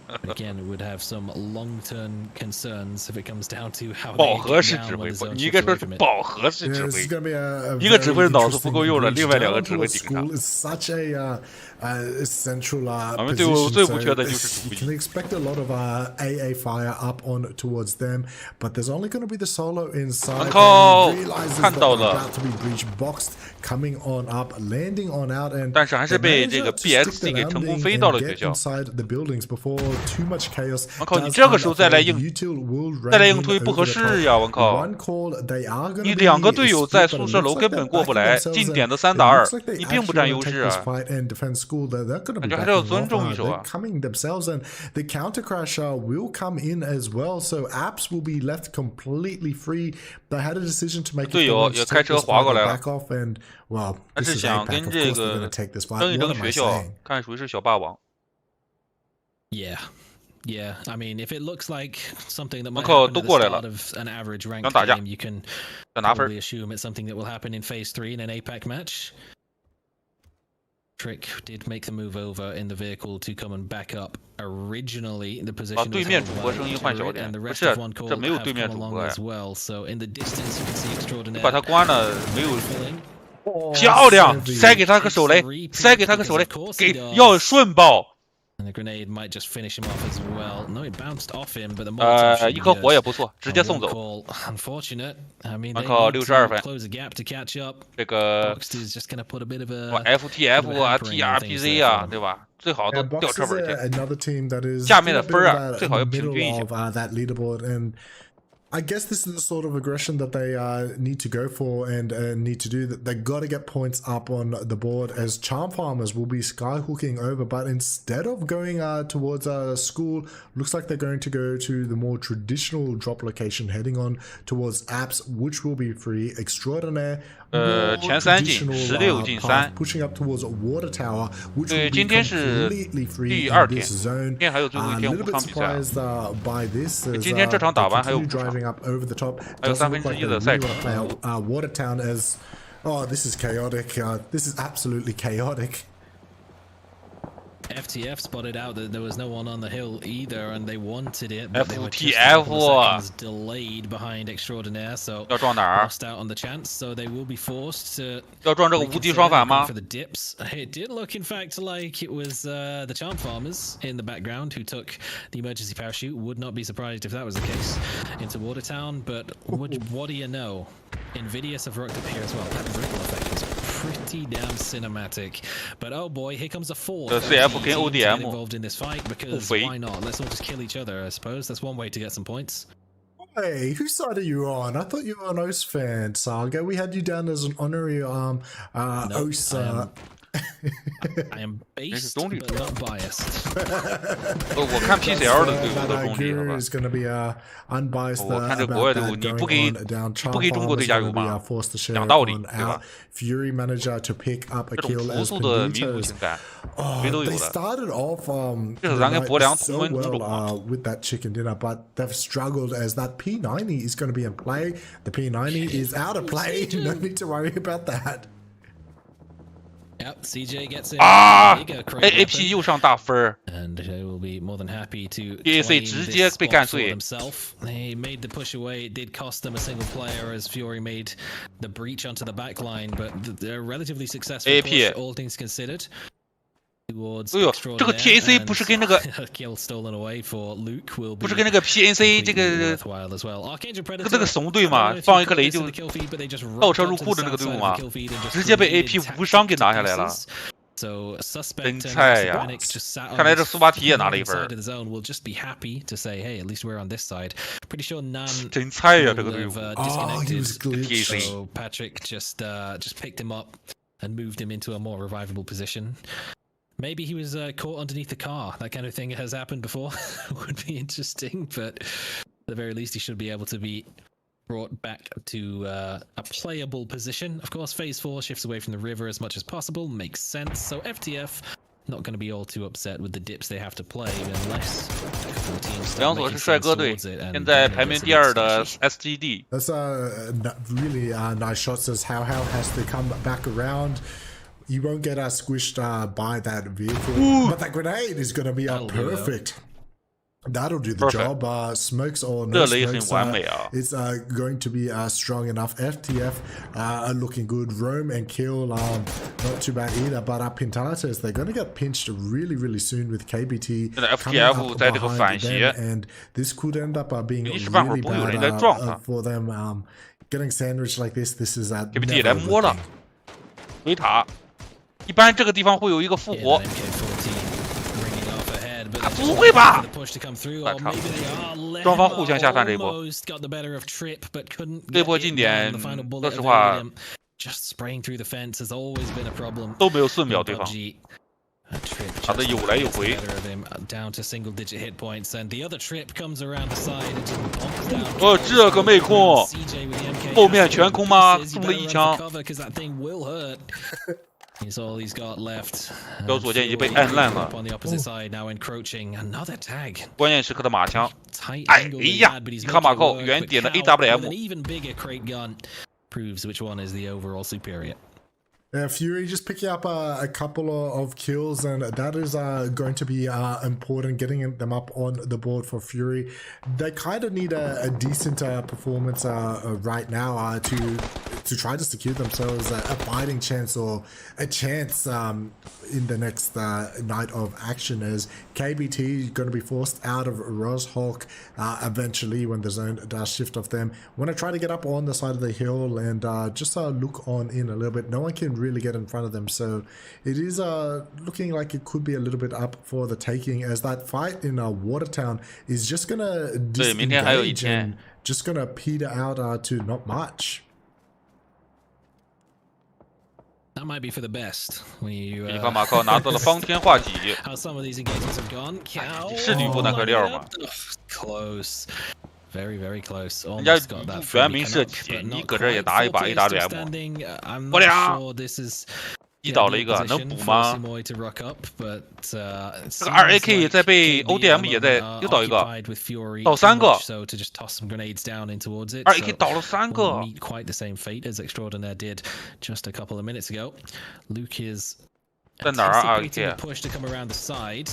But again, it would have some long-term concerns if it comes down to how they get down when the zone shifts away from it. 饱和式指挥，一个指挥脑子不够用了，另外两个指挥顶上。 Such a central 我们队伍最不缺的就是主 You can expect a lot of AA fire up on towards them, but there's only going to be the solo inside. 看到了。 About to be breach boxed, coming on up, landing on out, and 但是还是被这个 BXC 给成功飞到了学校。我靠！你这个时候再来硬推不合适呀！我靠！你两个队友在宿舍楼根本过不来，近点的3打2，你并不占优势啊！感觉还是要尊重一手啊！ The counter crash will come in as well, so apps will be left completely free. They had a decision to make. 队友也开车划过来了。 Well, 还是想跟这个争一争学校，看谁是小霸王。 Yeah. Yeah, I mean, if it looks like something that might happen at the start of an average ranked game, you can probably assume it's something that will happen in Phase 3 in an APAC match. Trick did make the move over in the vehicle to come and back up. Originally, the position was held by Turret, and the rest of one call have come along as well. So in the distance, you can see Extraordinaire. 把他关了，没有。 漂亮，塞给他个手雷，塞给他个手雷，给要顺爆。 And the grenade might just finish him off as well. No, it bounced off him, but the Molotov 一颗火也不错，直接送走。 Unfortunate. I mean, they need to close the gap to catch up. 这个 is just gonna put a bit of a FTF 啊 ，TRPZ 啊，对吧？最好都掉车尾去。 下面的分啊，最好要平均一下。 I guess this is the sort of aggression that they need to go for and need to do. That they got to get points up on the board as Charm Farmers will be skyhooking over, but instead of going towards school, looks like they're going to go to the more traditional drop location, heading on towards apps, which will be free. Extraordinaire. 前3进16进3 pushing up towards Water Tower, which 对， will 今 be 天是 completely free 第2 in 天， this zone. 今天还有最后一天5场比赛。 by this, 今天这场打完还有5场， driving up over the top. 还有1/3的赛程。 Watertown as this is chaotic. This is absolutely chaotic. FTF spotted out that there was no one on the hill either, and they wanted it, but they were just delayed behind Extraordinaire, so lost out on the chance. So they will be forced to. 要撞这个无敌双反吗 ？For the dips, it did look, in fact, like it was the Charm Farmers in the background who took the emergency parachute. Would not be surprised if that was the case into Watertown, but what do you know? Invidious have rocked up here as well. That ripple effect is pretty damn cinematic. But oh boy, here comes a fourth. CF 跟 ODM involved in this fight because why not? Let's all just kill each other, I suppose. That's one way to get some points. Hey, whose side are you on? I thought you were an OS fan, Saga. We had you down as an honorary OS. I am based but not biased. 我看 PCL 的队伍都中立，好吧？ is going to be unbiased 我看这国外队伍，你不给中国队加油吗？讲道理，对吧？ Fury managed to pick up a 这种 kill 朴 as 素的民族 Benito's. 情感， Oh, 谁都有 they 的。 started off 这是 the 咱跟 night 博良 so 同文同种 well with that chicken dinner, but they've struggled as that P90 is going to be in play. The P90 is out of play. No need to worry about that. Yep, CJ gets in. 啊 Bigger crate ！AP weapon. 又上大分儿 And they will be more than happy to DAC claim 直接 this 被 spot 干 for 碎。 themselves. They made the push away. It did cost them a single player as Fury made the breach onto the back line, but they're relatively successful AP push, all things considered. Towards 哎呦，这个 TAC extraordinaire 不是跟那个 and kill stolen away for Luke will 不 be 是跟那个 PNC 这 completely 个 worthwhile as well. Archangel 跟 Predator 那个怂队 I don't 嘛， know if 放 you 一颗 caught 雷 this in 就 the kill feed, but they just 倒 rocked 车入 onto 库 the 的那个 south 队伍 side 嘛 of the kill feed and just 直接被 eliminated AP 无 tactic 伤给 to 拿下来了。 pieces. So suspect 真 and 菜呀！ Hispanic just sat on 看来这 this 苏巴提也拿了一分 side of the zone. We'll just be happy to say, hey, at least we're on this side. Pretty sure none 真菜呀，这 will 个队伍 have 。 Oh, he was disconnected. glitched. So Patrick just picked him up and moved him into a more revivable position. Maybe he was caught underneath the car. That kind of thing has happened before. Would be interesting, but at the very least, he should be able to be brought back to a playable position. Of course, Phase 4 shifts away from the river as much as possible. Makes sense. So FTF not going to be all too upset with the dips they have to play unless a couple of teams 两 start 所 making 是帅 sense 哥队， towards it. 现 And 在 then 排 it 名 gets a 第 bit 二的 sketchy. SGD。 That's really nice shots as How has to come back around. You won't get squished by that vehicle, but that grenade is going to be perfect. That'll do the Perfect. job. Smokes or 这 no 雷很 smokes, 完美啊！ it's going to be strong enough. FTF are looking good. Roam and kill, not too bad either. But Pintatas, they're going to get pinched really, really soon with KBT 现在 coming up FTF 在这个 behind 反 them, 斜， and this could end up being 一时半会儿 really 不会有人在 bad 撞他。 for them. Getting sandwiched like this is KBT never 来 a good 摸了 thing.，维塔。一般这个地方会有一个复 Yeah, 活 that，MK14 bringing off ahead, but 啊 they're 不 just 会吧 waiting for the push to come through, 我 or 操 maybe they are. 双方互相下饭这一波。 Almost got the better of Trip, but couldn't 这 get 波 it 近 done. 点 The final，bullet 说实话 evaded him. Just spraying through the fence has always been a problem. 都没有瞬秒对方， PUBG. Trip 打得有来有 gets the 回。 better of him, down to single-digit hit points, and the other Trip comes around the side and just bonks down. 哦，这个妹控， CJ with the MK 后面全空吗？ pieces. 中 You 了 better 一 run 枪 for，cover 'cause that thing will hurt. He's all he's got left. 小左键已经被按烂了 Up。on the opposite side now encroaching. Another tag. 关键时刻的马枪， Tight 哎 angle 呀 lad, but he's 你看马 making it 扣 work, 远 but 点的 Cal with AWM， an even bigger crate gun proves which one is the overall superior. Fury just picking up a couple of kills, and that is going to be important, getting them up on the board for Fury. They kind of need a decent performance right now to try to secure themselves a fighting chance or a chance in the next night of action, as KBT is going to be forced out of Roshawk eventually when the zone does shift off them. Want to try to get up on the side of the hill and just look on in a little bit. No one can really get in front of them, so it is looking like it could be a little bit up for the taking, as that fight in Watertown is just gonna disengage and just gonna peter out to not much. That might be for the best when you 你看马靠拿到了方天画戟， how some of these engagements have gone. Cal 是吕布那块料吗？ Close. Very, very close. 人家 Almost got that 全民 fully 射 connect, 击， but 你 not 搁这儿也 quite. 打一把 Full AWM， standing. I'm 我 not 俩 sure this is 击倒了一个，能补吗？ to ruck up, but, 这个2AK 在被 ODM 也在又倒一个，倒三个 so to just toss some grenades down in towards it. 2AK 倒了3个 meet quite the same fate as Extraordinaire did just a couple of minutes ago. Luke is 在哪儿啊 anticipating ？2AK the push to come around the side,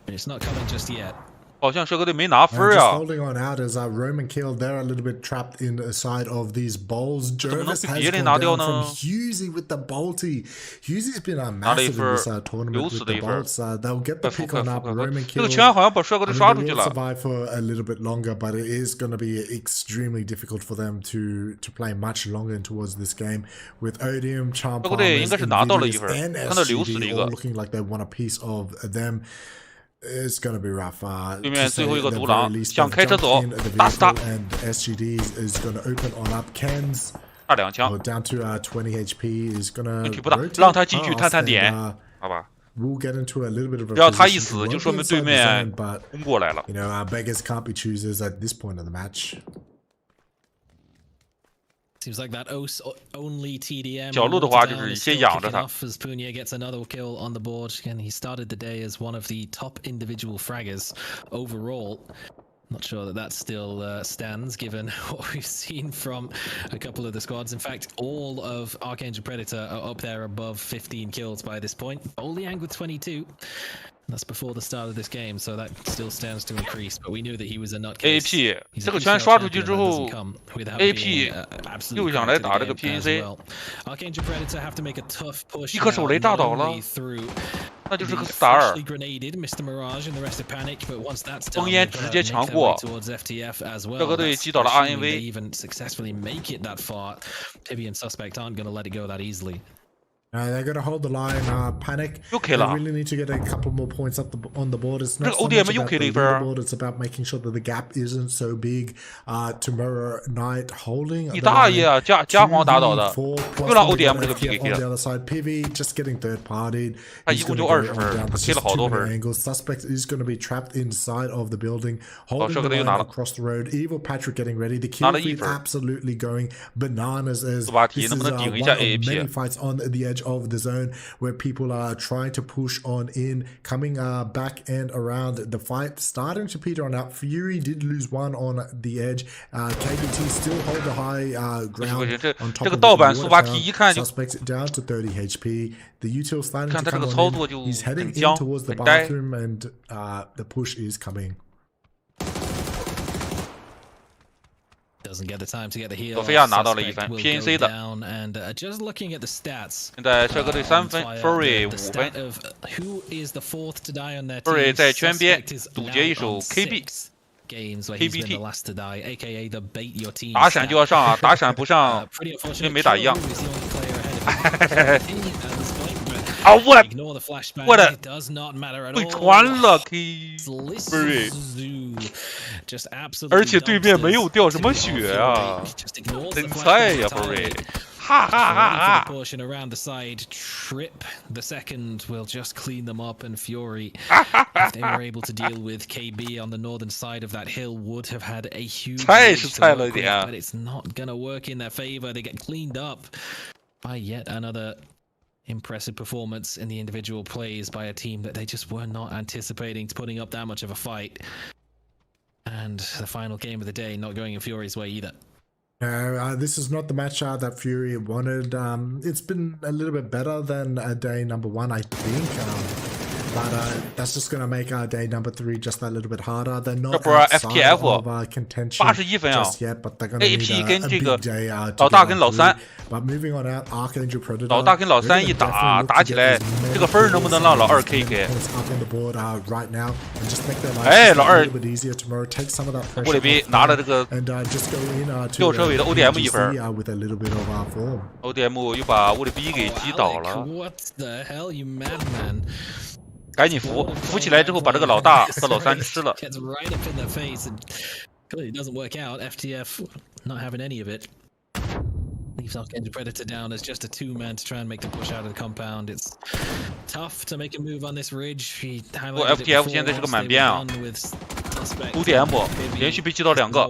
but it's not coming just yet. 好像帅哥队没拿分 Just 啊。 holding on out as Roman killed. They're a little bit trapped inside of these bowls. Jervis has gone down from Husey with the bolty. Husey's been massive in this tournament with the bolts. They'll get the pick on up. Roman 这个 killed. 圈好像把帅哥队刷出去 They will 了。 survive for a little bit longer, but it is going to be extremely difficult for them to play much longer in towards this game. With Odium, Charm, 帅哥队应该是拿到了一 Invidious 分， and 看到流死了一 SGD 个 all。looking like they want a piece of them. It's gonna be rough. 对面最后一个 to say 独 the 狼 very least, 想开车走 jump in the 打死他 vehicle and SGD is gonna open on up. Ken's 大两枪。 down to 20 HP is gonna 问题不大， rotate 让他进去 past 探探点， and, 好吧？ We'll get into a little bit of a 只要他一 position. 死， He 就 won't 说 be 明对 inside the 面 zone, but 攻过来了。 you know, beggars can't be choosers at this point of the match. Seems like that only TDM 角路的话就是先养着他。 as Punya gets another kill on the board, and he started the day as one of the top individual fraggers overall. Not sure that that still stands, given what we've seen from a couple of the squads. In fact, all of Archangel Predator are up there above 15 kills by this point. Oliang with 22. That's before the start of this game, so that still stands to increase. But we knew that he was a nutcase. AP 这个拳刷出去之后 ，AP 又想来打这个 PVC。 Archangel Predator have to make a tough push. 一颗手雷炸倒了，那就是个 star。烽烟直接强过，这个队击倒了 RNV。 They're going to hold the line. Panic. They really need to get a couple more points up on the board. It's not so much about the leaderboard. It's about making sure that the gap isn't so big. Tomorrow night holding. 你大爷啊！加皇打倒的，又让 ODM 这个 P 给 K 了。 On the other side, PV just getting third partied. 他一共就20分， K 了好多分。 Suspect is going to be trapped inside of the building, holding the line across the road. Evil Patrick getting ready. The kill feed absolutely going bananas as this is one of many fights on the edge of the zone where people are trying to push on in, coming back and around the fight, starting to peter on out. Fury did lose one on the edge. KBT still hold the high ground on top of the suspect down to 30 HP. The util starting to come on in. He's heading in towards the bathroom and the push is coming. Doesn't get the time to get the heal. 索菲亚拿到了1分 ，PNC 的。 Just looking at the stats. 现在帅哥队3分 ，Fury 5分。Fury 在圈边堵截一手 KB。KBT 打闪就要上啊，打闪不上跟没打一样。啊，我的被传了 Fury。 而且对面没有掉什么血啊，真菜呀 ，Fury！ 哈哈哈哈！ Portion around the side, Trip the second will just clean them up, and Fury, if they were able to deal with KB on the northern side of that hill, would have had a huge. But it's not gonna work in their favor. They get cleaned up by yet another impressive performance in the individual plays by a team that they just were not anticipating putting up that much of a fight. And the final game of the day not going in Fury's way either. No, this is not the match that Fury wanted. It's been a little bit better than day number 1, I think. But that's just going to make day number 3 just that little bit harder. They're not outside of contention just yet, but they're going to need a big day to get through. But moving on out, Archangel Predator. 老大跟老三一打，打起来，这个分能不能让老二 K 给？哎，老二，布里比拿了这个吊车尾的 ODM 1分 ，ODM 又把布里比给击倒了。 赶紧扶起来之后，把这个老大和老三吃了。 doesn't work out. FTF not having any of it. Leaves Archangel Predator down as just a 2-man to try and make the push out of the compound. It's tough to make a move on this ridge. FTF 现在是个满编啊 ，ODM 连续被击倒2个，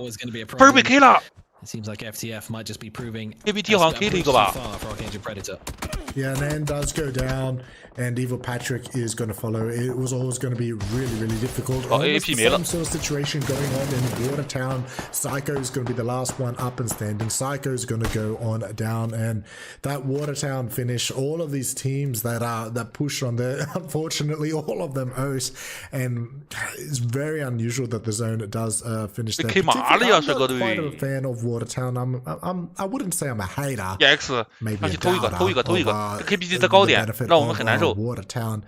分被 K 了。 It seems like FTF might just be proving. KBT 好像 K 了一个吧。 Yeah, Nan does go down, and Evil Patrick is going to follow. It was always going to be really, really difficult. AP the same sort of situation going on in Watertown. Psycho is going to be the last one up and standing. Psycho is going to go on down, and that Watertown finish. All of these teams that push on there, unfortunately, all of them host, and it's very unusual that the zone does finish there. I'm not quite a fan of Watertown. I wouldn't say I'm a hater. Maybe a doubter. KBT 的高点让我们很难受。 Watertown,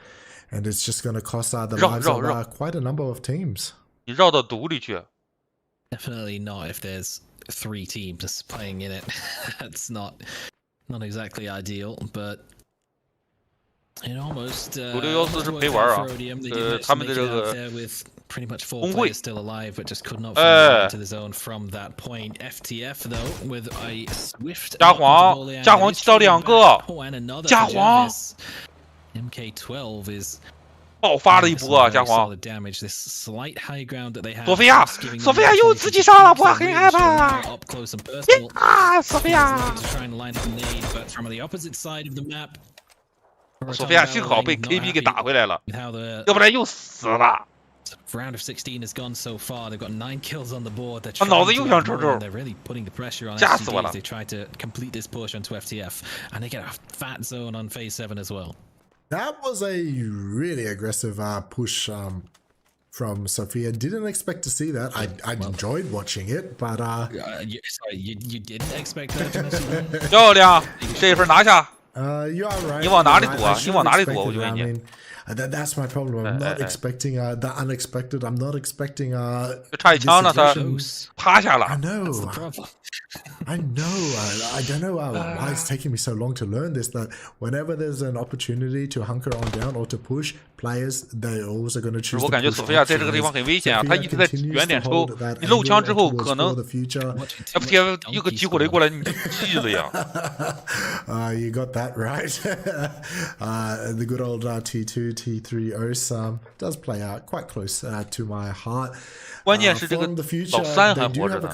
and it's just going to cost the lives of quite a number of teams. 你绕到毒里去。 Definitely not if there's 3 teams playing in it. That's not exactly ideal, but It almost 5614是陪玩啊，他们的这个 pretty much 4工会 players still alive, but just could not find into the zone from that point. FTF though with a swift 加皇击到2个，加皇 MK12 is 爆发了一波啊，加皇。 slight high ground that they have. 索菲亚又自己上了，我很害怕。索菲亚。索菲亚幸好被 KB 给打回来了，要不然又死了。 Round of 16 has gone so far. They've got 9 kills on the board. They're 脑子又想抽抽， they're really putting the pressure on 吓死我 SCD 了 as they try to complete this push onto FTF, and they get a fat zone on phase 7 as well. That was a really aggressive push from Sophia. Didn't expect to see that. I enjoyed watching it, but you didn't expect that. 漂亮，这一分拿下。 you are right. 你往哪里赌啊？你往哪里赌？我就问你。 That's my problem. I'm not expecting the unexpected. I'm not expecting 差一枪呢，他趴下了。 I know. I don't know why it's taking me so long to learn this. That whenever there's an opportunity to hunker on down or to push, players they're also going to choose. 我感觉索菲亚在这个地方很危险啊，他一直在远点抽，你漏枪之后可能 FTF 一个击火雷过来，你就记了呀。You got that right. The good old T2, T3 OS does play out quite close to my heart. 关键是这个老三还活着呢，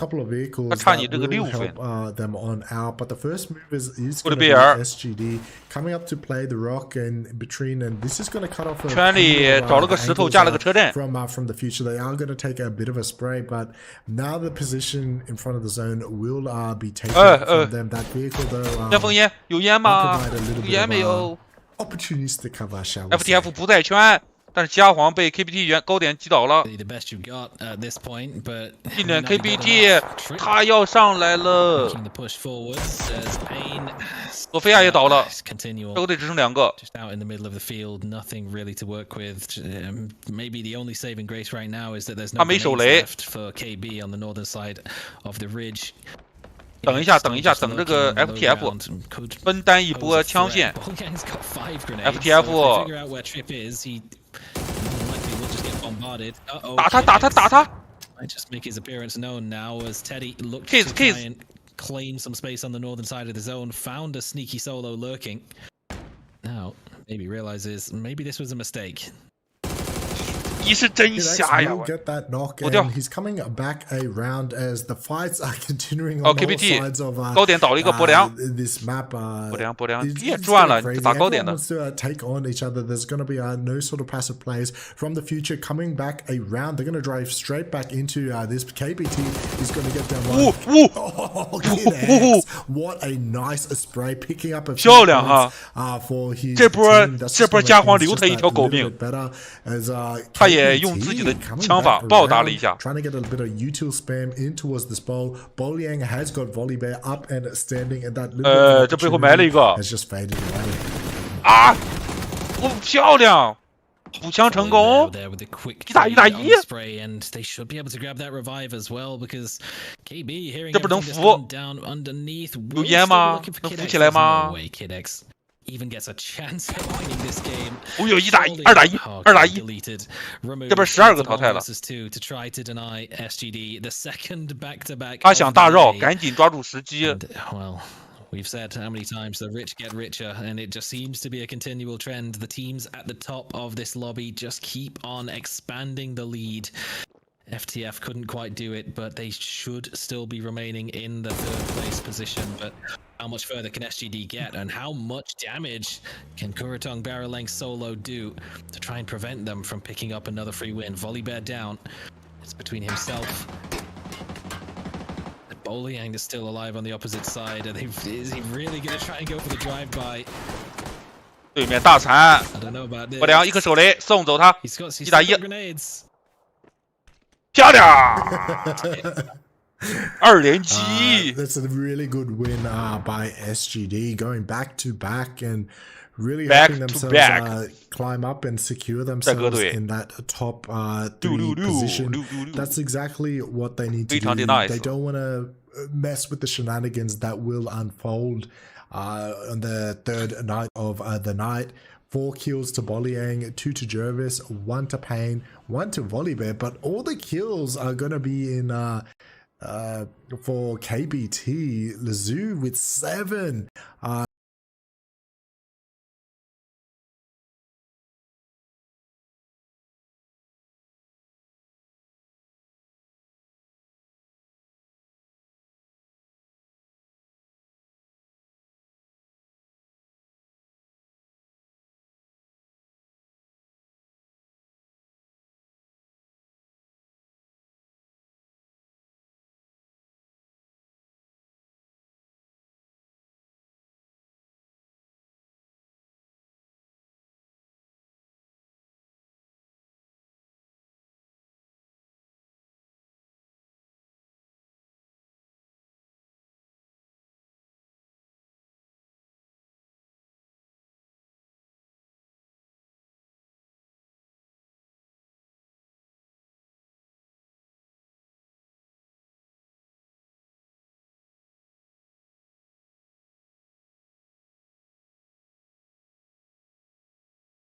他差你这个6分。 them on out, but the first move is going to be SGD coming up to play the rock and between, and this is going to cut off a 圈里找了个石头架了个车阵 from the future. They are going to take a bit of a spray, but now the position in front of the zone will be taken from them. That vehicle though 先封烟，有烟吗？有烟没有 ？Opportunities to cover, shall we FTF 不在圈，但是加皇被 KBT 高点击倒了。一点 KBT， 他要上来了。索菲亚也倒了，最后队只剩2个。 他没手雷。等一下，等这个 FTF 分担一波枪线。FTF 打他 just make his appearance known now as Teddy looked to try and claim some space on the northern side of the zone, found a sneaky solo lurking. Now, maybe realizes maybe this was a mistake. 你是真瞎呀！ Get that knock, and he's coming back around as the fights are continuing on all sides of 高点倒了一个波梁 this map. 波梁，你也赚了，你打高点的。 Wants to take on each other. There's going to be no sort of passive plays from the future coming back around. They're going to drive straight back into this KBT. He's going to get down one. Oh, Kid X. What a nice spray, picking up a few points for his team. 这波加皇留他一条狗命。 他也用自己的枪法报答了一下。 Trying to get a bit of util spam in towards this bowl. Boliang has got volley bear up and standing at that little 这背后埋了一个 has just faded away. 啊，漂亮，补枪成功，一打1打1。这不能扶，有烟吗？能扶起来吗？ Even gets a chance at winning this game. 哦哟，1打1，2打1，2打1，这边12个淘汰了。他想大绕，赶紧抓住时机。 Well, we've said how many times the rich get richer, and it just seems to be a continual trend. The teams at the top of this lobby just keep on expanding the lead. FTF couldn't quite do it, but they should still be remaining in the 3rd place position. But how much further can SGD get, and how much damage can Kuratong Barrel Length Solo do to try and prevent them from picking up another free win? Volley Bear down. It's between himself. Boliang is still alive on the opposite side. Is he really going to try and go for the drive-by? 对面大残，波梁一颗手雷送走他，1打1。 漂亮，2连击。 That's a really good win by SGD, going back to back and really helping themselves climb up and secure themselves in that top 3 position. That's exactly what they need to do. They don't want to mess with the shenanigans that will unfold on the 3rd night of the night. 4 kills to Bolyang, 2 to Jervis, 1 to Payne, 1 to Volleybear, but all the kills are gonna be in for KBT. Lazoo with 7.